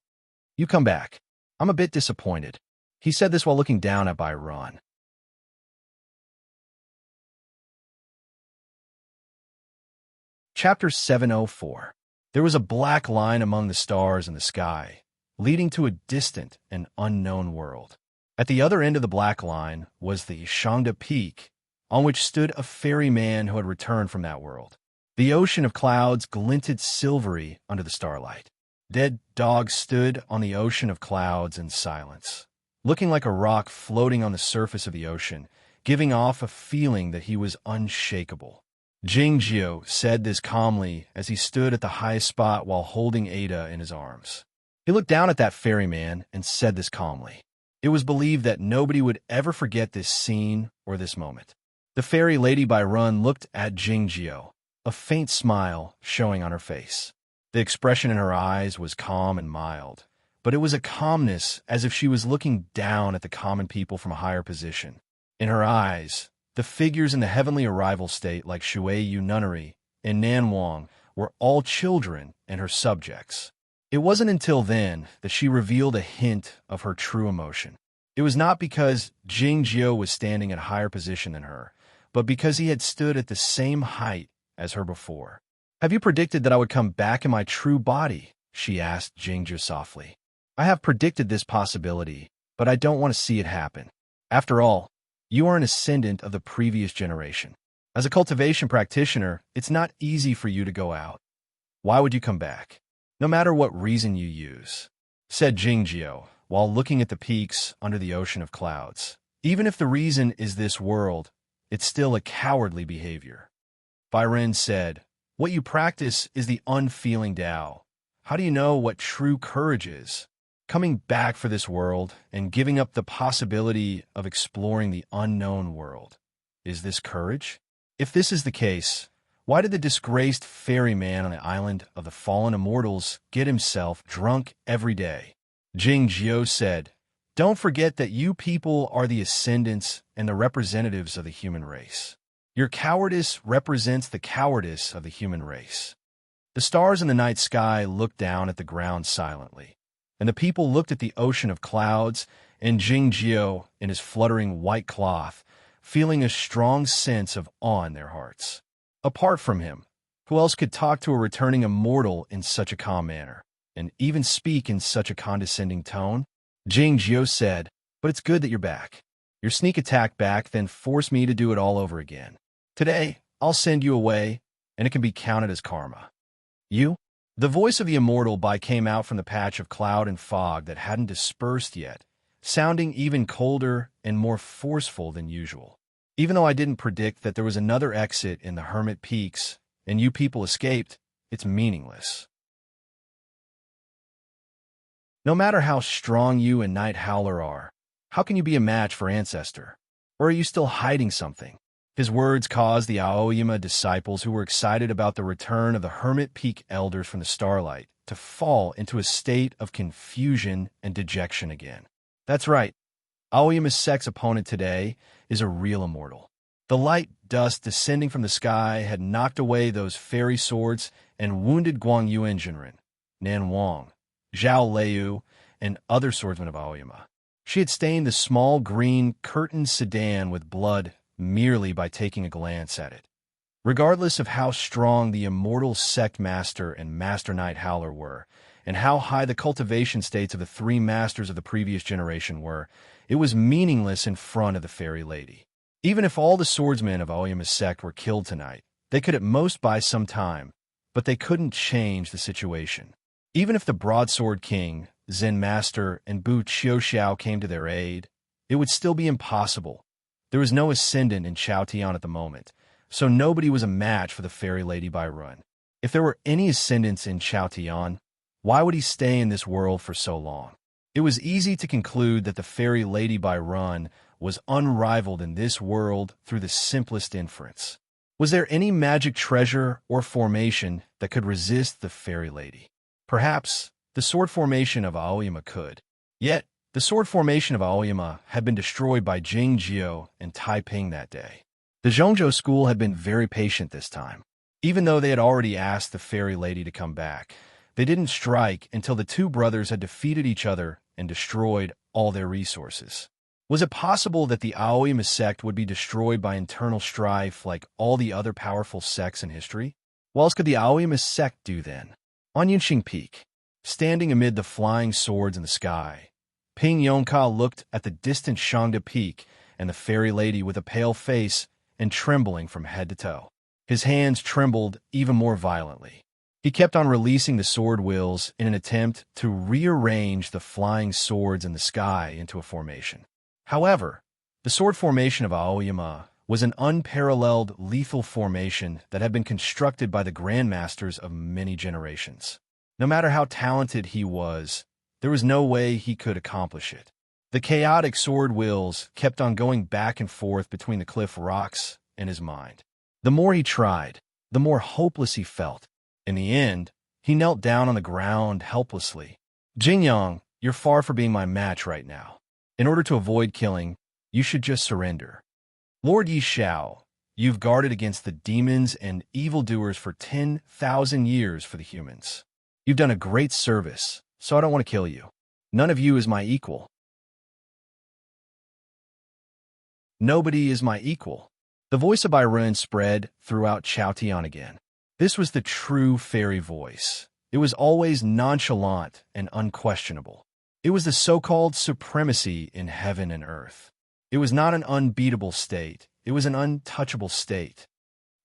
You come back. I'm a bit disappointed. He said this while looking down at Bai Ron. Chapter 704. There was a black line among the stars in the sky, leading to a distant and unknown world. At the other end of the black line was the Shangda Peak, on which stood a fairy man who had returned from that world. The ocean of clouds glinted silvery under the starlight. Dead Dog stood on the ocean of clouds in silence, looking like a rock floating on the surface of the ocean, giving off a feeling that he was unshakable. Jingjiu said this calmly as he stood at the highest spot while holding Ada in his arms. He looked down at that ferryman and said this calmly. It was believed that nobody would ever forget this scene or this moment. The fairy lady by Run looked at Jingjiu, a faint smile showing on her face. The expression in her eyes was calm and mild, but it was a calmness as if she was looking down at the common people from a higher position. In her eyes, the figures in the heavenly arrival state like Shui Yu Nunnery and Nan Wang were all children and her subjects. It wasn't until then that she revealed a hint of her true emotion. It was not because Jingjiu was standing at a higher position than her, but because he had stood at the same height as her before. "Have you predicted that I would come back in my true body?" she asked Jingjiu softly. "I have predicted this possibility, but I don't want to see it happen. After all, you are an ascendant of the previous generation. As a cultivation practitioner, it's not easy for you to go out. Why would you come back? No matter what reason you use," said Jingjiu, while looking at the peaks under the ocean of clouds. "Even if the reason is this world, it's still a cowardly behavior." Byron said, "What you practice is the unfeeling Tao. How do you know what true courage is? Coming back for this world and giving up the possibility of exploring the unknown world. Is this courage? If this is the case, why did the disgraced ferryman on the island of the fallen immortals get himself drunk every day?" Jingjiu said, "Don't forget that you people are the ascendants and the representatives of the human race. Your cowardice represents the cowardice of the human race." The stars in the night sky looked down at the ground silently, and the people looked at the ocean of clouds and Jingjiu in his fluttering white cloth, feeling a strong sense of awe in their hearts. Apart from him, who else could talk to a returning immortal in such a calm manner, and even speak in such a condescending tone? Jingjiu said, "But it's good that you're back. Your sneak attack back then forced me to do it all over again. Today, I'll send you away, and it can be counted as karma." "You?" The voice of the immortal Bai came out from the patch of cloud and fog that hadn't dispersed yet, sounding even colder and more forceful than usual. "Even though I didn't predict that there was another exit in the Hermit Peaks, and you people escaped, it's meaningless. No matter how strong you and Night Howler are, how can you be a match for Ancestor? Or are you still hiding something?" His words caused the Aoyama disciples who were excited about the return of the Hermit Peak elders from the starlight to fall into a state of confusion and dejection again. That's right. Aoyama's sex opponent today is a real immortal. The light dust descending from the sky had knocked away those fairy swords and wounded Guang Yu and Jinren, Nan Wang, Zhao Leiyu, and other swordsmen of Aoyama. She had stained the small green curtained sedan with blood merely by taking a glance at it. Regardless of how strong the immortal sect master and master Night Howler were, and how high the cultivation states of the three masters of the previous generation were, it was meaningless in front of the fairy lady. Even if all the swordsmen of Aoyama's sect were killed tonight, they could at most buy some time, but they couldn't change the situation. Even if the Broadsword King, Zen Master, and Bu Qiuxiao came to their aid, it would still be impossible. There was no ascendant in Chaotian at the moment, so nobody was a match for the fairy lady by Run. If there were any ascendants in Chaotian, why would he stay in this world for so long? It was easy to conclude that the fairy lady by Run was unrivaled in this world through the simplest inference. Was there any magic treasure or formation that could resist the fairy lady? Perhaps the sword formation of Aoyama could. Yet, the sword formation of Aoyama had been destroyed by Jingjiu and Taiping that day. The Zhongzhou school had been very patient this time. Even though they had already asked the fairy lady to come back, they didn't strike until the two brothers had defeated each other and destroyed all their resources. Was it possible that the Aoyama sect would be destroyed by internal strife like all the other powerful sects in history? What else could the Aoyama sect do then? On Yunqing Peak, standing amid the flying swords in the sky, Ping Yongka looked at the distant Shangda Peak and the fairy lady with a pale face and trembling from head to toe. His hands trembled even more violently. He kept on releasing the sword wheels in an attempt to rearrange the flying swords in the sky into a formation. However, the sword formation of Aoyama was an unparalleled lethal formation that had been constructed by the grandmasters of many generations. No matter how talented he was, there was no way he could accomplish it. The chaotic sword wheels kept on going back and forth between the cliff rocks and his mind. The more he tried, the more hopeless he felt. In the end, he knelt down on the ground helplessly. Jingyang, you're far from being my match right now. In order to avoid killing, you should just surrender. Lord Yishao, you've guarded against the demons and evildoers for 10,000 years for the humans. You've done a great service, so I don't want to kill you. None of you is my equal. Nobody is my equal. The voice of Byron spread throughout Chaotian again. This was the true fairy voice. It was always nonchalant and unquestionable. It was the so-called supremacy in heaven and earth. It was not an unbeatable state. It was an untouchable state.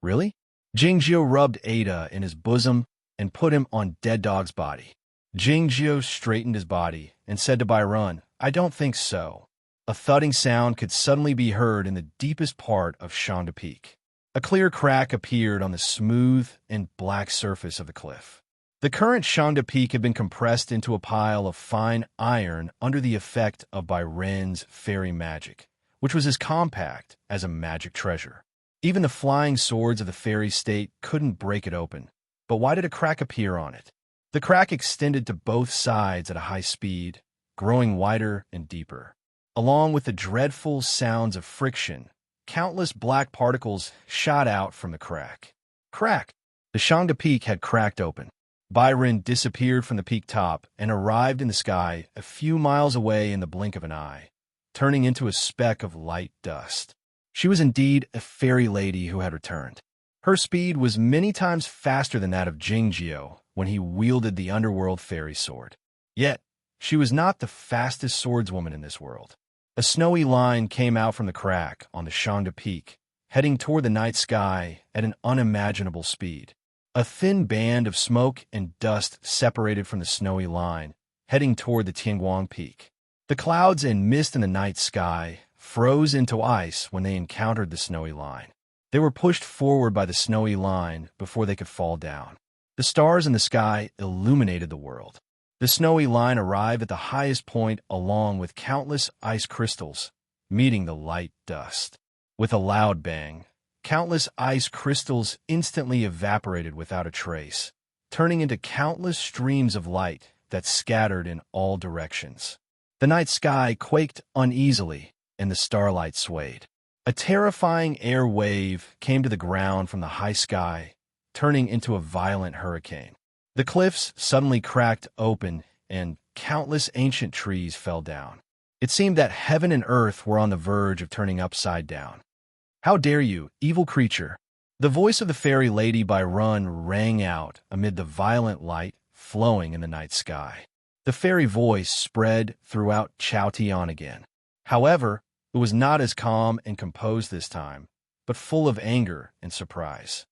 Really? Jingjiu rubbed Ada in his bosom and put him on Dead Dog's body. Jingjiu straightened his body and said to Byron, I don't think so. A thudding sound could suddenly be heard in the deepest part of Shangda Peak. A clear crack appeared on the smooth and black surface of the cliff. The current Shangda Peak had been compressed into a pile of fine iron under the effect of Byron's fairy magic, which was as compact as a magic treasure. Even the flying swords of the fairy state couldn't break it open. But why did a crack appear on it? The crack extended to both sides at a high speed, growing wider and deeper. Along with the dreadful sounds of friction, countless black particles shot out from the crack. Crack! The Shangda Peak had cracked open. Byron disappeared from the peak top and arrived in the sky a few miles away in the blink of an eye, turning into a speck of light dust. She was indeed a fairy lady who had returned. Her speed was many times faster than that of Jingjiu when he wielded the underworld fairy sword. Yet, she was not the fastest swordswoman in this world. A snowy line came out from the crack on the Shangda Peak, heading toward the night sky at an unimaginable speed. A thin band of smoke and dust separated from the snowy line, heading toward the Tianguang Peak. The clouds and mist in the night sky froze into ice when they encountered the snowy line. They were pushed forward by the snowy line before they could fall down. The stars in the sky illuminated the world. The snowy line arrived at the highest point along with countless ice crystals, meeting the light dust. With a loud bang, countless ice crystals instantly evaporated without a trace, turning into countless streams of light that scattered in all directions. The night sky quaked uneasily, and the starlight swayed. A terrifying air wave came to the ground from the high sky, turning into a violent hurricane. The cliffs suddenly cracked open, and countless ancient trees fell down. It seemed that heaven and earth were on the verge of turning upside down. How dare you, evil creature! The voice of the fairy lady Byron rang out amid the violent light flowing in the night sky. The fairy voice spread throughout Chaotian again. However, it was not as calm and composed this time, but full of anger and surprise.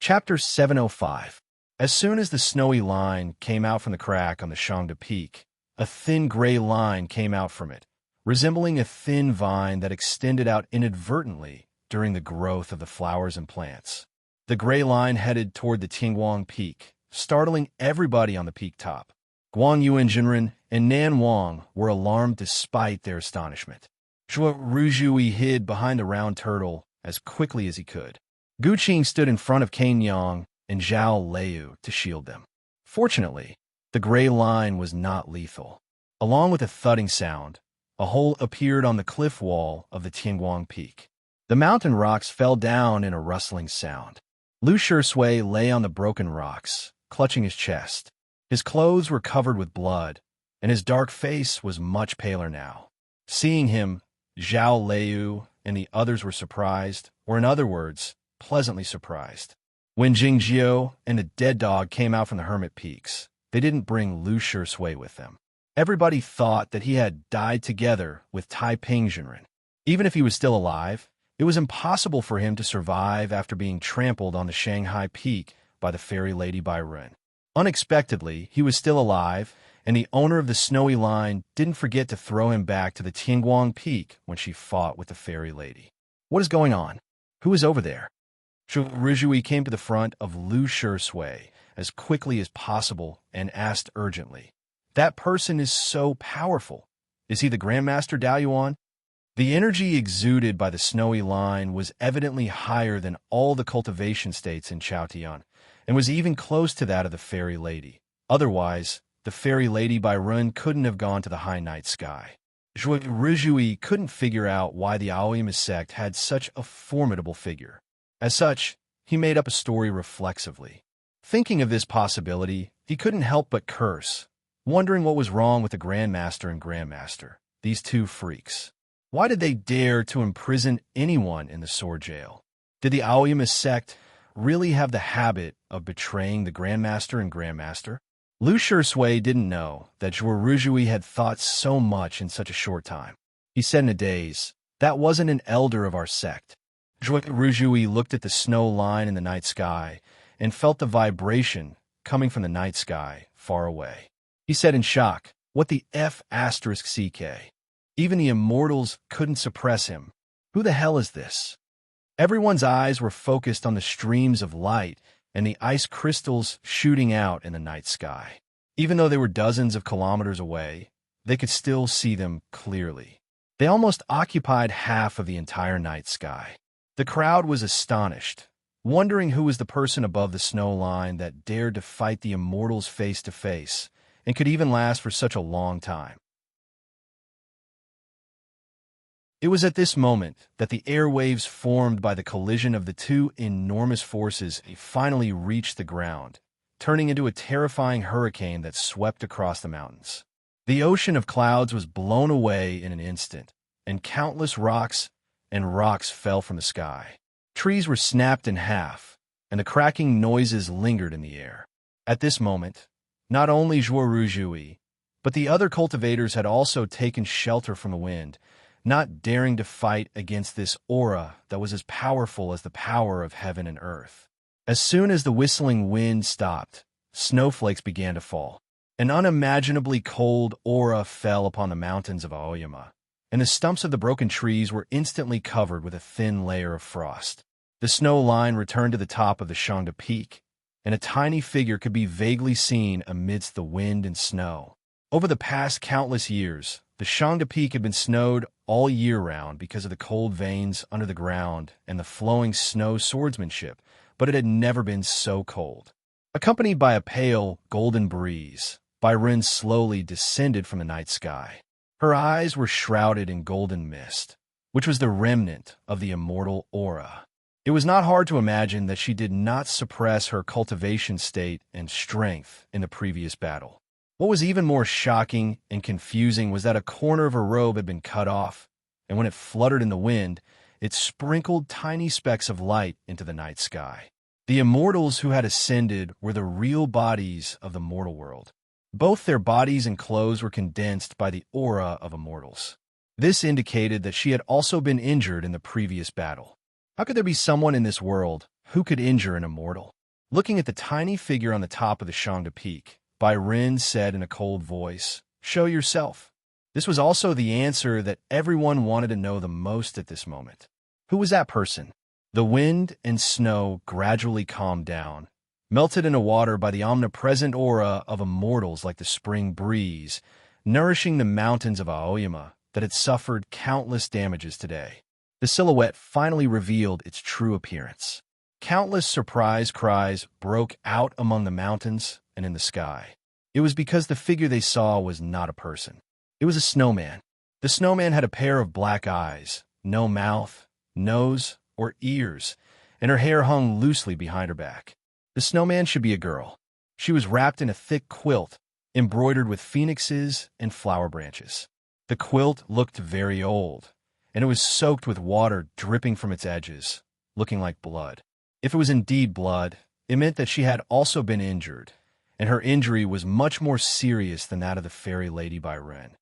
Chapter 705. As soon as the snowy line came out from the crack on the Shangda Peak, a thin gray line came out from it, resembling a thin vine that extended out inadvertently during the growth of the flowers and plants. The gray line headed toward the Tianguang Peak, startling everybody on the peak top. Guang Yuanjinren and Nan Wang were alarmed despite their astonishment. Zhuo Ruzhui hid behind the round turtle as quickly as he could. Gu Qing stood in front of Cain Yang and Zhao Liu to shield them. Fortunately, the gray line was not lethal. Along with a thudding sound, a hole appeared on the cliff wall of the Tianguang Peak. The mountain rocks fell down in a rustling sound. Lu Shui lay on the broken rocks, clutching his chest. His clothes were covered with blood, and his dark face was much paler now. Seeing him, Zhao Liu and the others were surprised, or in other words, pleasantly surprised. When Jingjiu and the dead dog came out from the Hermit Peaks, they didn't bring Lu Shui with them. Everybody thought that he had died together with Tai Pingjinren. Even if he was still alive, it was impossible for him to survive after being trampled on the Shanghai Peak by the fairy lady Byron. Unexpectedly, he was still alive, and the owner of the snowy line didn't forget to throw him back to the Tianguang Peak when she fought with the fairy lady. What is going on? Who is over there? Rizhui came to the front of Lu Shui as quickly as possible and asked urgently, "That person is so powerful. Is he the Grandmaster Daoyuan?" The energy exuded by the snowy line was evidently higher than all the cultivation states in Chaotian, and was even close to that of the fairy lady. Otherwise, the fairy lady by Run couldn't have gone to the high night sky. Rizhui couldn't figure out why the Aoyama sect had such a formidable figure. As such, he made up a story reflexively. Thinking of this possibility, he couldn't help but curse, wondering what was wrong with the Grandmaster and Grandmaster, these two freaks. Why did they dare to imprison anyone in the sword jail? Did the Aoyama sect really have the habit of betraying the Grandmaster and Grandmaster? Lu Shui didn't know that Rizhui had thought so much in such a short time. He said in a daze, "That wasn't an elder of our sect." Rizhui looked at the snow line in the night sky and felt the vibration coming from the night sky far away. He said in shock, "What the F***CK? Even the immortals couldn't suppress him. Who the hell is this?" Everyone's eyes were focused on the streams of light and the ice crystals shooting out in the night sky. Even though they were dozens of kilometers away, they could still see them clearly. They almost occupied half of the entire night sky. The crowd was astonished, wondering who was the person above the snow line that dared to fight the immortals face to face, and could even last for such a long time. It was at this moment that the airwaves formed by the collision of the two enormous forces finally reached the ground, turning into a terrifying hurricane that swept across the mountains. The ocean of clouds was blown away in an instant, and countless rocks fell from the sky. Trees were snapped in half, and the cracking noises lingered in the air. At this moment, not only Rizhui, but the other cultivators had also taken shelter from the wind, not daring to fight against this aura that was as powerful as the power of heaven and earth. As soon as the whistling wind stopped, snowflakes began to fall. An unimaginably cold aura fell upon the mountains of Aoyama, and the stumps of the broken trees were instantly covered with a thin layer of frost. The snow line returned to the top of the Shangda Peak, and a tiny figure could be vaguely seen amidst the wind and snow. Over the past countless years, the Shangda Peak had been snowed all year round because of the cold veins under the ground and the flowing snow swordsmanship, but it had never been so cold. Accompanied by a pale, golden breeze, Byron slowly descended from the night sky. Her eyes were shrouded in golden mist, which was the remnant of the immortal aura. It was not hard to imagine that she did not suppress her cultivation state and strength in the previous battle. What was even more shocking and confusing was that a corner of her robe had been cut off, and when it fluttered in the wind, it sprinkled tiny specks of light into the night sky. The immortals who had ascended were the real bodies of the mortal world. Both their bodies and clothes were condensed by the aura of immortals. This indicated that she had also been injured in the previous battle. How could there be someone in this world who could injure an immortal? Looking at the tiny figure on the top of the Shangda Peak, Byron said in a cold voice, "Show yourself." This was also the answer that everyone wanted to know the most at this moment. Who was that person? The wind and snow gradually calmed down, melted into water by the omnipresent aura of immortals like the spring breeze, nourishing the mountains of Aoyama that had suffered countless damages today. The silhouette finally revealed its true appearance. Countless surprise cries broke out among the mountains and in the sky. It was because the figure they saw was not a person. It was a snowman. The snowman had a pair of black eyes, no mouth, nose, or ears, and her hair hung loosely behind her back. The snowman should be a girl. She was wrapped in a thick quilt, embroidered with phoenixes and flower branches. The quilt looked very old, and it was soaked with water dripping from its edges, looking like blood. If it was indeed blood, it meant that she had also been injured, and her injury was much more serious than that of the fairy lady by Ren.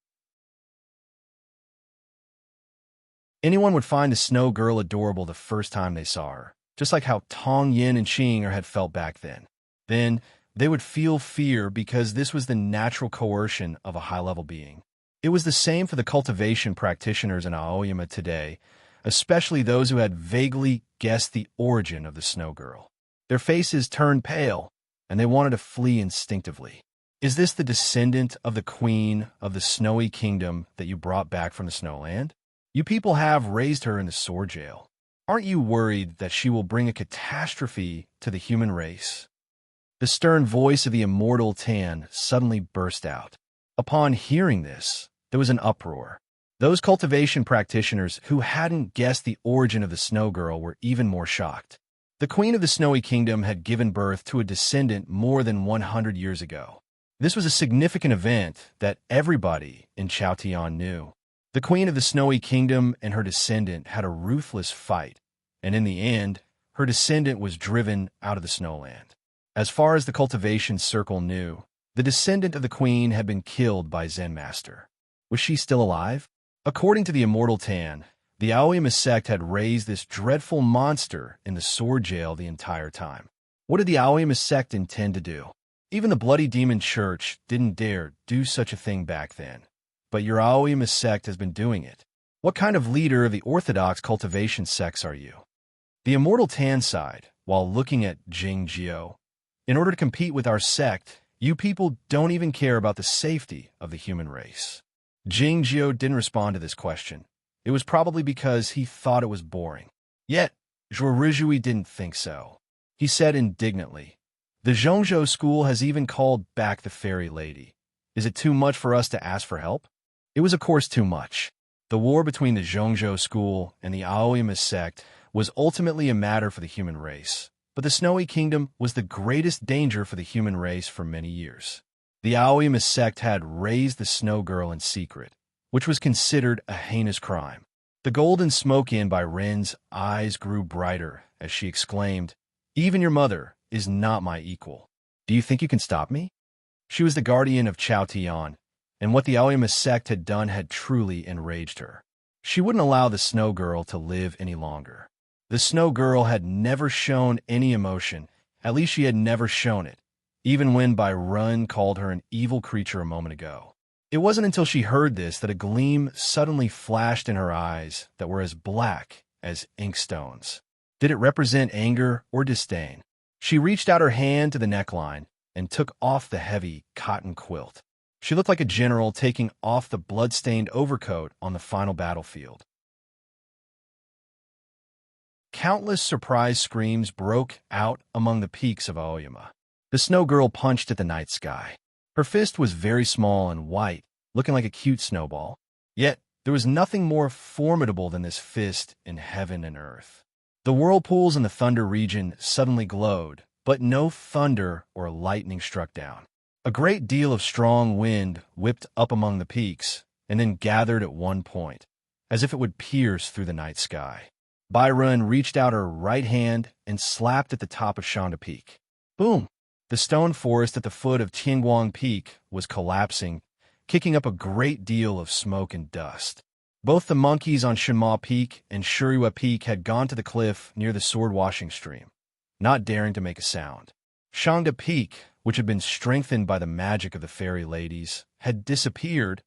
Anyone would find the snow girl adorable the first time they saw her, just like how Tong Yin and Qing had felt back then. Then, They would feel fear because this was the natural coercion of a high-level being. It was the same for the cultivation practitioners in Aoyama today, especially those who had vaguely guessed the origin of the snow girl. Their faces turned pale, and they wanted to flee instinctively. Is this the descendant of the queen of the snowy kingdom that you brought back from the snowland? You people have raised her in the sword jail. Aren't you worried that she will bring a catastrophe to the human race? The stern voice of the immortal Tan suddenly burst out. Upon hearing this, there was an uproar. Those cultivation practitioners who hadn't guessed the origin of the snow girl were even more shocked. The queen of the snowy kingdom had given birth to a descendant more than 100 years ago. This was a significant event that everybody in Chaotian knew. The queen of the snowy kingdom and her descendant had a ruthless fight, and in the end, her descendant was driven out of the snowland. As far as the cultivation circle knew, the descendant of the queen had been killed by Zen Master. Was she still alive? According to the immortal Tan, the Aoyama sect had raised this dreadful monster in the sword jail the entire time. What did the Aoyama sect intend to do? Even the Bloody Demon Church didn't dare do such a thing back then. But your Aoyama sect has been doing it. What kind of leader of the orthodox cultivation sects are you? The immortal Tan sighed while looking at Jing Jiao. In order to compete with our sect, you people don't even care about the safety of the human race. Jing Jiao didn't respond to this question. It was probably because he thought it was boring. Yet, Zhuorizhui didn't think so. He said indignantly, "The Zhongzhou school has even called back the fairy lady. Is it too much for us to ask for help?" It was of course too much. The war between the Zhongzhou school and the Aoyama sect was ultimately a matter for the human race, but the Snowy Kingdom was the greatest danger for the human race for many years. The Aoyama sect had raised the Snow Girl in secret, which was considered a heinous crime. The golden smoke in by Ren's eyes grew brighter as she exclaimed, "Even your mother is not my equal. Do you think you can stop me?" She was the guardian of Chao Tian, and what the Aoyama sect had done had truly enraged her. She wouldn't allow the Snow Girl to live any longer. The Snow Girl had never shown any emotion, at least she had never shown it, even when Bai Run called her an evil creature a moment ago. It wasn't until she heard this that a gleam suddenly flashed in her eyes that were as black as inkstones. Did it represent anger or disdain? She reached out her hand to the neckline and took off the heavy cotton quilt. She looked like a general taking off the blood-stained overcoat on the final battlefield. Countless surprise screams broke out among the peaks of Aoyama. The Snow Girl punched at the night sky. Her fist was very small and white, looking like a cute snowball. Yet, there was nothing more formidable than this fist in heaven and earth. The whirlpools in the thunder region suddenly glowed, but no thunder or lightning struck down. A great deal of strong wind whipped up among the peaks and then gathered at one point, as if it would pierce through the night sky. Bai Run reached out her right hand and slapped at the top of Shanda Peak. Boom! The stone forest at the foot of Tianguang Peak was collapsing, kicking up a great deal of smoke and dust. Both the monkeys on Shenma Peak and Shuriwa Peak had gone to the cliff near the sword-washing stream, not daring to make a sound. Shangda Peak, which had been strengthened by the magic of the fairy ladies, had disappeared,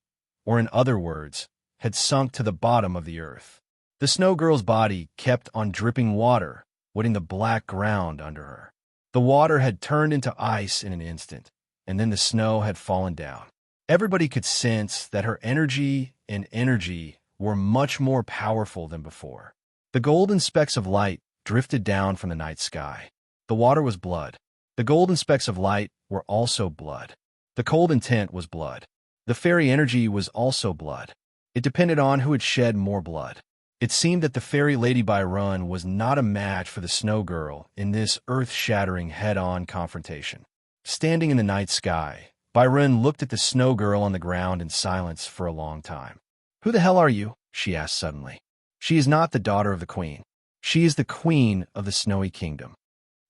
or in other words, had sunk to the bottom of the earth. The Snow Girl's body kept on dripping water, wetting the black ground under her. The water had turned into ice in an instant, and then the snow had fallen down. Everybody could sense that her energy and energy were much more powerful than before. The golden specks of light drifted down from the night sky. The water was blood. The golden specks of light were also blood. The cold intent was blood. The fairy energy was also blood. It depended on who had shed more blood. It seemed that the fairy Lady Bai Run was not a match for the Snow Girl in this earth-shattering head-on confrontation. Standing in the night sky, Bai Run looked at the Snow Girl on the ground in silence for a long time. "Who the hell are you?" she asked suddenly. "She is not the daughter of the queen. She is the queen of the Snowy Kingdom."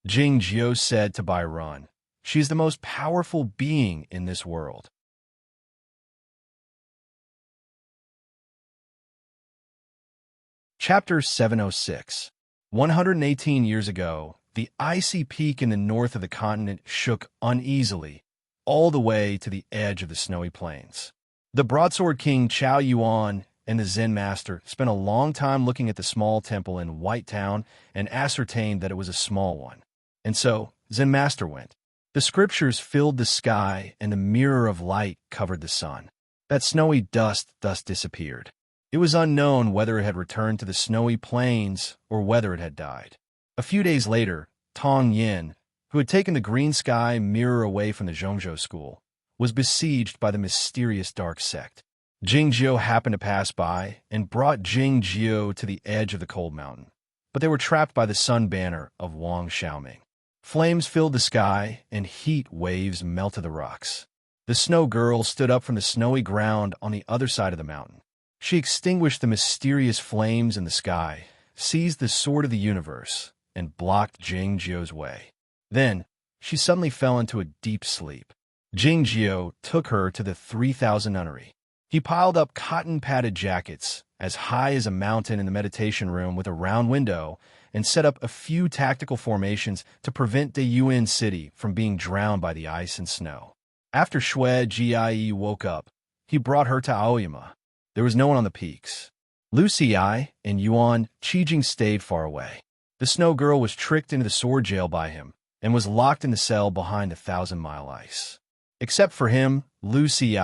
Jing Jiao said to Bai Run, "She is the most powerful being in this world." Chapter 706. 118 years ago, The icy peak in the north of the continent shook uneasily, all the way to the edge of the snowy plains. The broadsword king Chao Yuan and the Zen master spent a long time looking at the small temple in White Town and ascertained that it was a small one. And so, Zen master went. The scriptures filled the sky, and the mirror of light covered the sun. That snowy dust thus disappeared. It was unknown whether it had returned to the snowy plains or whether it had died. A few days later, Tong Yin, who had taken the green sky mirror away from the Zhongzhou school, was besieged by the mysterious dark sect. Jing Jiu happened to pass by and brought Jing Jiu to the edge of the cold mountain, but they were trapped by the sun banner of Wang Xiaoming. Flames filled the sky, and heat waves melted the rocks. The snow girl stood up from the snowy ground on the other side of the mountain. She extinguished the mysterious flames in the sky, seized the sword of the universe, and blocked Jing Jiu's way. Then, she suddenly fell into a deep sleep. Jing Jiu took her to the 3,000 nunnery. He piled up cotton-padded jackets as high as a mountain in the meditation room with a round window and set up a few tactical formations to prevent Dayuan City from being drowned by the ice and snow. After Xue Jie woke up, he brought her to Aoyama. There was no one on the peaks. Lu Xi and Yuan Qijing stayed far away. The snow girl was tricked into the sword jail by him and was locked in the cell behind the 1,000-mile ice. Except for him, Lu Xi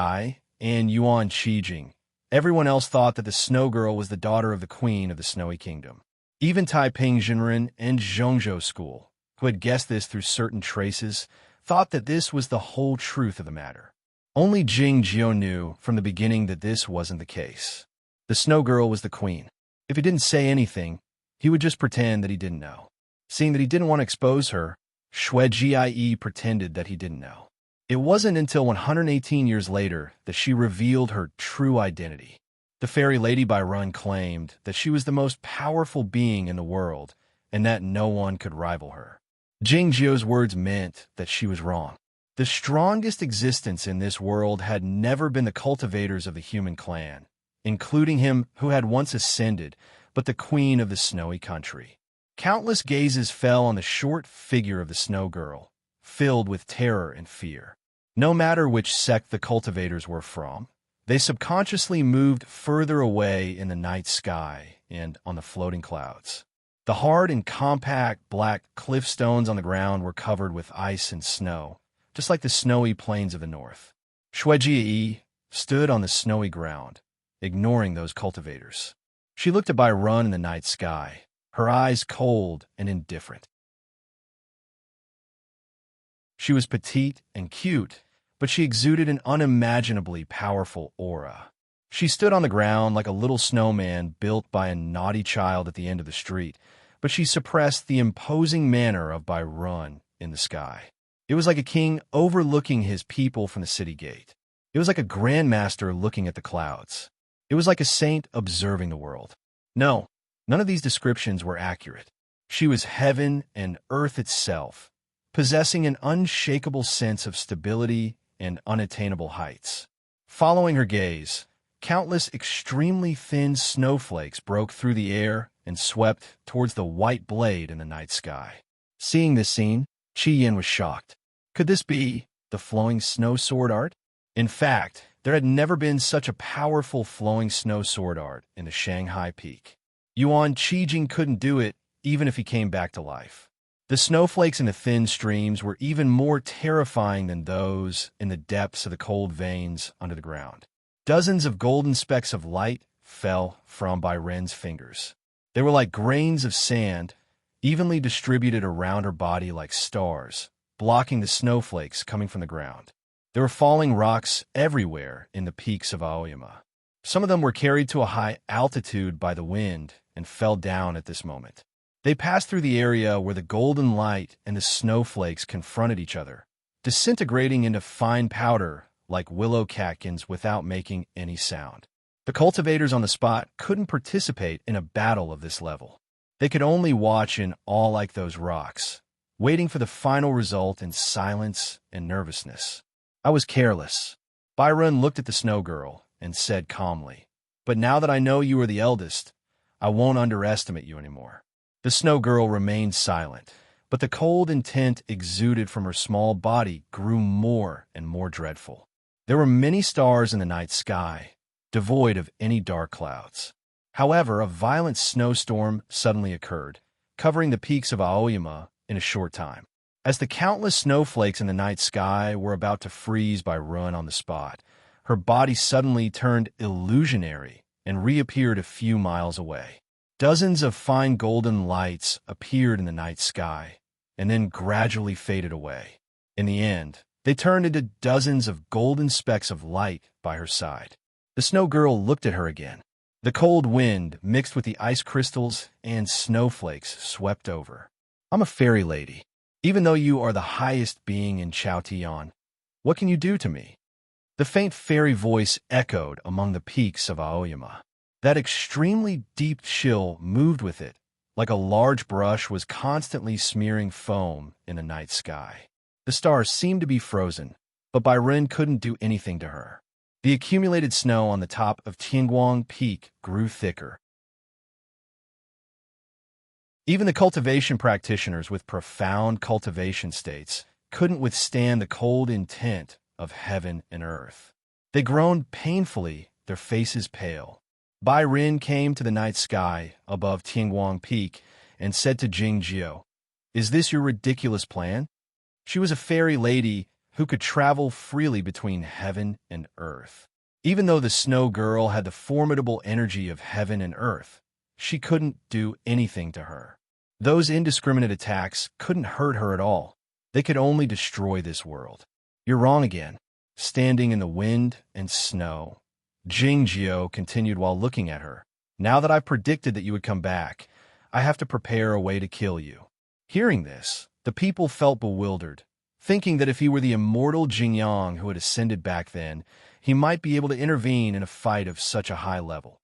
and Yuan Qijing, everyone else thought that the snow girl was the daughter of the queen of the snowy kingdom. Even Taiping Jinren and Zhongzhou school, who had guessed this through certain traces, thought that this was the whole truth of the matter. Only Jing Jiu knew from the beginning that this wasn't the case. The snow girl was the queen. If he didn't say anything, he would just pretend that he didn't know. Seeing that he didn't want to expose her, Xue Jie pretended that he didn't know. It wasn't until 118 years later that she revealed her true identity. The fairy lady by Run claimed that she was the most powerful being in the world and that no one could rival her. Jing Jiu's words meant that she was wrong. The strongest existence in this world had never been the cultivators of the human clan, including him who had once ascended, but the queen of the snowy country. Countless gazes fell on the short figure of the snow girl, filled with terror and fear. No matter which sect the cultivators were from, they subconsciously moved further away in the night sky and on the floating clouds. The hard and compact black cliff stones on the ground were covered with ice and snow, just like the snowy plains of the north. Xue Jie stood on the snowy ground, ignoring those cultivators. She looked at Bai Run in the night sky, her eyes cold and indifferent. She was petite and cute, but she exuded an unimaginably powerful aura. She stood on the ground like a little snowman built by a naughty child at the end of the street, but she suppressed the imposing manner of Bai Run in the sky. It was like a king overlooking his people from the city gate. It was like a grandmaster looking at the clouds. It was like a saint observing the world. No, none of these descriptions were accurate. She was heaven and earth itself, possessing an unshakable sense of stability and unattainable heights. Following her gaze, countless extremely thin snowflakes broke through the air and swept towards the white blade in the night sky. Seeing this scene, Qi Yin was shocked. Could this be the flowing snow sword art? In fact, there had never been such a powerful flowing snow sword art in the Shanghai Peak. Yuan Qijing couldn't do it even if he came back to life. The snowflakes in the thin streams were even more terrifying than those in the depths of the cold veins under the ground. Dozens of golden specks of light fell from Bai Ren's fingers. They were like grains of sand, evenly distributed around her body like stars, blocking the snowflakes coming from the ground. There were falling rocks everywhere in the peaks of Aoyama. Some of them were carried to a high altitude by the wind and fell down at this moment. They passed through the area where the golden light and the snowflakes confronted each other, disintegrating into fine powder like willow catkins without making any sound. The cultivators on the spot couldn't participate in a battle of this level. They could only watch in awe like those rocks, waiting for the final result in silence and nervousness. I was careless. Byron looked at the snow girl and said calmly, "But now that I know you are the eldest, I won't underestimate you anymore." The snow girl remained silent, but the cold intent exuded from her small body grew more and more dreadful. There were many stars in the night sky, devoid of any dark clouds. However, a violent snowstorm suddenly occurred, covering the peaks of Aoyama in a short time. As the countless snowflakes in the night sky were about to freeze by ruin on the spot, her body suddenly turned illusionary and reappeared a few miles away. Dozens of fine golden lights appeared in the night sky, and then gradually faded away. In the end, they turned into dozens of golden specks of light by her side. The snow girl looked at her again. The cold wind mixed with the ice crystals and snowflakes swept over. "I'm a fairy lady. Even though you are the highest being in Chaotian, what can you do to me?" The faint fairy voice echoed among the peaks of Aoyama. That extremely deep chill moved with it, like a large brush was constantly smearing foam in the night sky. The stars seemed to be frozen, but Byron couldn't do anything to her. The accumulated snow on the top of Tianguang Peak grew thicker. Even the cultivation practitioners with profound cultivation states couldn't withstand the cold intent of heaven and earth. They groaned painfully, their faces pale. Bai Rin came to the night sky above Tianguang Peak and said to Jing Jiao, "Is this your ridiculous plan?" She was a fairy lady who could travel freely between heaven and earth. Even though the snow girl had the formidable energy of heaven and earth, she couldn't do anything to her. Those indiscriminate attacks couldn't hurt her at all. They could only destroy this world. "You're wrong again." Standing in the wind and snow, Jing Jiao continued while looking at her. "Now that I've predicted that you would come back, I have to prepare a way to kill you." Hearing this, the people felt bewildered, thinking that if he were the immortal Jingyang who had ascended back then, he might be able to intervene in a fight of such a high level.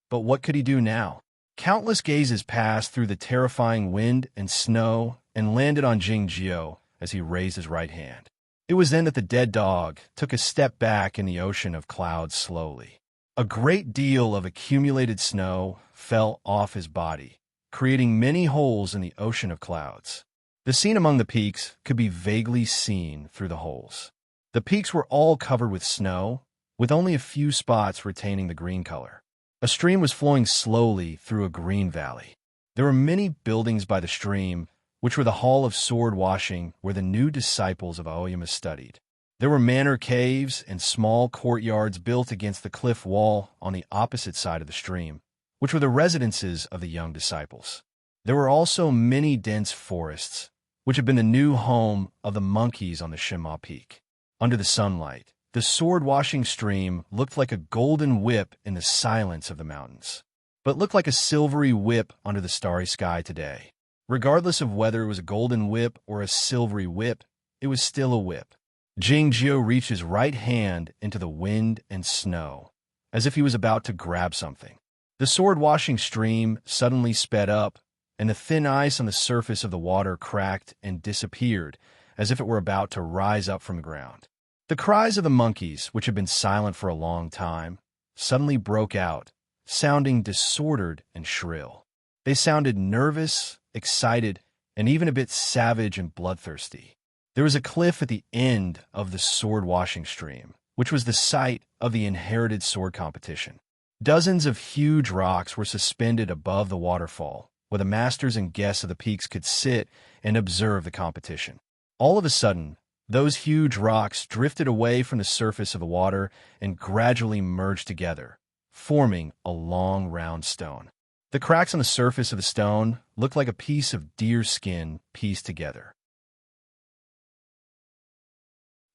But what could he do now? Countless gazes passed through the terrifying wind and snow and landed on Jing Jiao as he raised his right hand. It was then that the dead dog took a step back in the ocean of clouds slowly. A great deal of accumulated snow fell off his body, creating many holes in the ocean of clouds. The scene among the peaks could be vaguely seen through the holes. The peaks were all covered with snow, with only a few spots retaining the green color. A stream was flowing slowly through a green valley. There were many buildings by the stream, which were the hall of sword washing where the new disciples of Aoyama studied. There were manor caves and small courtyards built against the cliff wall on the opposite side of the stream, which were the residences of the young disciples. There were also many dense forests, which had been the new home of the monkeys on the Shima Peak. Under the sunlight, the sword-washing stream looked like a golden whip in the silence of the mountains, but looked like a silvery whip under the starry sky today. Regardless of whether it was a golden whip or a silvery whip, it was still a whip. Jing Jiao reached his right hand into the wind and snow, as if he was about to grab something. The sword-washing stream suddenly sped up, and the thin ice on the surface of the water cracked and disappeared, as if it were about to rise up from the ground. The cries of the monkeys, which had been silent for a long time, suddenly broke out, sounding disordered and shrill. They sounded nervous, excited, and even a bit savage and bloodthirsty. There was a cliff at the end of the sword-washing stream, which was the site of the inherited sword competition. Dozens of huge rocks were suspended above the waterfall, where the masters and guests of the peaks could sit and observe the competition. All of a sudden, those huge rocks drifted away from the surface of the water and gradually merged together, forming a long, round stone. The cracks on the surface of the stone looked like a piece of deer skin pieced together.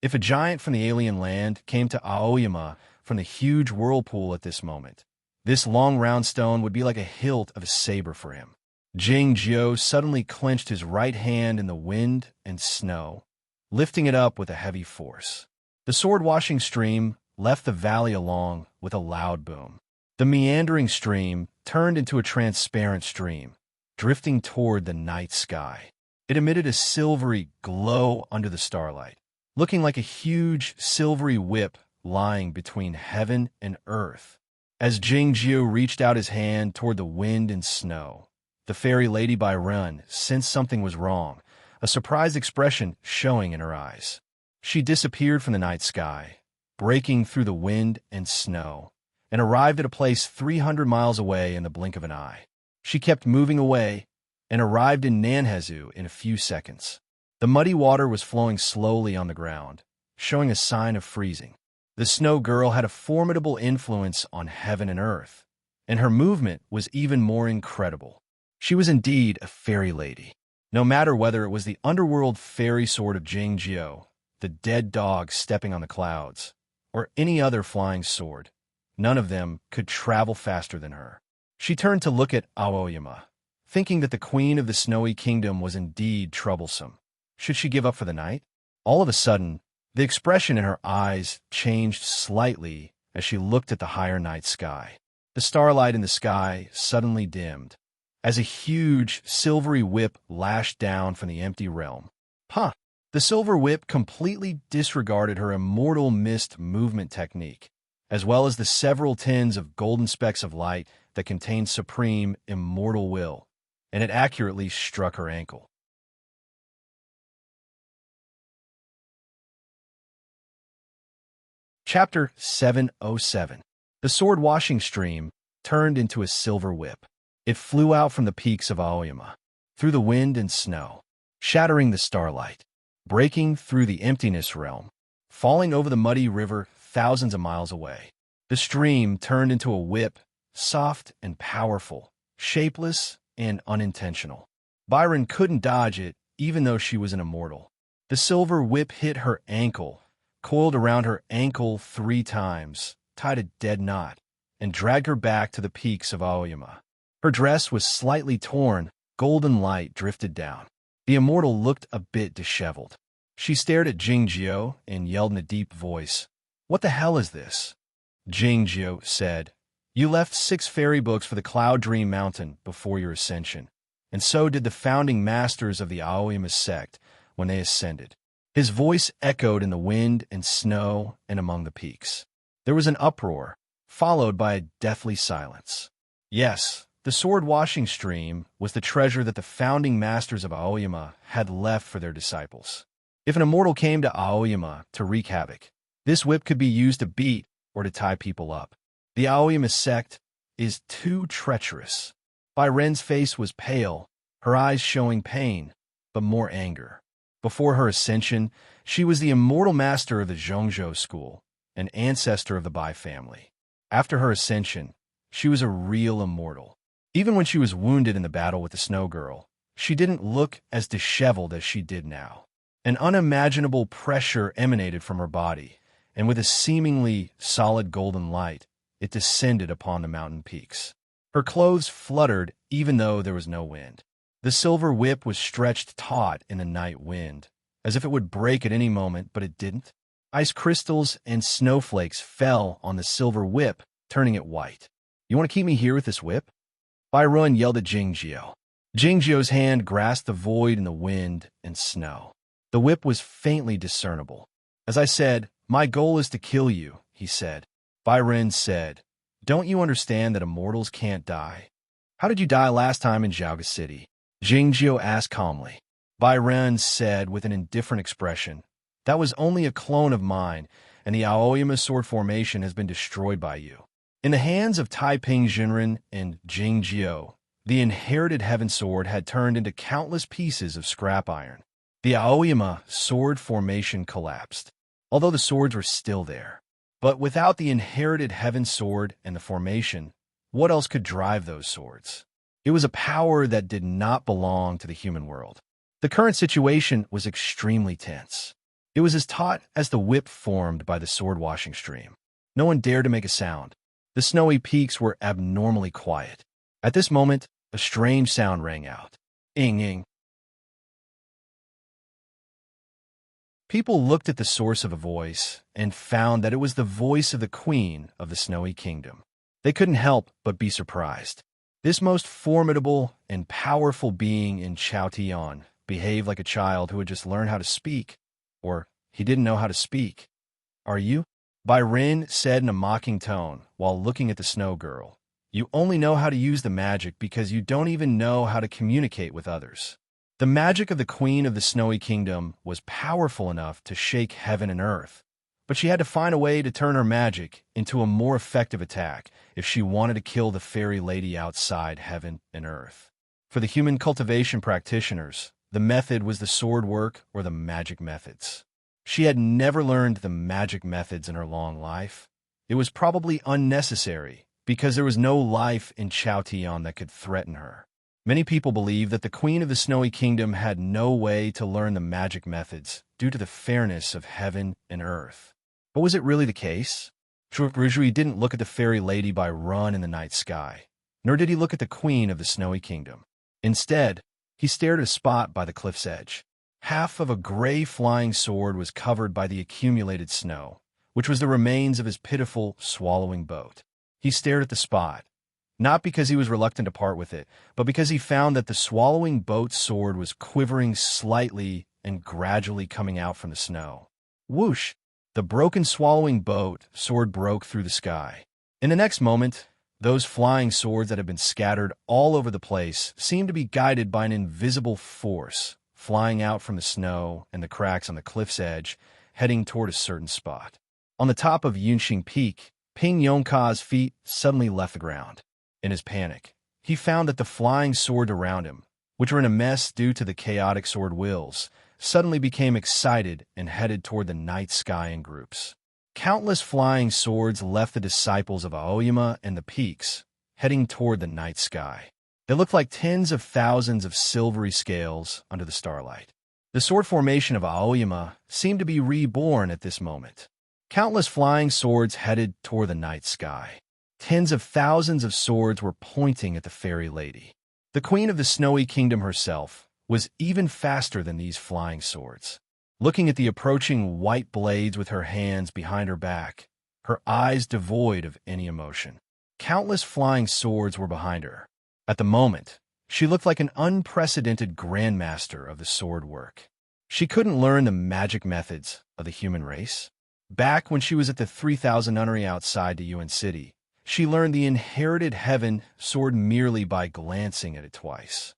If a giant from the alien land came to Aoyama from the huge whirlpool at this moment, this long round stone would be like a hilt of a saber for him. Jing Jiao suddenly clenched his right hand in the wind and snow, lifting it up with a heavy force. The sword-washing stream left the valley along with a loud boom. The meandering stream turned into a transparent stream, drifting toward the night sky. It emitted a silvery glow under the starlight, looking like a huge silvery whip lying between heaven and earth. As Jing Jiao reached out his hand toward the wind and snow, the fairy lady Byron sensed something was wrong, a surprised expression showing in her eyes. She disappeared from the night sky, breaking through the wind and snow, and arrived at a place 300 miles away in the blink of an eye. She kept moving away and arrived in Nanhezu in a few seconds. The muddy water was flowing slowly on the ground, showing a sign of freezing. The snow girl had a formidable influence on heaven and earth, and her movement was even more incredible. She was indeed a fairy lady. No matter whether it was the underworld fairy sword of Jingjiu, the dead dog stepping on the clouds, or any other flying sword, none of them could travel faster than her. She turned to look at Aoyama, thinking that the queen of the snowy kingdom was indeed troublesome. Should she give up for the night? All of a sudden, the expression in her eyes changed slightly as she looked at the higher night sky. The starlight in the sky suddenly dimmed, as a huge, silvery whip lashed down from the empty realm. Huh! The silver whip completely disregarded her immortal mist movement technique, as well as the several tens of golden specks of light that contained supreme, immortal will, and it accurately struck her ankle. Chapter 707. The sword-washing stream turned into a silver whip. It flew out from the peaks of Aoyama, through the wind and snow, shattering the starlight, breaking through the emptiness realm, falling over the muddy river thousands of miles away. The stream turned into a whip, soft and powerful, shapeless and unintentional. Byron couldn't dodge it, even though she was an immortal. The silver whip hit her ankle, coiled around her ankle 3 times, tied a dead knot, and dragged her back to the peaks of Aoyama. Her dress was slightly torn, golden light drifted down. The immortal looked a bit disheveled. She stared at Jingjiu and yelled in a deep voice, "What the hell is this?" Jingjiu said, "You left 6 fairy books for the Cloud Dream Mountain before your ascension, and so did the founding masters of the Aoyama sect when they ascended." His voice echoed in the wind and snow and among the peaks. There was an uproar, followed by a deathly silence. Yes, the sword-washing stream was the treasure that the founding masters of Aoyama had left for their disciples. If an immortal came to Aoyama to wreak havoc, this whip could be used to beat or to tie people up. The Aoyama sect is too treacherous. Byren's face was pale, her eyes showing pain, but more anger. Before her ascension, she was the immortal master of the Zhongzhou school, an ancestor of the Bai family. After her ascension, she was a real immortal. Even when she was wounded in the battle with the Snow Girl, she didn't look as disheveled as she did now. An unimaginable pressure emanated from her body, and with a seemingly solid golden light, it descended upon the mountain peaks. Her clothes fluttered even though there was no wind. The silver whip was stretched taut in the night wind, as if it would break at any moment, but it didn't. Ice crystals and snowflakes fell on the silver whip, turning it white. "You want to keep me here with this whip?" Byron yelled at Jingjiu. Jingjiu's hand grasped the void in the wind and snow. The whip was faintly discernible. "As I said, my goal is to kill you," he said. Byron said, "Don't you understand that immortals can't die? How did you die last time in Jiaoga City?" Jingjiu asked calmly. Byron said with an indifferent expression, "That was only a clone of mine, and the Aoyama sword formation has been destroyed by you." In the hands of Taiping Jinren and Jingjiu, the inherited heaven sword had turned into countless pieces of scrap iron. The Aoyama sword formation collapsed, although the swords were still there. But without the inherited heaven sword and the formation, what else could drive those swords? It was a power that did not belong to the human world. The current situation was extremely tense. It was as taut as the whip formed by the sword-washing stream. No one dared to make a sound. The snowy peaks were abnormally quiet. At this moment, a strange sound rang out. Ing-ing. People looked at the source of the voice and found that it was the voice of the queen of the Snowy Kingdom. They couldn't help but be surprised. This most formidable and powerful being in Chaotian behaved like a child who had just learned how to speak, or he didn't know how to speak. "Are you?" Byron said in a mocking tone while looking at the Snow Girl. "You only know how to use the magic because you don't even know how to communicate with others." The magic of the Queen of the Snowy Kingdom was powerful enough to shake heaven and earth, but she had to find a way to turn her magic into a more effective attack if she wanted to kill the fairy lady outside heaven and earth. For the human cultivation practitioners, the method was the sword work or the magic methods. She had never learned the magic methods in her long life. It was probably unnecessary, because there was no life in Chaotian that could threaten her. Many people believe that the Queen of the Snowy Kingdom had no way to learn the magic methods due to the fairness of heaven and earth. But was it really the case? Rujui didn't look at the fairy lady by run in the night sky, nor did he look at the Queen of the Snowy Kingdom. Instead, he stared at a spot by the cliff's edge. Half of a gray flying sword was covered by the accumulated snow, which was the remains of his pitiful swallowing boat. He stared at the spot, not because he was reluctant to part with it, but because he found that the swallowing boat sword was quivering slightly and gradually coming out from the snow. Whoosh! The broken swallowing boat sword broke through the sky. In the next moment, those flying swords that had been scattered all over the place seemed to be guided by an invisible force, flying out from the snow and the cracks on the cliff's edge, heading toward a certain spot. On the top of Yunxing Peak, Ping Yongka's feet suddenly left the ground. In his panic, he found that the flying swords around him, which were in a mess due to the chaotic sword wills, suddenly became excited and headed toward the night sky in groups. Countless flying swords left the disciples of Aoyama and the peaks, heading toward the night sky. They looked like tens of thousands of silvery scales under the starlight. The sword formation of Aoyama seemed to be reborn at this moment. Countless flying swords headed toward the night sky. Tens of thousands of swords were pointing at the fairy lady. The Queen of the Snowy Kingdom herself was even faster than these flying swords. Looking at the approaching white blades with her hands behind her back, her eyes devoid of any emotion. Countless flying swords were behind her. At the moment, she looked like an unprecedented grandmaster of the sword work. She couldn't learn the magic methods of the human race. Back when she was at the 3,000 nunnery outside the Yuan City, she learned the inherited heaven sword merely by glancing at it twice.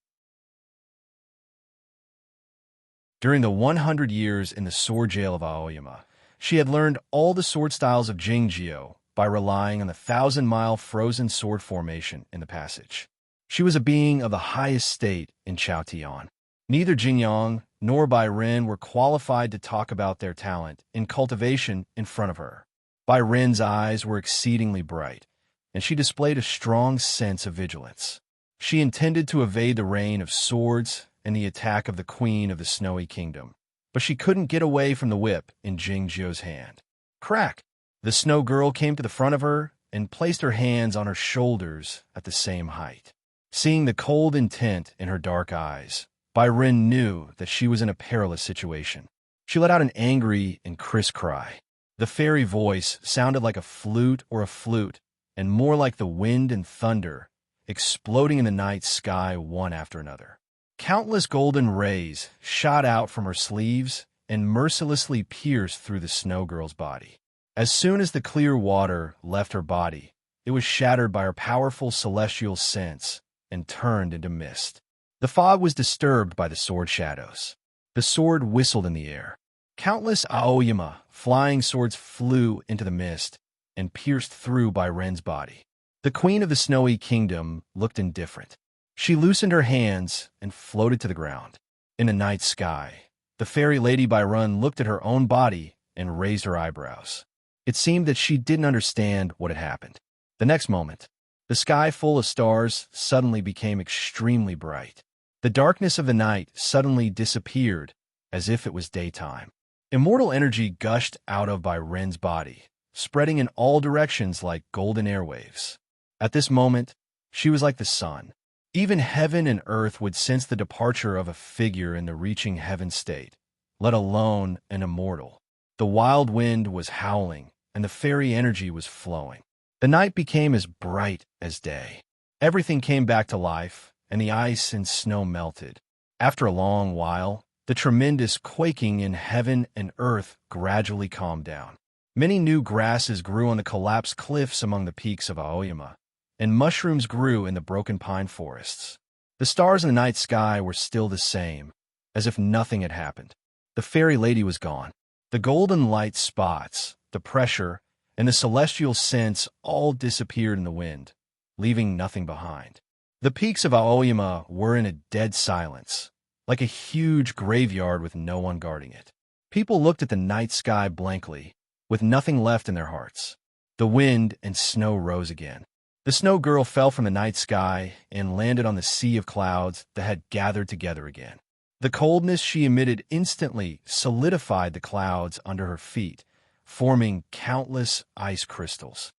During the 100 years in the sword jail of Aoyama, she had learned all the sword styles of Jingjiu by relying on the 1,000-mile frozen sword formation in the passage. She was a being of the highest state in Chaotian. Neither Jingyang nor Bai Ren were qualified to talk about their talent in cultivation in front of her. Bai Ren's eyes were exceedingly bright, and she displayed a strong sense of vigilance. She intended to evade the rain of swords and the attack of the Queen of the Snowy Kingdom, but she couldn't get away from the whip in Jingjiu's hand. Crack! The snow girl came to the front of her and placed her hands on her shoulders at the same height. Seeing the cold intent in her dark eyes, Bai Ren knew that she was in a perilous situation. She let out an angry and crisp cry. The fairy voice sounded like a flute or a flute, and more like the wind and thunder, exploding in the night sky one after another. Countless golden rays shot out from her sleeves and mercilessly pierced through the snow girl's body. As soon as the clear water left her body, it was shattered by her powerful celestial sense and turned into mist. The fog was disturbed by the sword shadows. The sword whistled in the air. Countless Aoyama flying swords flew into the mist and pierced through Bai Ren's body. The Queen of the Snowy Kingdom looked indifferent. She loosened her hands and floated to the ground. In the night sky, the fairy lady Bai Ren looked at her own body and raised her eyebrows. It seemed that she didn't understand what had happened. The next moment, the sky full of stars suddenly became extremely bright. The darkness of the night suddenly disappeared as if it was daytime. Immortal energy gushed out of Bai Ren's body, spreading in all directions like golden airwaves. At this moment, she was like the sun. Even heaven and earth would sense the departure of a figure in the reaching heaven state, let alone an immortal. The wild wind was howling, and the fairy energy was flowing. The night became as bright as day. Everything came back to life, and the ice and snow melted. After a long while, the tremendous quaking in heaven and earth gradually calmed down. Many new grasses grew on the collapsed cliffs among the peaks of Aoyama, and mushrooms grew in the broken pine forests. The stars in the night sky were still the same, as if nothing had happened. The fairy lady was gone. The golden light spots, the pressure, and the celestial scents all disappeared in the wind, leaving nothing behind. The peaks of Aoyama were in a dead silence, like a huge graveyard with no one guarding it. People looked at the night sky blankly, with nothing left in their hearts. The wind and snow rose again. The snow girl fell from the night sky and landed on the sea of clouds that had gathered together again. The coldness she emitted instantly solidified the clouds under her feet, forming countless ice crystals.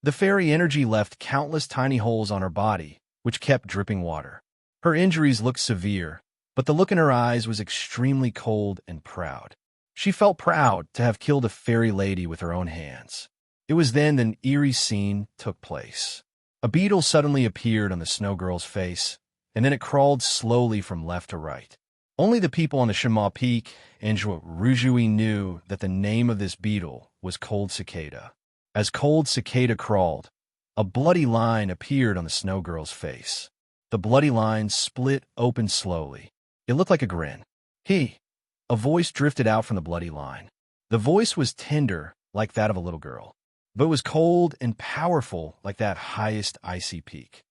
The fairy energy left countless tiny holes on her body, which kept dripping water. Her injuries looked severe, but the look in her eyes was extremely cold and proud. She felt proud to have killed a fairy lady with her own hands. It was then that an eerie scene took place. A beetle suddenly appeared on the snow girl's face, and then it crawled slowly from left to right. Only the people on the Shima Peak and Rujui knew that the name of this beetle was Cold Cicada. As Cold Cicada crawled, a bloody line appeared on the snow girl's face. The bloody line split open slowly. It looked like a grin. A voice drifted out from the bloody line. The voice was tender, like that of a little girl, but was cold and powerful like that highest icy peak.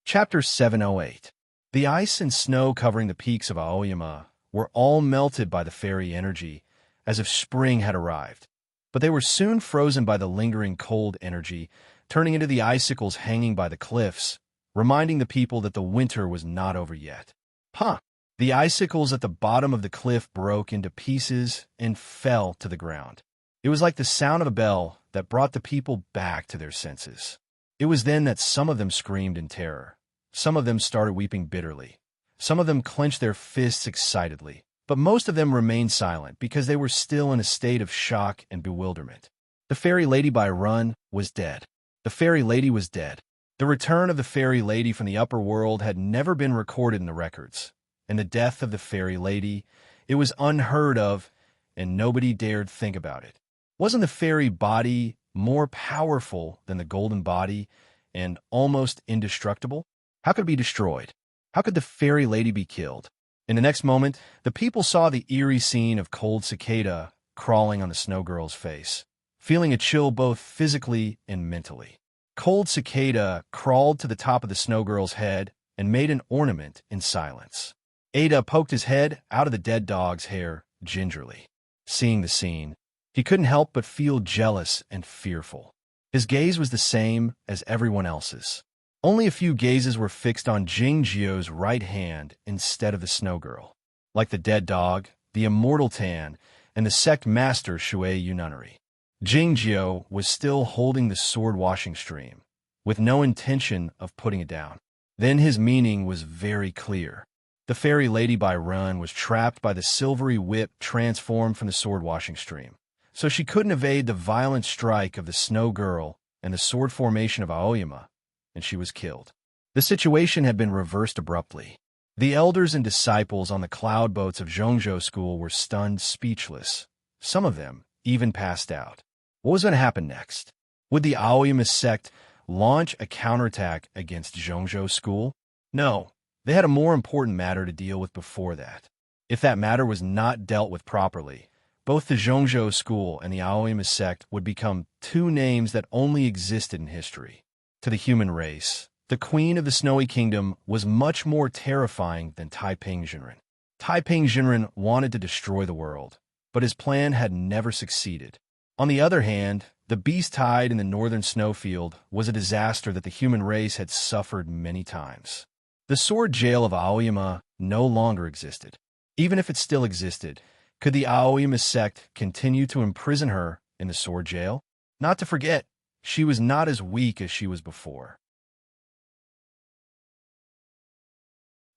Chapter 708. The ice and snow covering the peaks of Aoyama were all melted by the fairy energy, as if spring had arrived. But they were soon frozen by the lingering cold energy, turning into the icicles hanging by the cliffs, reminding the people that the winter was not over yet. The icicles at the bottom of the cliff broke into pieces and fell to the ground. It was like the sound of a bell that brought the people back to their senses. It was then that some of them screamed in terror. Some of them started weeping bitterly. Some of them clenched their fists excitedly. But most of them remained silent because they were still in a state of shock and bewilderment. The fairy lady by Run was dead. The fairy lady was dead. The return of the fairy lady from the upper world had never been recorded in the records. And the death of the fairy lady, it was unheard of, and nobody dared think about it. Wasn't the fairy body more powerful than the golden body and almost indestructible? How could it be destroyed? How could the fairy lady be killed? In the next moment, the people saw the eerie scene of Cold Cicada crawling on the snow girl's face, feeling a chill both physically and mentally. Cold Cicada crawled to the top of the snow girl's head and made an ornament in silence. Ada poked his head out of the dead dog's hair gingerly. Seeing the scene, he couldn't help but feel jealous and fearful. His gaze was the same as everyone else's. Only a few gazes were fixed on Jingjio's right hand instead of the snow girl. Like the dead dog, the immortal Tan, and the sect master Shui Yununari. Jingjio was still holding the sword-washing stream, with no intention of putting it down. Then his meaning was very clear. The fairy lady by Run was trapped by the silvery whip transformed from the sword-washing stream, so she couldn't evade the violent strike of the snow girl and the sword formation of Aoyama, and she was killed. The situation had been reversed abruptly. The elders and disciples on the cloud boats of Zhongzhou School were stunned speechless. Some of them even passed out. What was going to happen next? Would the Aoyama sect launch a counterattack against Zhongzhou School? No, they had a more important matter to deal with before that. If that matter was not dealt with properly, both the Zhongzhou School and the Aoyama sect would become two names that only existed in history. To the human race, the Queen of the Snowy Kingdom was much more terrifying than Taiping Jinren. Taiping Jinren wanted to destroy the world, but his plan had never succeeded. On the other hand, the beast tide in the northern snowfield was a disaster that the human race had suffered many times. The sword jail of Aoyama no longer existed. Even if it still existed, could the Aoyama sect continue to imprison her in the sword jail? Not to forget, she was not as weak as she was before.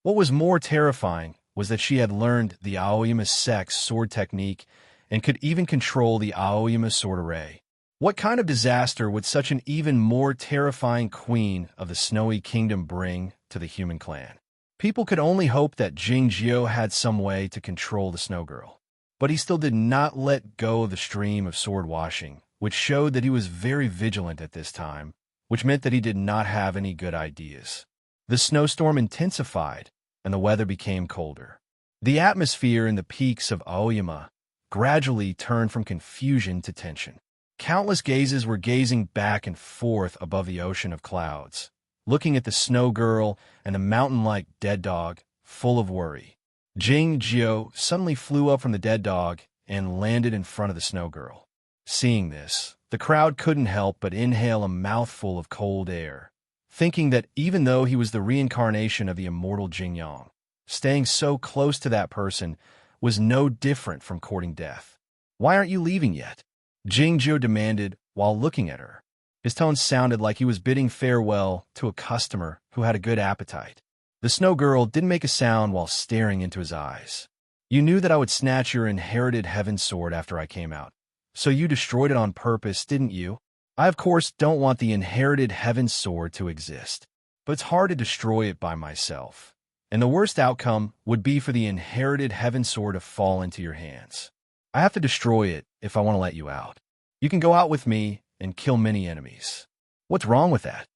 What was more terrifying was that she had learned the Aoyama sect's sword technique and could even control the Aoyama sword array. What kind of disaster would such an even more terrifying queen of the Snowy Kingdom bring to the human clan? People could only hope that Jingjio had some way to control the snow girl. But he still did not let go of the stream of sword washing, which showed that he was very vigilant at this time, which meant that he did not have any good ideas. The snowstorm intensified, and the weather became colder. The atmosphere in the peaks of Aoyama gradually turned from confusion to tension. Countless gazes were gazing back and forth above the ocean of clouds, looking at the snow girl and the mountain-like dead dog, full of worry. Jing Jiao suddenly flew up from the dead dog and landed in front of the snow girl. Seeing this, the crowd couldn't help but inhale a mouthful of cold air, thinking that even though he was the reincarnation of the immortal Jingyang, staying so close to that person was no different from courting death. "Why aren't you leaving yet?" Jingzhou demanded while looking at her. His tone sounded like he was bidding farewell to a customer who had a good appetite. The snow girl didn't make a sound while staring into his eyes. "You knew that I would snatch your inherited heaven sword after I came out, so you destroyed it on purpose, didn't you? I, of course, don't want the inherited heaven sword to exist, but it's hard to destroy it by myself. And the worst outcome would be for the inherited heaven sword to fall into your hands. I have to destroy it if I want to let you out. You can go out with me and kill many enemies." "What's wrong with that?"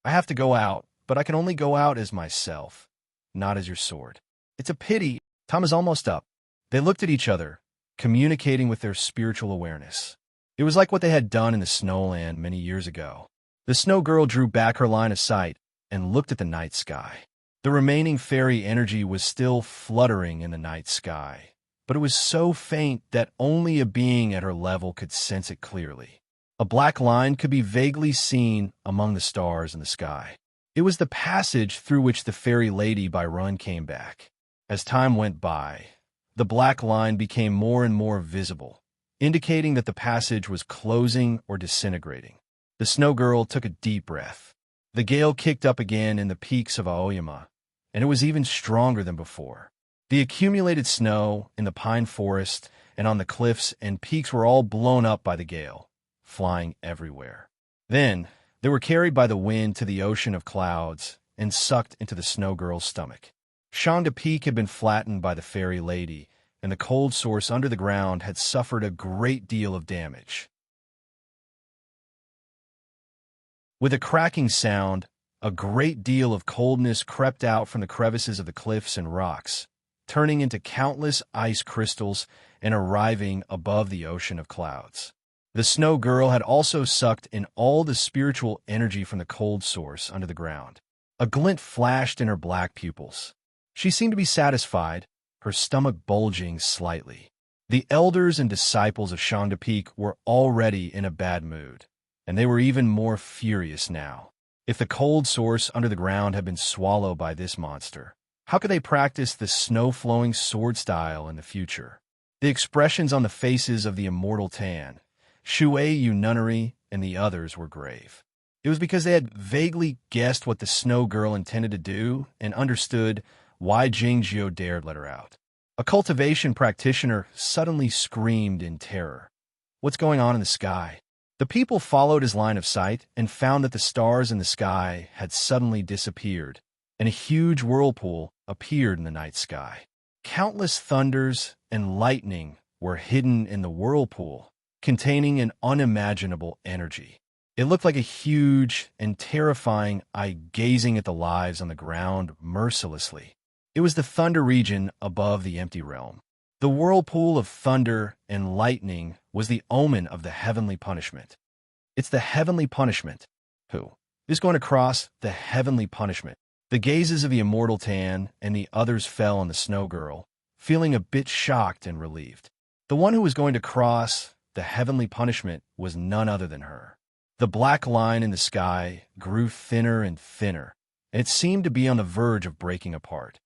"I have to go out, but I can only go out as myself, not as your sword." "It's a pity. Time is almost up." They looked at each other, communicating with their spiritual awareness. It was like what they had done in the snowland many years ago. The snow girl drew back her line of sight and looked at the night sky. The remaining fairy energy was still fluttering in the night sky, but it was so faint that only a being at her level could sense it clearly. A black line could be vaguely seen among the stars in the sky. It was the passage through which the fairy lady by Run came back. As time went by, the black line became more and more visible, indicating that the passage was closing or disintegrating. The snow girl took a deep breath. The gale kicked up again in the peaks of Aoyama, and it was even stronger than before. The accumulated snow in the pine forest and on the cliffs and peaks were all blown up by the gale, flying everywhere. Then, they were carried by the wind to the ocean of clouds and sucked into the snow girl's stomach. Shangda Peak had been flattened by the fairy lady, and the cold source under the ground had suffered a great deal of damage. With a cracking sound, a great deal of coldness crept out from the crevices of the cliffs and rocks, turning into countless ice crystals and arriving above the ocean of clouds. The snow girl had also sucked in all the spiritual energy from the cold source under the ground. A glint flashed in her black pupils. She seemed to be satisfied, her stomach bulging slightly. The elders and disciples of Shangda Peak were already in a bad mood, and they were even more furious now. If the cold source under the ground had been swallowed by this monster, how could they practice the snow-flowing sword style in the future? The expressions on the faces of the immortal Tan, Shui Yu Nunnery, and the others were grave. It was because they had vaguely guessed what the snow girl intended to do and understood why Jingzhou dared let her out. A cultivation practitioner suddenly screamed in terror. "What's going on in the sky?" The people followed his line of sight and found that the stars in the sky had suddenly disappeared, and a huge whirlpool appeared in the night sky. Countless thunders and lightning were hidden in the whirlpool, containing an unimaginable energy. It looked like a huge and terrifying eye gazing at the lives on the ground mercilessly. It was the thunder region above the empty realm. The whirlpool of thunder and lightning was the omen of the heavenly punishment. It's the heavenly punishment. Who is going to cross the heavenly punishment? The gazes of the immortal Tan and the others fell on the snow girl, feeling a bit shocked and relieved. The one who was going to cross the heavenly punishment was none other than her. The black line in the sky grew thinner and thinner, and it seemed to be on the verge of breaking apart.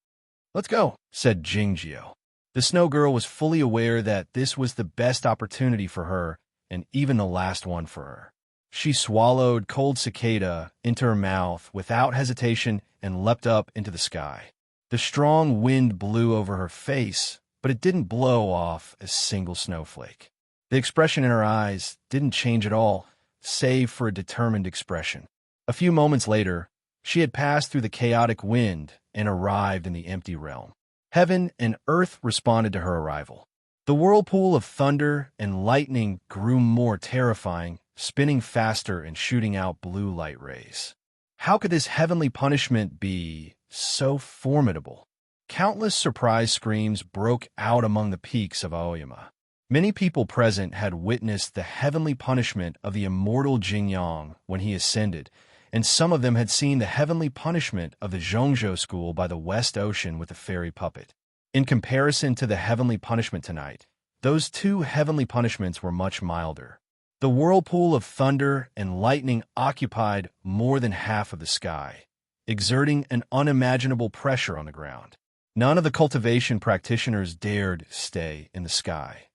"Let's go," said Jingzhou. The snow girl was fully aware that this was the best opportunity for her and even the last one for her. She swallowed cold cicada into her mouth without hesitation and leapt up into the sky. The strong wind blew over her face, but it didn't blow off a single snowflake. The expression in her eyes didn't change at all, save for a determined expression. A few moments later, she had passed through the chaotic wind and arrived in the empty realm. Heaven and earth responded to her arrival. The whirlpool of thunder and lightning grew more terrifying, spinning faster and shooting out blue light rays. How could this heavenly punishment be so formidable? Countless surprise screams broke out among the peaks of Aoyama. Many people present had witnessed the heavenly punishment of the immortal Jingyang when he ascended, and some of them had seen the heavenly punishment of the Zhongzhou school by the West Ocean with the fairy puppet. In comparison to the heavenly punishment tonight, those two heavenly punishments were much milder. The whirlpool of thunder and lightning occupied more than half of the sky, exerting an unimaginable pressure on the ground. None of the cultivation practitioners dared stay in the sky.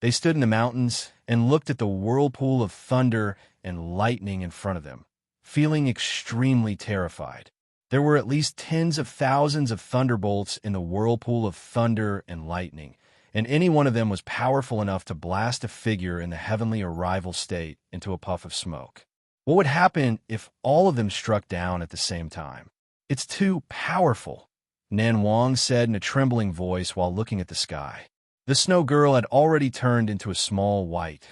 They stood in the mountains and looked at the whirlpool of thunder and lightning in front of them, feeling extremely terrified. There were at least tens of thousands of thunderbolts in the whirlpool of thunder and lightning, and any one of them was powerful enough to blast a figure in the heavenly arrival state into a puff of smoke. What would happen if all of them struck down at the same time? It's too powerful, Nan Wang said in a trembling voice while looking at the sky. The snow girl had already turned into a small white,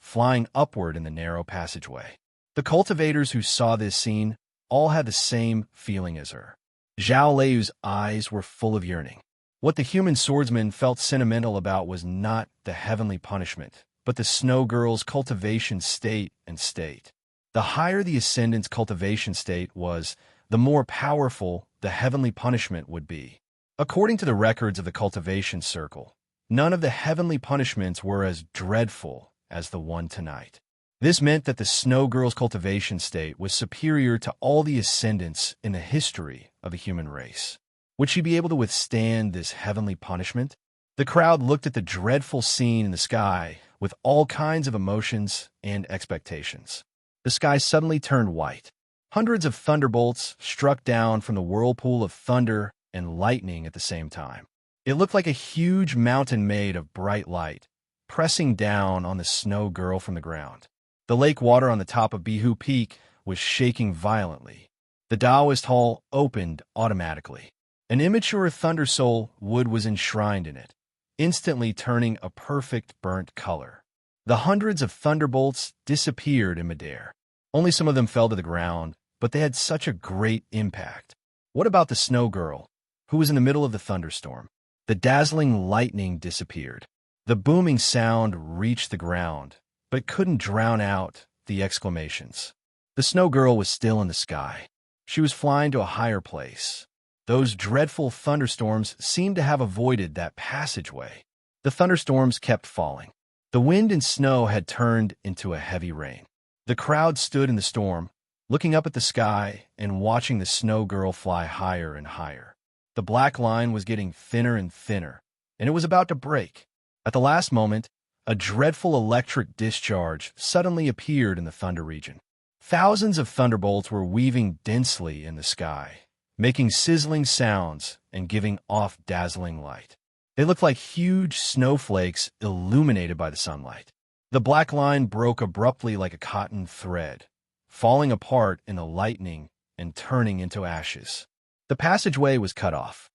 flying upward in the narrow passageway. The cultivators who saw this scene all had the same feeling as her. Zhao Lei's eyes were full of yearning. What the human swordsman felt sentimental about was not the heavenly punishment, but the snow girl's cultivation state and state. The higher the ascendant's cultivation state was, the more powerful the heavenly punishment would be. According to the records of the cultivation circle, none of the heavenly punishments were as dreadful as the one tonight. This meant that the snow girl's cultivation state was superior to all the ascendants in the history of the human race. Would she be able to withstand this heavenly punishment? The crowd looked at the dreadful scene in the sky with all kinds of emotions and expectations. The sky suddenly turned white. Hundreds of thunderbolts struck down from the whirlpool of thunder and lightning at the same time. It looked like a huge mountain made of bright light, pressing down on the snow girl from the ground. The lake water on the top of Bihu Peak was shaking violently. The Taoist hall opened automatically. An immature thunder soul wood was enshrined in it, instantly turning a perfect burnt color. The hundreds of thunderbolts disappeared in midair. Only some of them fell to the ground, but they had such a great impact. What about the snow girl, who was in the middle of the thunderstorm? The dazzling lightning disappeared. The booming sound reached the ground, but couldn't drown out the exclamations. The snow girl was still in the sky. She was flying to a higher place. Those dreadful thunderstorms seemed to have avoided that passageway. The thunderstorms kept falling. The wind and snow had turned into a heavy rain. The crowd stood in the storm, looking up at the sky and watching the snow girl fly higher and higher. The black line was getting thinner and thinner, and it was about to break. At the last moment, a dreadful electric discharge suddenly appeared in the thunder region. Thousands of thunderbolts were weaving densely in the sky, making sizzling sounds and giving off dazzling light. They looked like huge snowflakes illuminated by the sunlight. The black line broke abruptly like a cotton thread, falling apart in the lightning and turning into ashes. The passageway was cut off.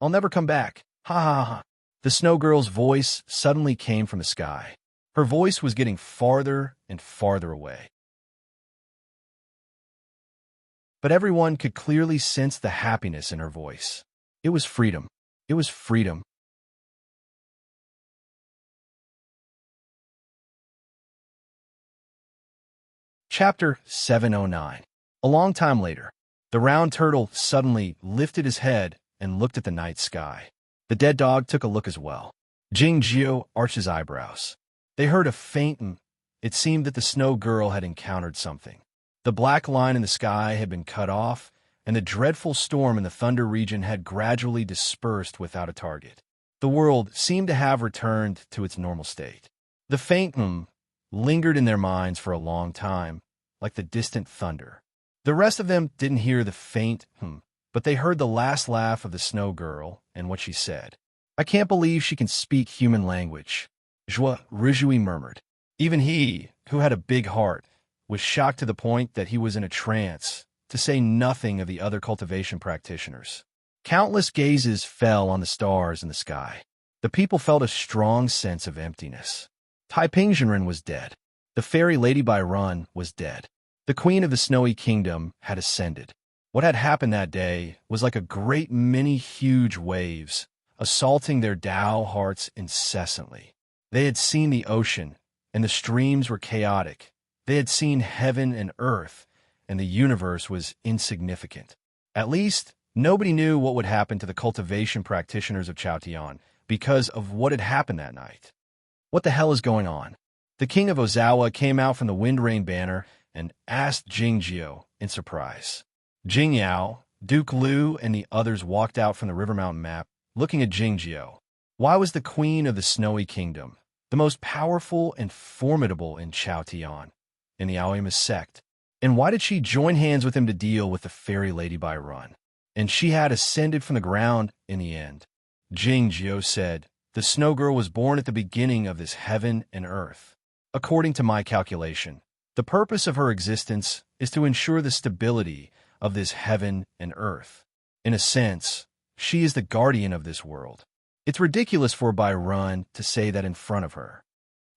I'll never come back. Ha ha ha. The snow girl's voice suddenly came from the sky. Her voice was getting farther and farther away. But everyone could clearly sense the happiness in her voice. It was freedom. It was freedom. Chapter 709. A long time later, the round turtle suddenly lifted his head and looked at the night sky. The dead dog took a look as well. Jing Jiu arched his eyebrows. They heard a faint. It seemed that the snow girl had encountered something. The black line in the sky had been cut off, and the dreadful storm in the thunder region had gradually dispersed without a target. The world seemed to have returned to its normal state. The faint lingered in their minds for a long time, like the distant thunder. The rest of them didn't hear the faint but they heard the last laugh of the snow girl and what she said. I can't believe she can speak human language, Zhua Rizhui murmured. Even he, who had a big heart, was shocked to the point that he was in a trance, to say nothing of the other cultivation practitioners. Countless gazes fell on the stars in the sky. The people felt a strong sense of emptiness. Taipingzhenren was dead. The fairy Lady Bai Run was dead. The queen of the snowy kingdom had ascended. What had happened that day was like a great many huge waves, assaulting their Tao hearts incessantly. They had seen the ocean, and the streams were chaotic. They had seen heaven and earth, and the universe was insignificant. At least, nobody knew what would happen to the cultivation practitioners of Chaotian because of what had happened that night. What the hell is going on? The king of Ozawa came out from the Wind Rain banner and asked Jingjiu in surprise. Jingyao, Duke Liu, and the others walked out from the River Mountain map, looking at Jingjiu. Why was the queen of the Snowy Kingdom, the most powerful and formidable in Chaotian, in the Aoyama sect, and why did she join hands with him to deal with the fairy Lady Bai Run? And she had ascended from the ground in the end. Jingjiu said, "The snow girl was born at the beginning of this heaven and earth. According to my calculation, the purpose of her existence is to ensure the stability of this heaven and earth. In a sense, she is the guardian of this world. It's ridiculous for Bai Run to say that in front of her."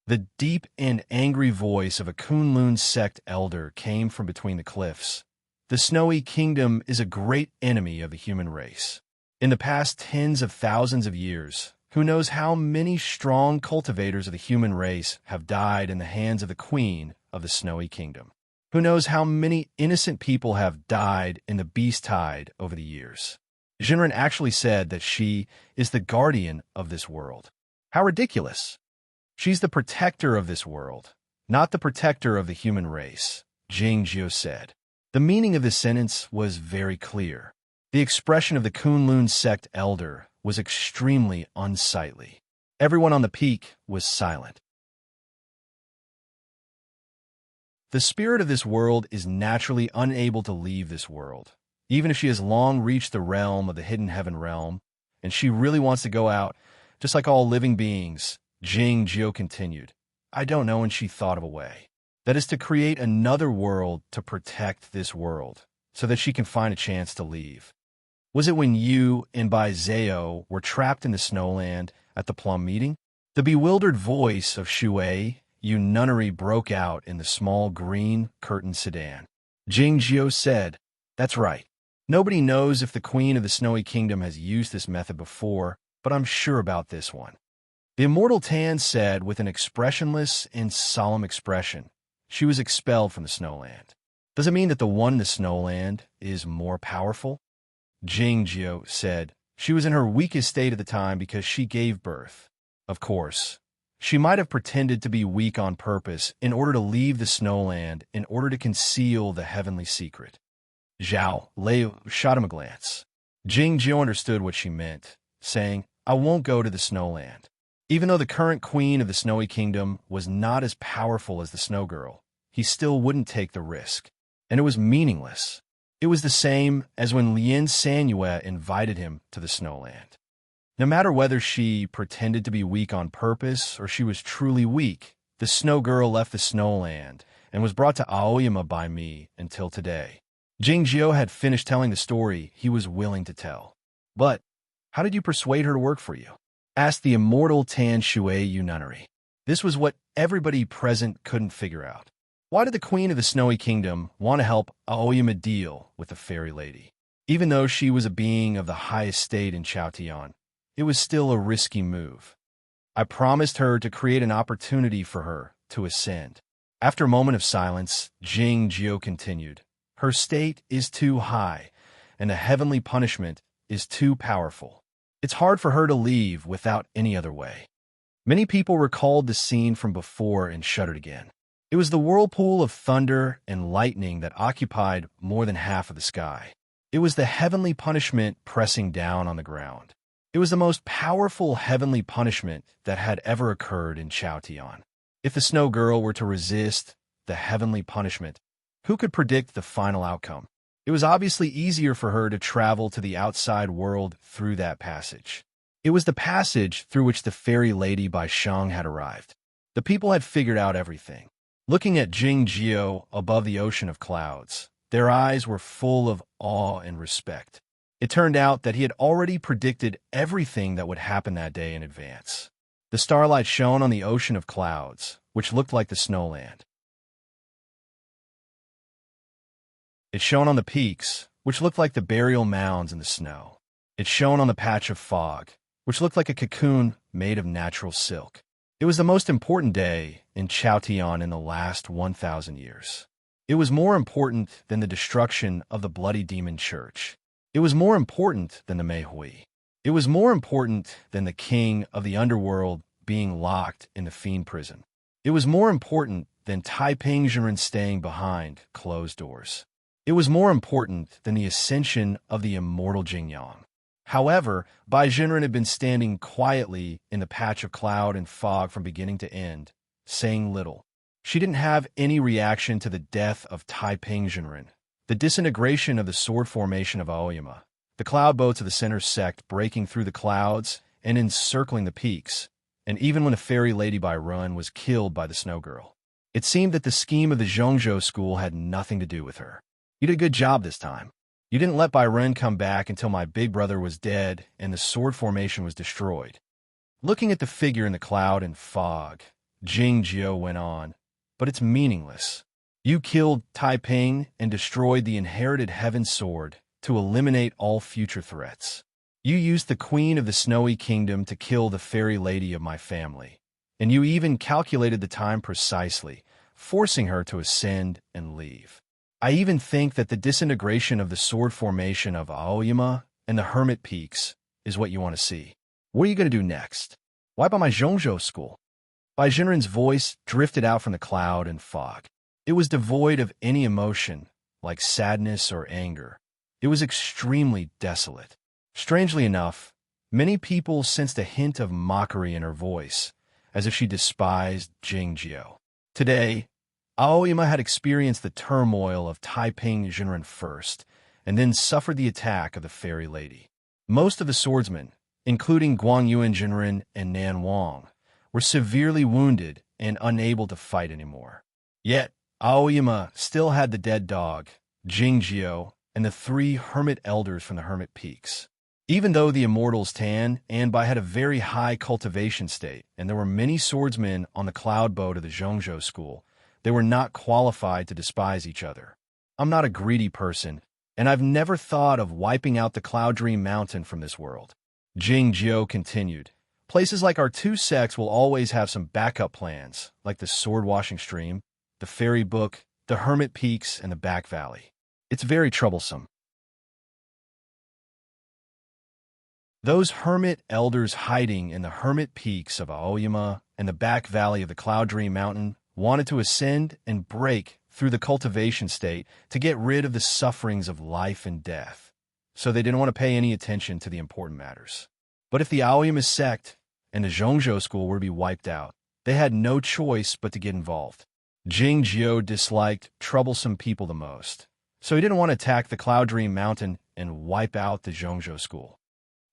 The deep and angry voice of a Kunlun sect elder came from between the cliffs. The Snowy Kingdom is a great enemy of the human race. In the past tens of thousands of years, who knows how many strong cultivators of the human race have died in the hands of the queen of the Snowy Kingdom? Who knows how many innocent people have died in the beast tide over the years? Jinren actually said that she is the guardian of this world. How ridiculous! She's the protector of this world, not the protector of the human race, Jingjiu said. The meaning of this sentence was very clear. The expression of the Kunlun sect elder was extremely unsightly. Everyone on the peak was silent. The spirit of this world is naturally unable to leave this world, even if she has long reached the realm of the hidden heaven realm, and she really wants to go out, just like all living beings. Jingjiu continued, "I don't know when she thought of a way. That is to create another world to protect this world, so that she can find a chance to leave. Was it when you and Bai Zhao were trapped in the snowland at the plum meeting?" The bewildered voice of Shui Yu nunnery broke out in the small green curtained sedan. Jingjiu said, "That's right. Nobody knows if the queen of the Snowy Kingdom has used this method before, but I'm sure about this one." The immortal Tan said with an expressionless and solemn expression, "She was expelled from the snowland. Does it mean that the one in the snowland is more powerful?" Jingjiu said, "She was in her weakest state at the time because she gave birth. Of course, she might have pretended to be weak on purpose in order to leave the snowland in order to conceal the heavenly secret." Zhao Lei shot him a glance. Jingjiu understood what she meant, saying, "I won't go to the snowland." Even though the current queen of the Snowy Kingdom was not as powerful as the Snow Girl, he still wouldn't take the risk. And it was meaningless. It was the same as when Lien Sanyue invited him to the snowland. No matter whether she pretended to be weak on purpose or she was truly weak, the Snow Girl left the snowland and was brought to Aoyama by me until today. Jingjiu had finished telling the story he was willing to tell. "But how did you persuade her to work for you?" asked the immortal Tan Shui Yu nunnery. This was what everybody present couldn't figure out. Why did the queen of the Snowy Kingdom want to help Aoyama deal with the fairy lady? Even though she was a being of the highest state in Chaotian, it was still a risky move. "I promised her to create an opportunity for her to ascend." After a moment of silence, Jingjiu continued, "Her state is too high, and the heavenly punishment is too powerful. It's hard for her to leave without any other way." Many people recalled the scene from before and shuddered again. It was the whirlpool of thunder and lightning that occupied more than half of the sky. It was the heavenly punishment pressing down on the ground. It was the most powerful heavenly punishment that had ever occurred in Chaotian. If the Snow Girl were to resist the heavenly punishment, who could predict the final outcome? It was obviously easier for her to travel to the outside world through that passage. It was the passage through which the fairy lady Bai Shang had arrived. The people had figured out everything. Looking at Jingjiu above the ocean of clouds, their eyes were full of awe and respect. It turned out that he had already predicted everything that would happen that day in advance. The starlight shone on the ocean of clouds, which looked like the snowland. It shone on the peaks, which looked like the burial mounds in the snow. It shone on the patch of fog, which looked like a cocoon made of natural silk. It was the most important day in Chaotian in the last 1,000 years. It was more important than the destruction of the bloody demon church. It was more important than the Meihui. It was more important than the king of the underworld being locked in the fiend prison. It was more important than Taiping Zhenren staying behind closed doors. It was more important than the ascension of the immortal Jingyang. However, Bai Zhenren had been standing quietly in the patch of cloud and fog from beginning to end, saying little. She didn't have any reaction to the death of Taiping Zhenren, the disintegration of the sword formation of Aoyama, the cloud boats of the center sect breaking through the clouds and encircling the peaks, and even when the fairy lady Bai Run was killed by the snow girl. It seemed that the scheme of the Zhongzhou school had nothing to do with her. You did a good job this time. You didn't let Bai Ren come back until my big brother was dead and the sword formation was destroyed. Looking at the figure in the cloud and fog, Jing Jiao went on, but it's meaningless. You killed Taiping and destroyed the inherited heaven sword to eliminate all future threats. You used the queen of the snowy kingdom to kill the fairy lady of my family, and you even calculated the time precisely, forcing her to ascend and leave. I even think that the disintegration of the sword formation of Aoyama and the Hermit Peaks is what you want to see. What are you going to do next? Why by my Zhongzhou school? Bai Zhenren's voice drifted out from the cloud and fog. It was devoid of any emotion, like sadness or anger. It was extremely desolate. Strangely enough, many people sensed a hint of mockery in her voice, as if she despised Jing Jiao. Today, Aoyama had experienced the turmoil of Taiping Zhenren first, and then suffered the attack of the fairy lady. Most of the swordsmen, including Guangyuan Zhenren and Nan Wang, were severely wounded and unable to fight anymore. Yet, Aoyama still had the dead dog, Jing Jiao, and the 3 hermit elders from the Hermit Peaks. Even though the immortals Tan and Bai had a very high cultivation state, and there were many swordsmen on the cloud boat of the Zhongzhou school, they were not qualified to despise each other. I'm not a greedy person, and I've never thought of wiping out the Cloud Dream Mountain from this world. Jing Jiao continued, places like our 2 sects will always have some backup plans, like the sword-washing stream, the fairy book, the Hermit Peaks, and the Back Valley. It's very troublesome. Those hermit elders hiding in the Hermit Peaks of Aoyama and the Back Valley of the Cloud Dream Mountain wanted to ascend and break through the cultivation state to get rid of the sufferings of life and death, so they didn't want to pay any attention to the important matters. But if the Aoyama sect and the Zhongzhou school were to be wiped out, they had no choice but to get involved. Jing Jiao disliked troublesome people the most, so he didn't want to attack the Cloud Dream Mountain and wipe out the Zhongzhou school.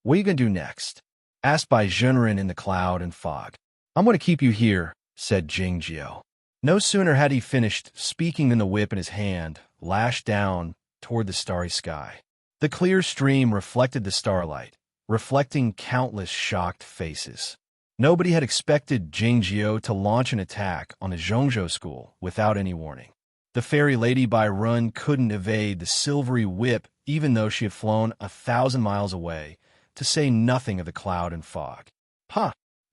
What are you going to do next? Asked Bai Zhenren in the cloud and fog. I'm going to keep you here, said Jing Jiao. No sooner had he finished speaking than the whip in his hand lashed down toward the starry sky. The clear stream reflected the starlight, reflecting countless shocked faces. Nobody had expected Jing Jiao to launch an attack on the Zhongzhou school without any warning. The fairy lady Bai Run couldn't evade the silvery whip even though she had flown 1,000 miles away, to say nothing of the cloud and fog.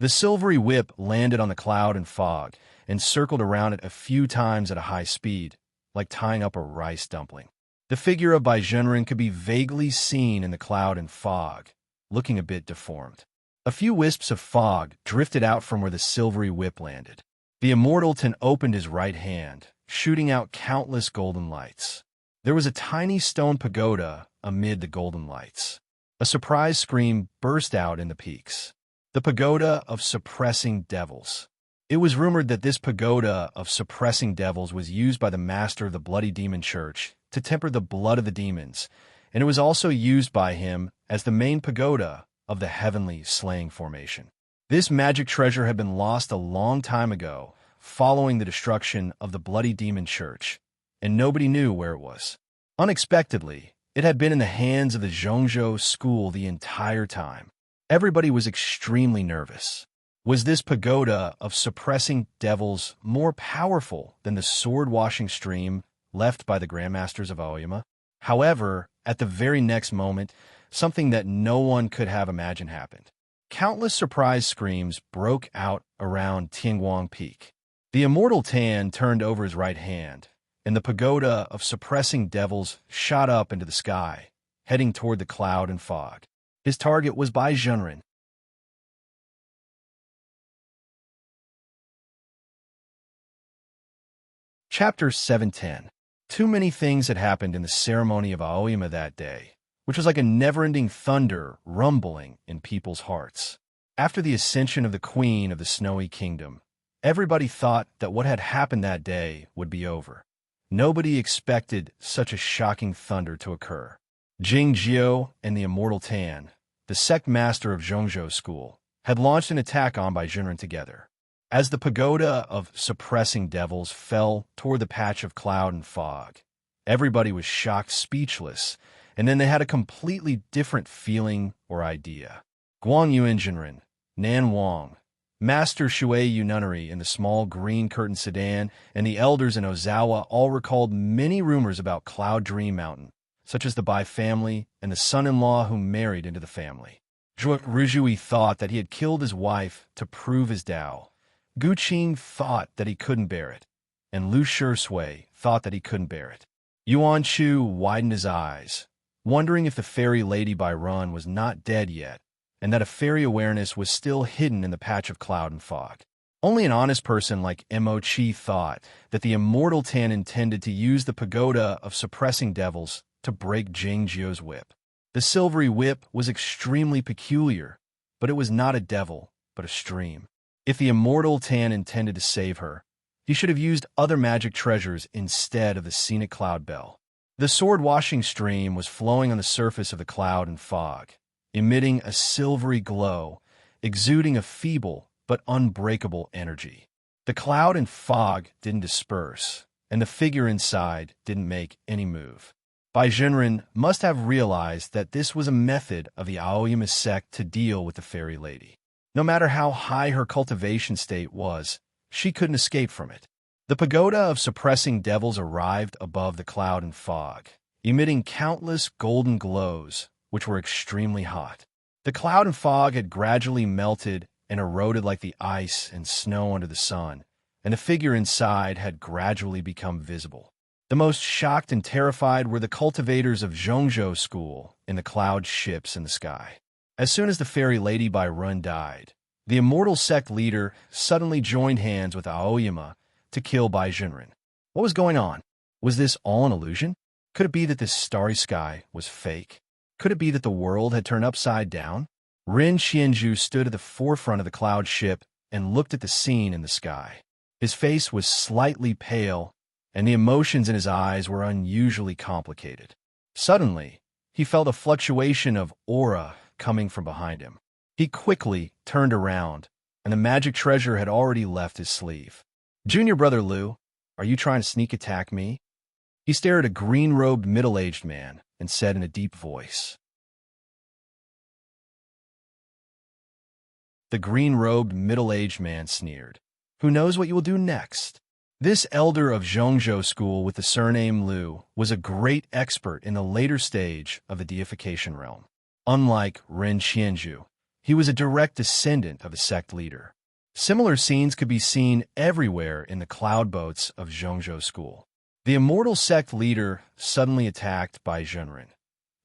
The silvery whip landed on the cloud and fog and circled around it a few times at a high speed, like tying up a rice dumpling. The figure of Bai Zhenren could be vaguely seen in the cloud and fog, looking a bit deformed. A few wisps of fog drifted out from where the silvery whip landed. The immortal Tan opened his right hand, shooting out countless golden lights. There was a tiny stone pagoda amid the golden lights. A surprise scream burst out in the peaks. The pagoda of suppressing devils. It was rumored that this pagoda of suppressing devils was used by the master of the bloody demon church to temper the blood of the demons, and it was also used by him as the main pagoda of the heavenly slaying formation. This magic treasure had been lost a long time ago, following the destruction of the bloody demon church, and nobody knew where it was. Unexpectedly, It had been in the hands of the Zhongzhou school the entire time. Everybody was extremely nervous. Was this pagoda of suppressing devils more powerful than the sword-washing stream left by the Grandmasters of Aoyama? However, at the very next moment, something that no one could have imagined happened. Countless surprise screams broke out around Tianguang Peak. The immortal Tan turned over his right hand, and the pagoda of suppressing devils shot up into the sky, heading toward the cloud and fog. His target was Bai Zhenren. Chapter 710. Too many things had happened in the ceremony of Aoyama that day, which was like a never-ending thunder rumbling in people's hearts. After the ascension of the Queen of the Snowy Kingdom, everybody thought that what had happened that day would be over. Nobody expected such a shocking thunder to occur. Jing Jiao and the Immortal Tan, the sect master of Zhongzhou School, had launched an attack on Bai Zhenren together. As the pagoda of suppressing devils fell toward the patch of cloud and fog, everybody was shocked speechless, and then they had a completely different feeling or idea. Guang Yuan Zhenren, Nan Wang, Master Shui Yu Nunnery in the small green curtain sedan, and the elders in Ozawa all recalled many rumors about Cloud Dream Mountain, such as the Bai family and the son-in-law who married into the family. Zhuo Ruzhui thought that he had killed his wife to prove his Tao. Gu Qing thought that he couldn't bear it, and Lu Shui thought that he couldn't bear it. Yuan Chu widened his eyes, wondering if the fairy lady Bai Run was not dead yet, and that a fairy awareness was still hidden in the patch of cloud and fog. Only an honest person like Mo Chi thought that the immortal Tan intended to use the pagoda of suppressing devils to break Jing Jiao's whip. The silvery whip was extremely peculiar, but it was not a devil, but a stream. If the immortal Tan intended to save her, he should have used other magic treasures instead of the scenic cloud bell. The sword-washing stream was flowing on the surface of the cloud and fog, emitting a silvery glow, exuding a feeble but unbreakable energy. The cloud and fog didn't disperse, and the figure inside didn't make any move. Bai Zhenren must have realized that this was a method of the Aoyama sect to deal with the fairy lady. No matter how high her cultivation state was, she couldn't escape from it. The pagoda of suppressing devils arrived above the cloud and fog, emitting countless golden glows, which were extremely hot. The cloud and fog had gradually melted and eroded like the ice and snow under the sun, and the figure inside had gradually become visible. The most shocked and terrified were the cultivators of Zhongzhou School in the cloud ships in the sky. As soon as the fairy lady Bai Run died, the immortal sect leader suddenly joined hands with Aoyama to kill Bai Zhenren. What was going on? Was this all an illusion? Could it be that this starry sky was fake? Could it be that the world had turned upside down? Ren Qianzhu stood at the forefront of the cloud ship and looked at the scene in the sky. His face was slightly pale, and the emotions in his eyes were unusually complicated. Suddenly, he felt a fluctuation of aura coming from behind him. He quickly turned around, and the magic treasure had already left his sleeve. "Junior brother Lu, are you trying to sneak attack me?" He stared at a green-robed middle-aged man and said in a deep voice. The green-robed middle-aged man sneered. "Who knows what you will do next?" This elder of Zhongzhou School with the surname Lu was a great expert in the later stage of the deification realm. Unlike Ren Qianzhu, he was a direct descendant of a sect leader. Similar scenes could be seen everywhere in the cloud boats of Zhongzhou School. The immortal sect leader suddenly attacked Bai Zhenren.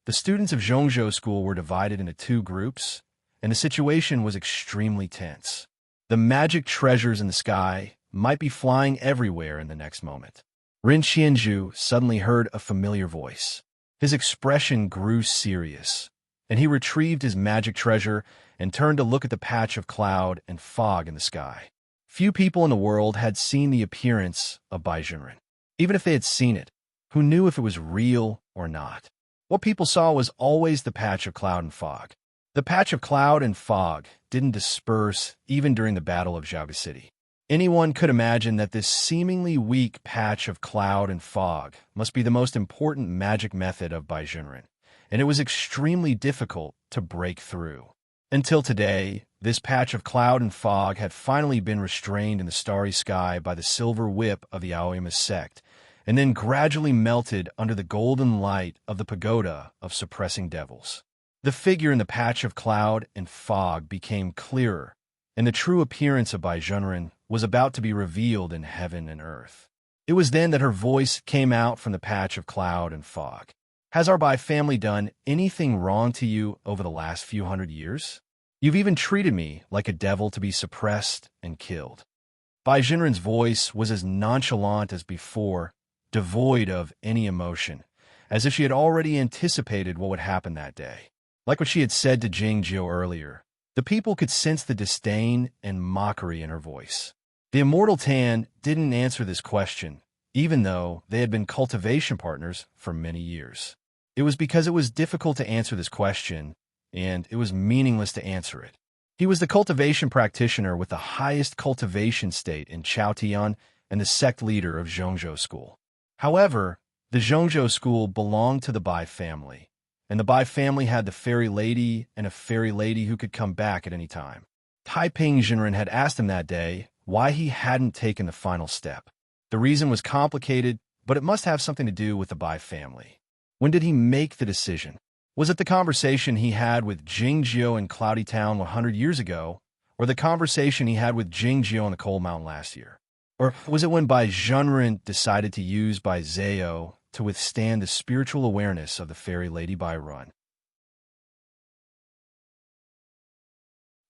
The students of Zhongzhou School were divided into two groups, and the situation was extremely tense. The magic treasures in the sky might be flying everywhere in the next moment. Ren Qianzhu suddenly heard a familiar voice. His expression grew serious, and he retrieved his magic treasure and turned to look at the patch of cloud and fog in the sky. Few people in the world had seen the appearance of Bai Zhenren. Even if they had seen it, who knew if it was real or not? What people saw was always the patch of cloud and fog. The patch of cloud and fog didn't disperse even during the Battle of Zhaoga City. Anyone could imagine that this seemingly weak patch of cloud and fog must be the most important magic method of Baizhenren, and it was extremely difficult to break through. Until today, this patch of cloud and fog had finally been restrained in the starry sky by the silver whip of the Aoyama sect, and then gradually melted under the golden light of the pagoda of suppressing devils. The figure in the patch of cloud and fog became clearer, and the true appearance of Baizhenren was about to be revealed in heaven and earth. It was then that her voice came out from the patch of cloud and fog. Has our Bai family done anything wrong to you over the last few hundred years? You've even treated me like a devil to be suppressed and killed. Baizhenren's voice was as nonchalant as before, devoid of any emotion, as if she had already anticipated what would happen that day. Like what she had said to Jingjiu earlier, the people could sense the disdain and mockery in her voice. The immortal Tan didn't answer this question, even though they had been cultivation partners for many years. It was because it was difficult to answer this question, and it was meaningless to answer it. He was the cultivation practitioner with the highest cultivation state in Chaotian and the sect leader of Zhongzhou School. However, the Zhongzhou School belonged to the Bai family, and the Bai family had the fairy lady and a fairy lady who could come back at any time. Taiping Zhenren had asked him that day why he hadn't taken the final step. The reason was complicated, but it must have something to do with the Bai family. When did he make the decision? Was it the conversation he had with Jingjiu in Cloudy Town 100 years ago, or the conversation he had with Jingjiu on the Cold Mountain last year? Or was it when Bai Zhenren decided to use Bai Zhao to withstand the spiritual awareness of the fairy lady Bai Run?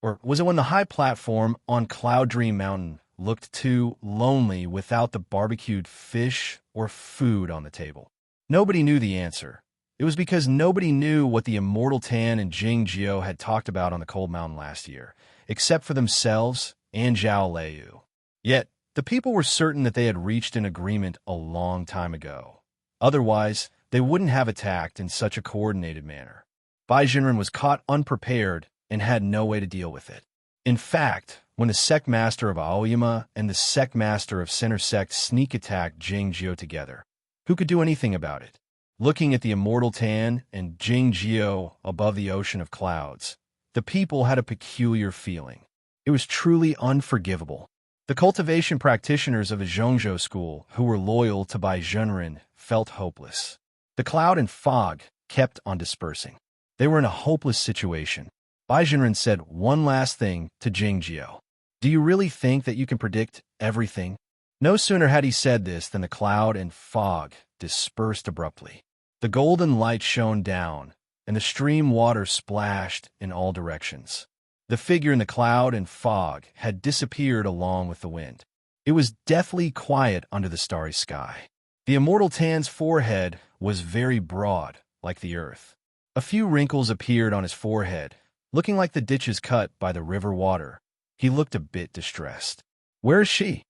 Or was it when the high platform on Cloud Dream Mountain looked too lonely without the barbecued fish or food on the table? Nobody knew the answer. It was because nobody knew what the immortal Tan and Jingjiu had talked about on the Cold Mountain last year, except for themselves and Zhao Leiyu. Yet, the people were certain that they had reached an agreement a long time ago. Otherwise, they wouldn't have attacked in such a coordinated manner. Bai Zhenren was caught unprepared and had no way to deal with it. In fact, when the sect master of Aoyama and the sect master of Center Sect sneak attacked Jingjiu together, who could do anything about it? Looking at the immortal Tan and Jingjiu above the ocean of clouds, the people had a peculiar feeling. It was truly unforgivable. The cultivation practitioners of the Zhongzhou school, who were loyal to Bai Zhenren, felt hopeless. The cloud and fog kept on dispersing. They were in a hopeless situation. Bai Zhenren said one last thing to Jingjiu. Do you really think that you can predict everything? No sooner had he said this than the cloud and fog dispersed abruptly. The golden light shone down, and the stream water splashed in all directions. The figure in the cloud and fog had disappeared along with the wind. It was deathly quiet under the starry sky. The immortal Tan's forehead was very broad, like the earth. A few wrinkles appeared on his forehead, looking like the ditches cut by the river water. He looked a bit distressed. "Where is she?"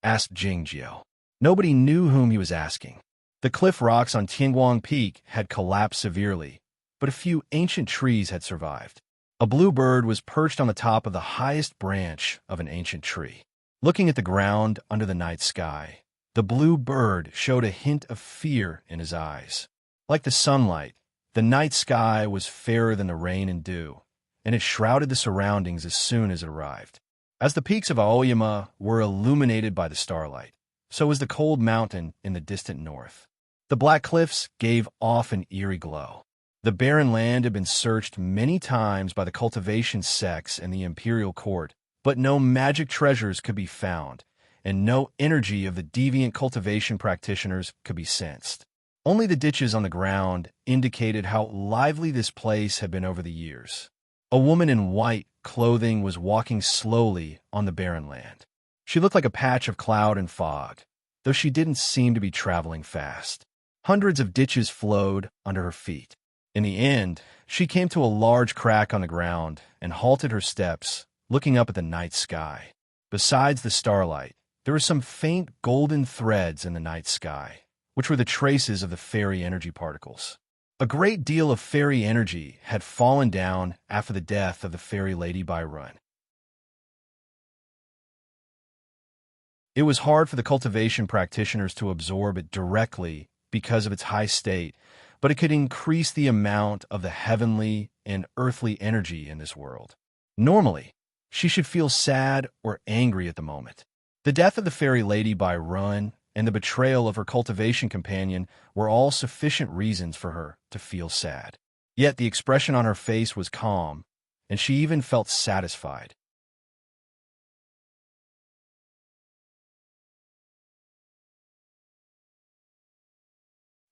asked Jingjiu. Nobody knew whom he was asking. The cliff rocks on Tianguang Peak had collapsed severely, but a few ancient trees had survived. A blue bird was perched on the top of the highest branch of an ancient tree. Looking at the ground under the night sky, the blue bird showed a hint of fear in his eyes. Like the sunlight, the night sky was fairer than the rain and dew, and it shrouded the surroundings as soon as it arrived. As the peaks of Aoyama were illuminated by the starlight, so was the cold mountain in the distant north. The black cliffs gave off an eerie glow. The barren land had been searched many times by the cultivation sects and the imperial court, but no magic treasures could be found, and no energy of the deviant cultivation practitioners could be sensed. Only the ditches on the ground indicated how lively this place had been over the years. A woman in white clothing was walking slowly on the barren land. She looked like a patch of cloud and fog, though she didn't seem to be traveling fast. Hundreds of ditches flowed under her feet. In the end, she came to a large crack on the ground and halted her steps, looking up at the night sky. Besides the starlight, there were some faint golden threads in the night sky, which were the traces of the fairy energy particles. A great deal of fairy energy had fallen down after the death of the fairy lady Bai Run. It was hard for the cultivation practitioners to absorb it directly because of its high state, but it could increase the amount of the heavenly and earthly energy in this world. Normally, she should feel sad or angry at the moment. The death of the fairy lady by Run and the betrayal of her cultivation companion were all sufficient reasons for her to feel sad. Yet the expression on her face was calm, and she even felt satisfied.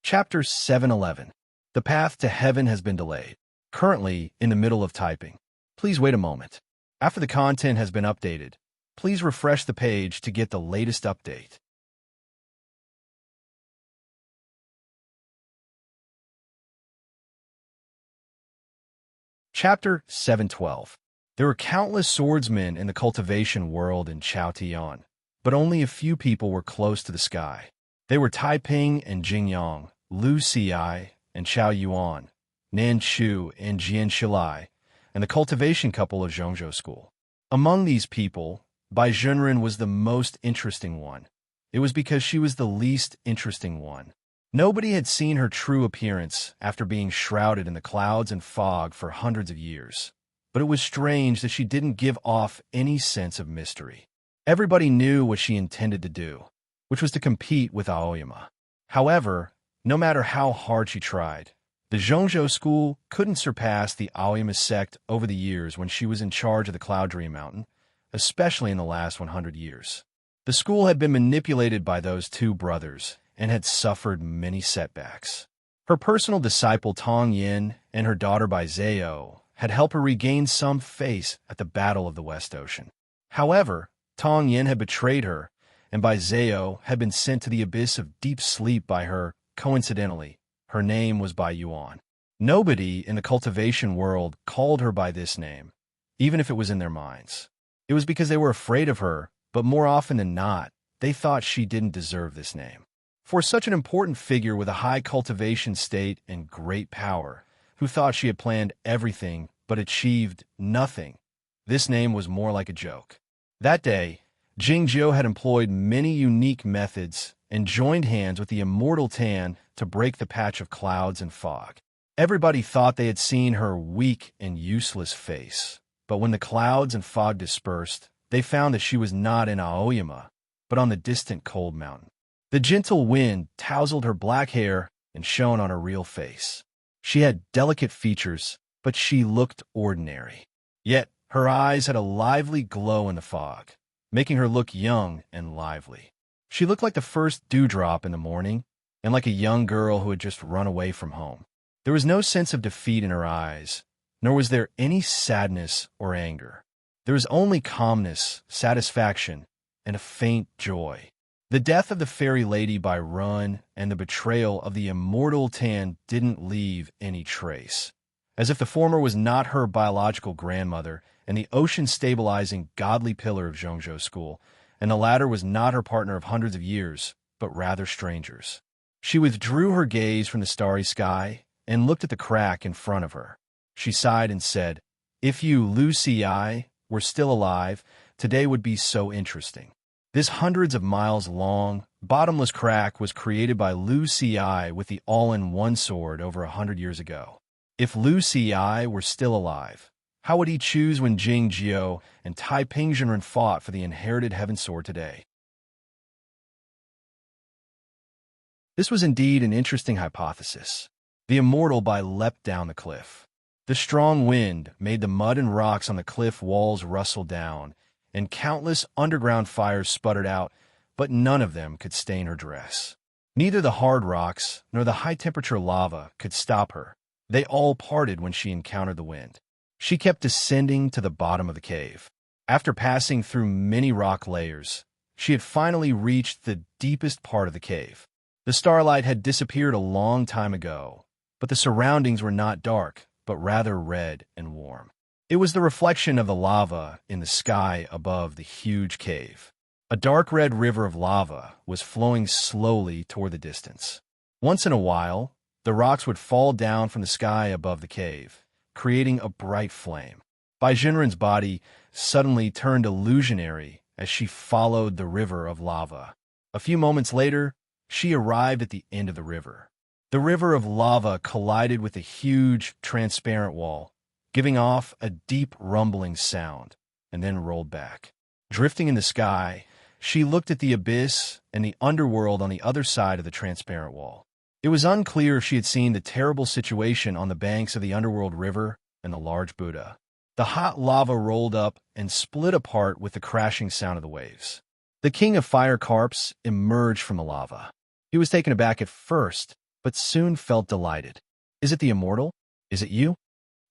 Chapter 711. The path to heaven has been delayed. Currently in the middle of typing. Please wait a moment. After the content has been updated, please refresh the page to get the latest update. Chapter 712. There were countless swordsmen in the cultivation world in Chaotian, but only a few people were close to the sky. They were Taiping and Jingyang, Lu Xi and Chao Yuan, Nan Chu and Jian Shilai, and the cultivation couple of Zhongzhou School. Among these people, Bai Zhenren was the most interesting one. It was because she was the least interesting one. Nobody had seen her true appearance after being shrouded in the clouds and fog for hundreds of years. But it was strange that she didn't give off any sense of mystery. Everybody knew what she intended to do, which was to compete with Aoyama. However, no matter how hard she tried, the Zhongzhou School couldn't surpass the Aoyama sect over the years when she was in charge of the Cloud Dream Mountain, especially in the last 100 years. The school had been manipulated by those two brothers and had suffered many setbacks. Her personal disciple Tong Yin and her daughter Bai Zhao had helped her regain some face at the Battle of the West Ocean. However, Tong Yin had betrayed her, and Bai Zhao had been sent to the abyss of deep sleep by her. Coincidentally, her name was Bai Yuan. Nobody in the cultivation world called her by this name, even if it was in their minds. It was because they were afraid of her, but more often than not, they thought she didn't deserve this name. For such an important figure with a high cultivation state and great power, who thought she had planned everything but achieved nothing, this name was more like a joke. That day, Jing Jiu had employed many unique methods and joined hands with the immortal Tan to break the patch of clouds and fog. Everybody thought they had seen her weak and useless face, but when the clouds and fog dispersed, they found that she was not in Aoyama, but on the distant cold mountain. The gentle wind tousled her black hair and shone on her real face. She had delicate features, but she looked ordinary. Yet her eyes had a lively glow in the fog, making her look young and lively. She looked like the first dewdrop in the morning, and like a young girl who had just run away from home. There was no sense of defeat in her eyes, nor was there any sadness or anger. There was only calmness, satisfaction, and a faint joy. The death of the fairy lady by Run and the betrayal of the immortal Tan didn't leave any trace. As if the former was not her biological grandmother and the ocean-stabilizing godly pillar of Zhongzhou School, and the latter was not her partner of hundreds of years, but rather strangers. She withdrew her gaze from the starry sky and looked at the crack in front of her. She sighed and said, "If you, Lu Xi, were still alive, today would be so interesting." This hundreds of miles long, bottomless crack was created by Lu Xi with the all-in-one sword over 100 years ago. If Lu Xi were still alive, how would he choose when Jing Jiu and Taiping Zhenren fought for the inherited heaven sword today? This was indeed an interesting hypothesis. The immortal Bai leapt down the cliff. The strong wind made the mud and rocks on the cliff walls rustle down, and countless underground fires sputtered out, but none of them could stain her dress. Neither the hard rocks nor the high-temperature lava could stop her. They all parted when she encountered the wind. She kept descending to the bottom of the cave. After passing through many rock layers, she had finally reached the deepest part of the cave. The starlight had disappeared a long time ago, but the surroundings were not dark, but rather red and warm. It was the reflection of the lava in the sky above the huge cave. A dark red river of lava was flowing slowly toward the distance. Once in a while, the rocks would fall down from the sky above the cave, creating a bright flame. Bai Zhenren's body suddenly turned illusionary as she followed the river of lava. A few moments later, she arrived at the end of the river. The river of lava collided with a huge, transparent wall, giving off a deep rumbling sound, and then rolled back. Drifting in the sky, she looked at the abyss and the underworld on the other side of the transparent wall. It was unclear if she had seen the terrible situation on the banks of the underworld river and the large Buddha. The hot lava rolled up and split apart with the crashing sound of the waves. The king of fire carps emerged from the lava. He was taken aback at first, but soon felt delighted. Is it the immortal? Is it you?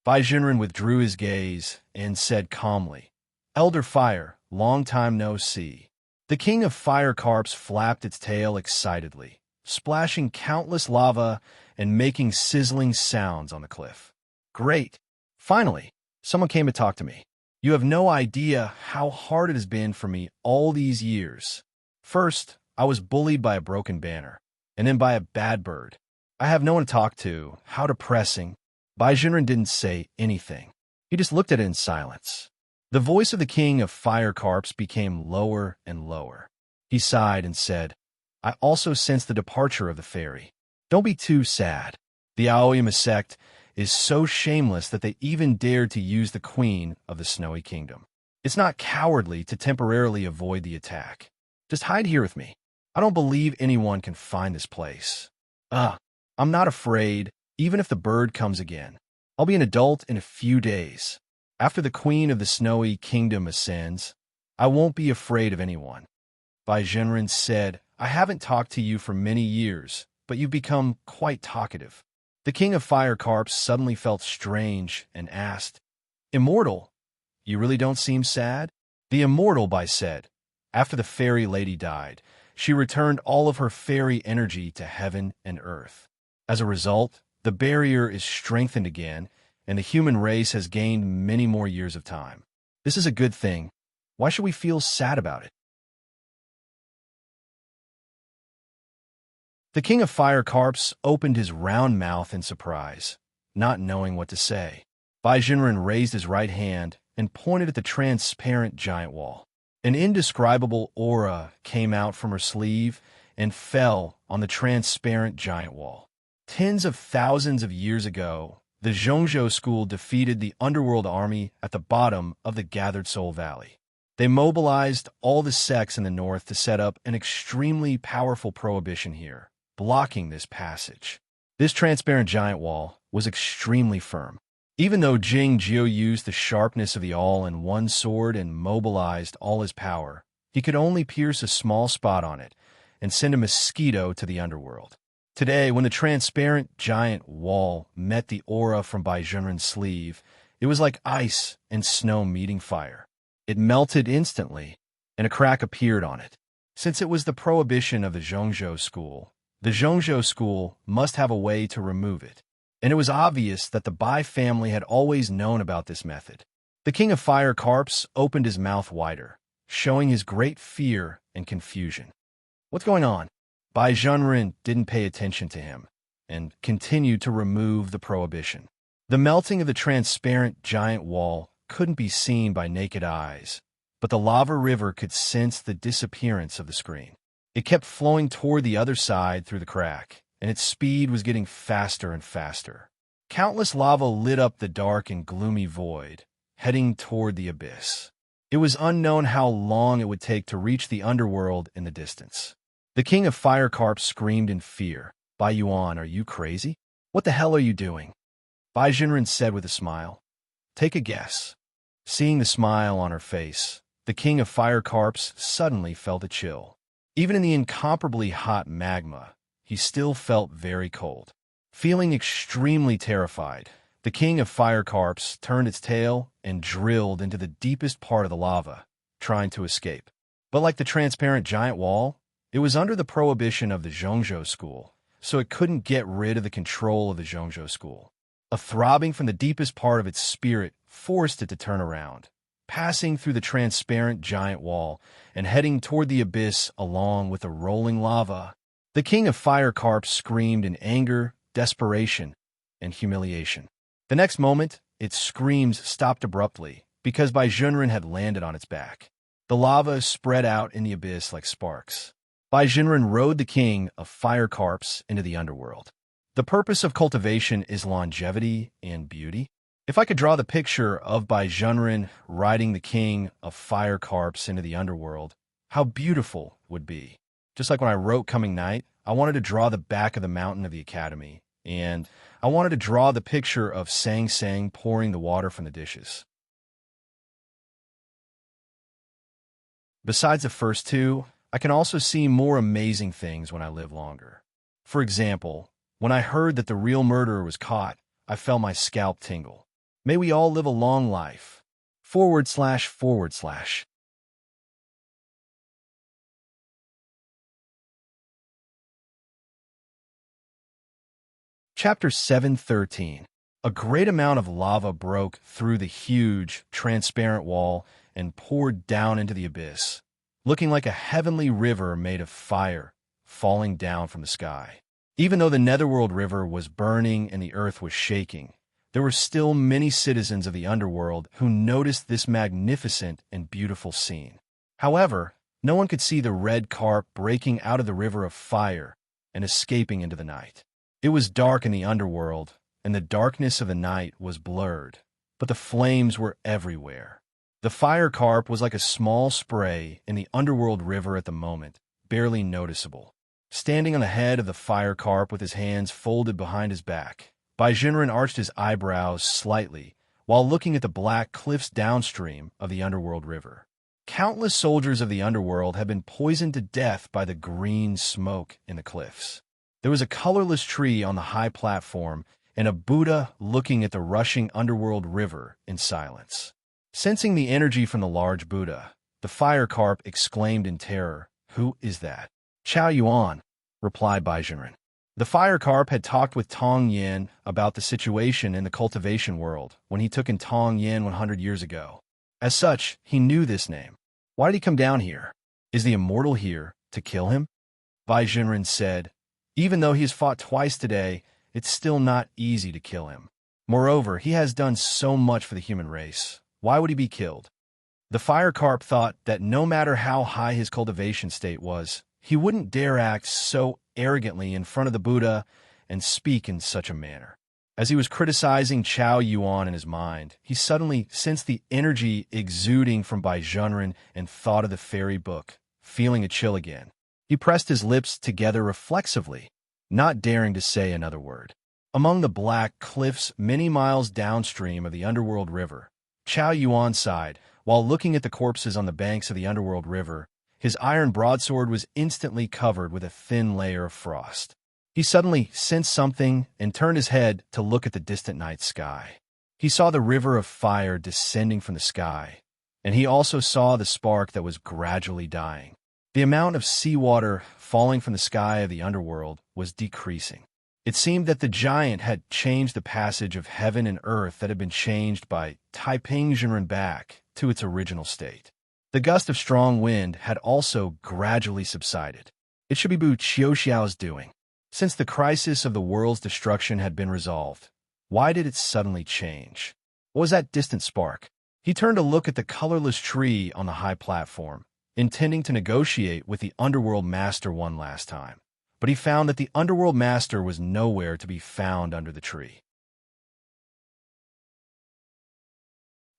Bai Jinren withdrew his gaze and said calmly, Elder Fire, long time no see. The king of fire carps flapped its tail excitedly, splashing countless lava and making sizzling sounds on the cliff. Great! Finally, someone came to talk to me. You have no idea how hard it has been for me all these years. First, I was bullied by a broken banner, and then by a bad bird. I have no one to talk to. How depressing. Bai Jinren didn't say anything. He just looked at it in silence. The voice of the king of fire carps became lower and lower. He sighed and said, I also sense the departure of the fairy. Don't be too sad. The Aoyama sect is so shameless that they even dared to use the queen of the snowy kingdom. It's not cowardly to temporarily avoid the attack. Just hide here with me. I don't believe anyone can find this place. I'm not afraid, even if the bird comes again. I'll be an adult in a few days. After the queen of the snowy kingdom ascends, I won't be afraid of anyone. Bai Jinren said, I haven't talked to you for many years, but you've become quite talkative. The king of fire carps suddenly felt strange and asked, Immortal, you really don't seem sad? The immortal, Bai said. After the fairy lady died, she returned all of her fairy energy to heaven and earth. As a result, the barrier is strengthened again, and the human race has gained many more years of time. This is a good thing. Why should we feel sad about it? The king of fire carps opened his round mouth in surprise, not knowing what to say. Bai Jinren raised his right hand and pointed at the transparent giant wall. An indescribable aura came out from her sleeve and fell on the transparent giant wall. Tens of thousands of years ago, the Zhongzhou school defeated the underworld army at the bottom of the Gathered Soul Valley. They mobilized all the sects in the north to set up an extremely powerful prohibition here, blocking this passage. This transparent giant wall was extremely firm. Even though Jing Jiu used the sharpness of the all-in-one sword and mobilized all his power, he could only pierce a small spot on it and send a mosquito to the underworld. Today, when the transparent giant wall met the aura from Bai Jinren's sleeve, it was like ice and snow meeting fire. It melted instantly, and a crack appeared on it. Since it was the prohibition of the Zhongzhou school must have a way to remove it. And it was obvious that the Bai family had always known about this method. The king of fire carps opened his mouth wider, showing his great fear and confusion. What's going on? Bai Jinren didn't pay attention to him and continued to remove the prohibition. The melting of the transparent giant wall couldn't be seen by naked eyes, but the lava river could sense the disappearance of the screen. It kept flowing toward the other side through the crack, and its speed was getting faster and faster. Countless lava lit up the dark and gloomy void, heading toward the abyss. It was unknown how long it would take to reach the underworld in the distance. The king of fire carps screamed in fear. Bai Yuan, are you crazy? What the hell are you doing? Bai Jinren said with a smile. Take a guess. Seeing the smile on her face, the king of fire carps suddenly felt a chill. Even in the incomparably hot magma, he still felt very cold. Feeling extremely terrified, the king of fire carps turned its tail and drilled into the deepest part of the lava, trying to escape. But like the transparent giant wall, it was under the prohibition of the Zhongzhou school, so it couldn't get rid of the control of the Zhongzhou school. A throbbing from the deepest part of its spirit forced it to turn around, passing through the transparent giant wall and heading toward the abyss along with the rolling lava. The king of fire carps screamed in anger, desperation, and humiliation. The next moment, its screams stopped abruptly because Bai Jinren had landed on its back. The lava spread out in the abyss like sparks. Bajinran rode the king of fire carps into the underworld. The purpose of cultivation is longevity and beauty. If I could draw the picture of Bajinran riding the king of fire carps into the underworld, how beautiful it would be. Just like when I wrote Coming Night, I wanted to draw the back of the mountain of the academy, and I wanted to draw the picture of Sang Sang pouring the water from the dishes. Besides the first two, I can also see more amazing things when I live longer. For example, when I heard that the real murderer was caught, I felt my scalp tingle. May we all live a long life. //. Chapter 7:13. A great amount of lava broke through the huge, transparent wall and poured down into the abyss, looking like a heavenly river made of fire falling down from the sky. Even though the Netherworld River was burning and the earth was shaking, there were still many citizens of the underworld who noticed this magnificent and beautiful scene. However, no one could see the red carp breaking out of the river of fire and escaping into the night. It was dark in the underworld, and the darkness of the night was blurred, but the flames were everywhere. The fire carp was like a small spray in the underworld river at the moment, barely noticeable. Standing on the head of the fire carp with his hands folded behind his back, Bajinran arched his eyebrows slightly while looking at the black cliffs downstream of the underworld river. Countless soldiers of the underworld had been poisoned to death by the green smoke in the cliffs. There was a colorless tree on the high platform and a Buddha looking at the rushing underworld river in silence. Sensing the energy from the large Buddha, the fire carp exclaimed in terror, "Who is that?" "Chow Yuan," replied Bajinran. The fire carp had talked with Tong Yin about the situation in the cultivation world when he took in Tong Yin 100 years ago. As such, he knew this name. Why did he come down here? Is the immortal here to kill him? Bajinran said, "Even though he has fought twice today, it's still not easy to kill him. Moreover, he has done so much for the human race. Why would he be killed?" The fire carp thought that no matter how high his cultivation state was, he wouldn't dare act so arrogantly in front of the Buddha and speak in such a manner. As he was criticizing Chow Yuan in his mind, he suddenly sensed the energy exuding from Bajinran and thought of the fairy book, feeling a chill again. He pressed his lips together reflexively, not daring to say another word. Among the black cliffs many miles downstream of the underworld river, Chow Yuan sighed, while looking at the corpses on the banks of the underworld river. His iron broadsword was instantly covered with a thin layer of frost. He suddenly sensed something and turned his head to look at the distant night sky. He saw the river of fire descending from the sky, and he also saw the spark that was gradually dying. The amount of seawater falling from the sky of the underworld was decreasing. It seemed that the giant had changed the passage of heaven and earth that had been changed by Taiping Jinren back to its original state. The gust of strong wind had also gradually subsided. It should be Bu Qiuxiao's doing. Since the crisis of the world's destruction had been resolved, why did it suddenly change? What was that distant spark? He turned to look at the colorless tree on the high platform, intending to negotiate with the underworld master one last time. But he found that the underworld master was nowhere to be found under the tree.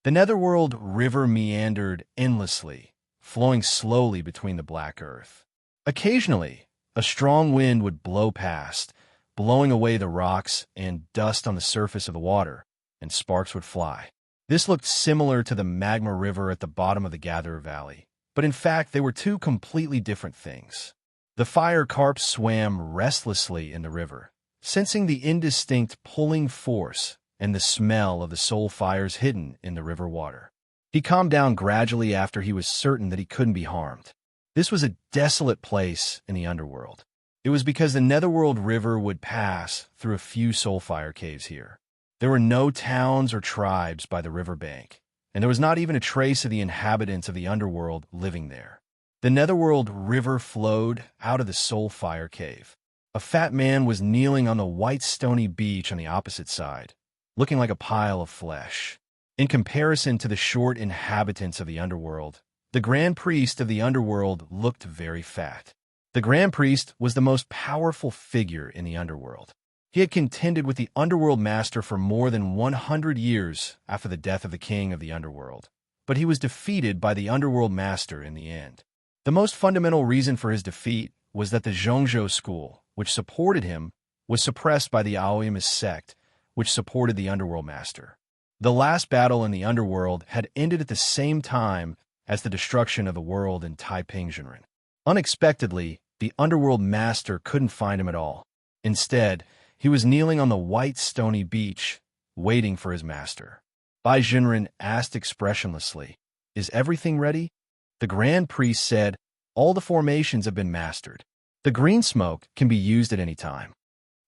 The Netherworld River meandered endlessly, flowing slowly between the black earth. Occasionally, a strong wind would blow past, blowing away the rocks and dust on the surface of the water, and sparks would fly. This looked similar to the magma river at the bottom of the Gatherer Valley, but in fact they were two completely different things. The fire carp swam restlessly in the river, sensing the indistinct pulling force and the smell of the soul fires hidden in the river water. He calmed down gradually after he was certain that he couldn't be harmed. This was a desolate place in the underworld. It was because the Netherworld River would pass through a few soulfire caves here. There were no towns or tribes by the river bank, and there was not even a trace of the inhabitants of the underworld living there. The Netherworld River flowed out of the soulfire cave. A fat man was kneeling on the white stony beach on the opposite side, looking like a pile of flesh. In comparison to the short inhabitants of the underworld, The Grand Priest of the underworld looked very fat. The Grand Priest was the most powerful figure in the underworld. He had contended with the underworld master for more than 100 years after the death of the king of the underworld, but he was defeated by the underworld master in the end. The most fundamental reason for his defeat was that the Zhongzhou school, which supported him, was suppressed by the Aoyama sect, which supported the underworld master. The last battle in the underworld had ended at the same time as the destruction of the world in Taiping-Zhenren. Unexpectedly, the underworld master couldn't find him at all. Instead, he was kneeling on the white stony beach, waiting for his master. Bai Zhenren asked expressionlessly, "Is everything ready?" The Grand Priest said, "All the formations have been mastered. The green smoke can be used at any time."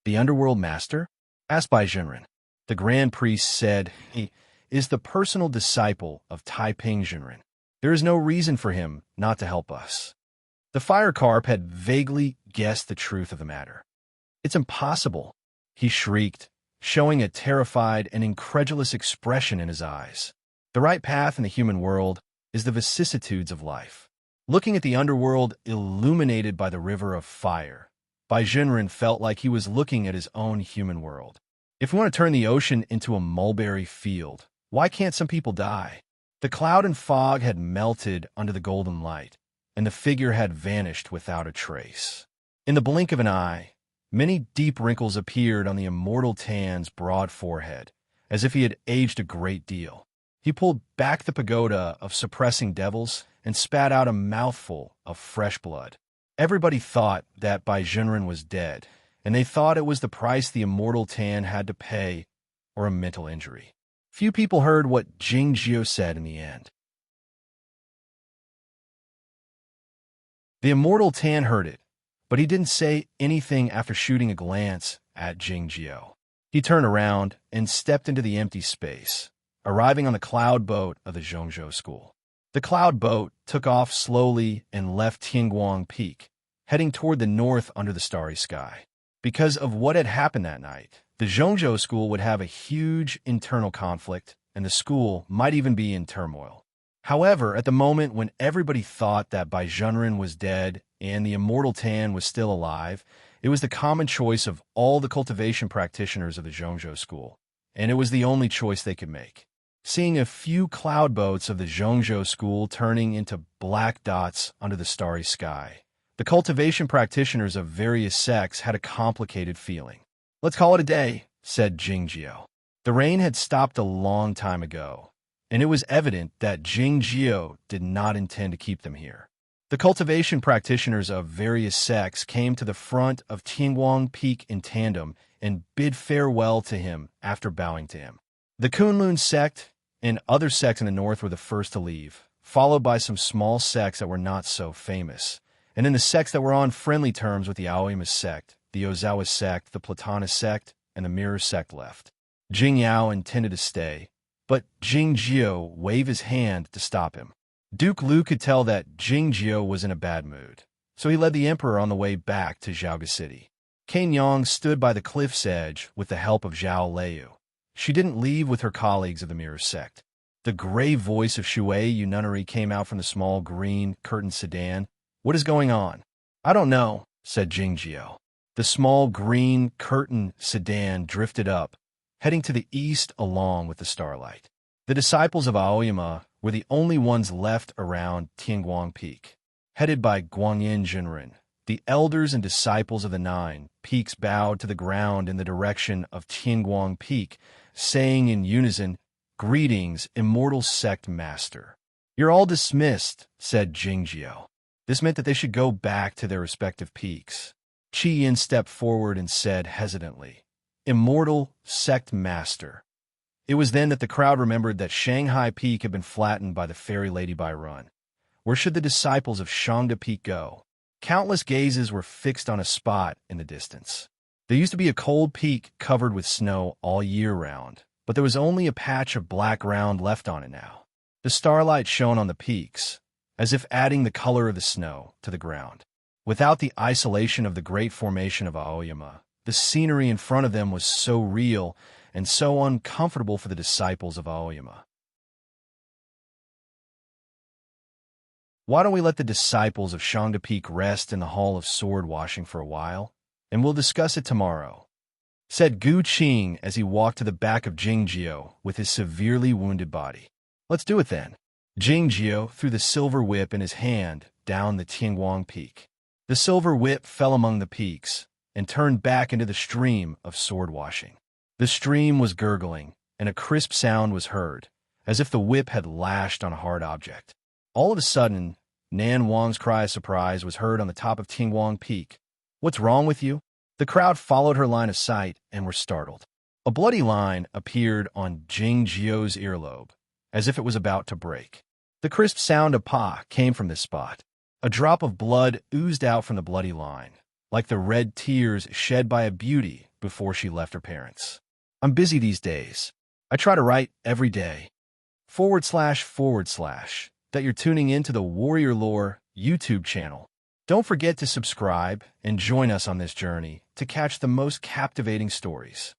"The underworld master?" asked Bai Zhenren. The Grand Priest said, "He is the personal disciple of Taiping-Zhenren. There is no reason for him not to help us." The fire carp had vaguely guessed the truth of the matter. "It's impossible," he shrieked, showing a terrified and incredulous expression in his eyes. The right path in the human world is the vicissitudes of life. Looking at the underworld illuminated by the river of fire, Bai Zhenren felt like he was looking at his own human world. If we want to turn the ocean into a mulberry field, why can't some people die? The cloud and fog had melted under the golden light, and the figure had vanished without a trace. In the blink of an eye, many deep wrinkles appeared on the immortal Tan's broad forehead, as if he had aged a great deal. He pulled back the pagoda of suppressing devils and spat out a mouthful of fresh blood. Everybody thought that Bai Zhenren was dead, and they thought it was the price the immortal Tan had to pay, or a mental injury. Few people heard what Jing Jiao said in the end. The immortal Tan heard it, but he didn't say anything after shooting a glance at Jing Jiao. He turned around and stepped into the empty space, arriving on the cloud boat of the Zhongzhou school. The cloud boat took off slowly and left Tianguang Peak, heading toward the north under the starry sky. Because of what had happened that night, the Zhongzhou school would have a huge internal conflict, and the school might even be in turmoil. However, at the moment when everybody thought that Bai Zhenren was dead and the immortal Tan was still alive, it was the common choice of all the cultivation practitioners of the Zhongzhou school, and it was the only choice they could make. Seeing a few cloud boats of the Zhongzhou school turning into black dots under the starry sky, the cultivation practitioners of various sects had a complicated feeling. "Let's call it a day," said Jing Jiao. The rain had stopped a long time ago, and it was evident that Jing Jiao did not intend to keep them here. The cultivation practitioners of various sects came to the front of Tianguang Peak in tandem and bid farewell to him after bowing to him. The Kunlun sect and other sects in the north were the first to leave, followed by some small sects that were not so famous, and then the sects that were on friendly terms with the Aoyama sect, the Ozawa sect, the Platonist sect, and the Mirror sect left. Jing Yao intended to stay, but Jing Jiao waved his hand to stop him. Duke Lu could tell that Jing Jiao was in a bad mood, so he led the emperor on the way back to Zhaoga City. Cain Yang stood by the cliff's edge with the help of Zhao Liu. She didn't leave with her colleagues of the Mirror sect. The grave voice of Shui Yu Nunnery came out from the small green curtained sedan. "What is going on?" "I don't know," said Jing Jiao. The small green curtain sedan drifted up, heading to the east along with the starlight. The disciples of Aoyama were the only ones left around Tianguang Peak. Headed by Guanyin Zhenren, the elders and disciples of the 9 peaks bowed to the ground in the direction of Tianguang Peak, saying in unison, "Greetings, immortal sect master." "You're all dismissed," said Jing Jiao. This meant that they should go back to their respective peaks. Qi Yin stepped forward and said hesitantly, "Immortal sect master." It was then that the crowd remembered that Shanghai Peak had been flattened by the fairy Lady Bai Run. Where should the disciples of Shangda Peak go? Countless gazes were fixed on a spot in the distance. There used to be a cold peak covered with snow all year round, but there was only a patch of black ground left on it now. The starlight shone on the peaks, as if adding the color of the snow to the ground. Without the isolation of the great formation of Aoyama, the scenery in front of them was so real and so uncomfortable for the disciples of Aoyama. Why don't we let the disciples of Shangda Peak rest in the hall of sword washing for a while, and we'll discuss it tomorrow, said Gu Qing as he walked to the back of Jingjiu with his severely wounded body. Let's do it then. Jingjiu threw the silver whip in his hand down the Tianguang Peak. The silver whip fell among the peaks and turned back into the stream of sword washing. The stream was gurgling, and a crisp sound was heard, as if the whip had lashed on a hard object. All of a sudden, Nan Wang's cry of surprise was heard on the top of Tianguang Peak. "What's wrong with you?" The crowd followed her line of sight and were startled. A bloody line appeared on Jingjiu's earlobe, as if it was about to break. The crisp sound of "pa" came from this spot. A drop of blood oozed out from the bloody line, like the red tears shed by a beauty before she left her parents. "I'm busy these days. I try to write every day. / that you're tuning in to the Warrior Lore YouTube channel. Don't forget to subscribe and join us on this journey to catch the most captivating stories.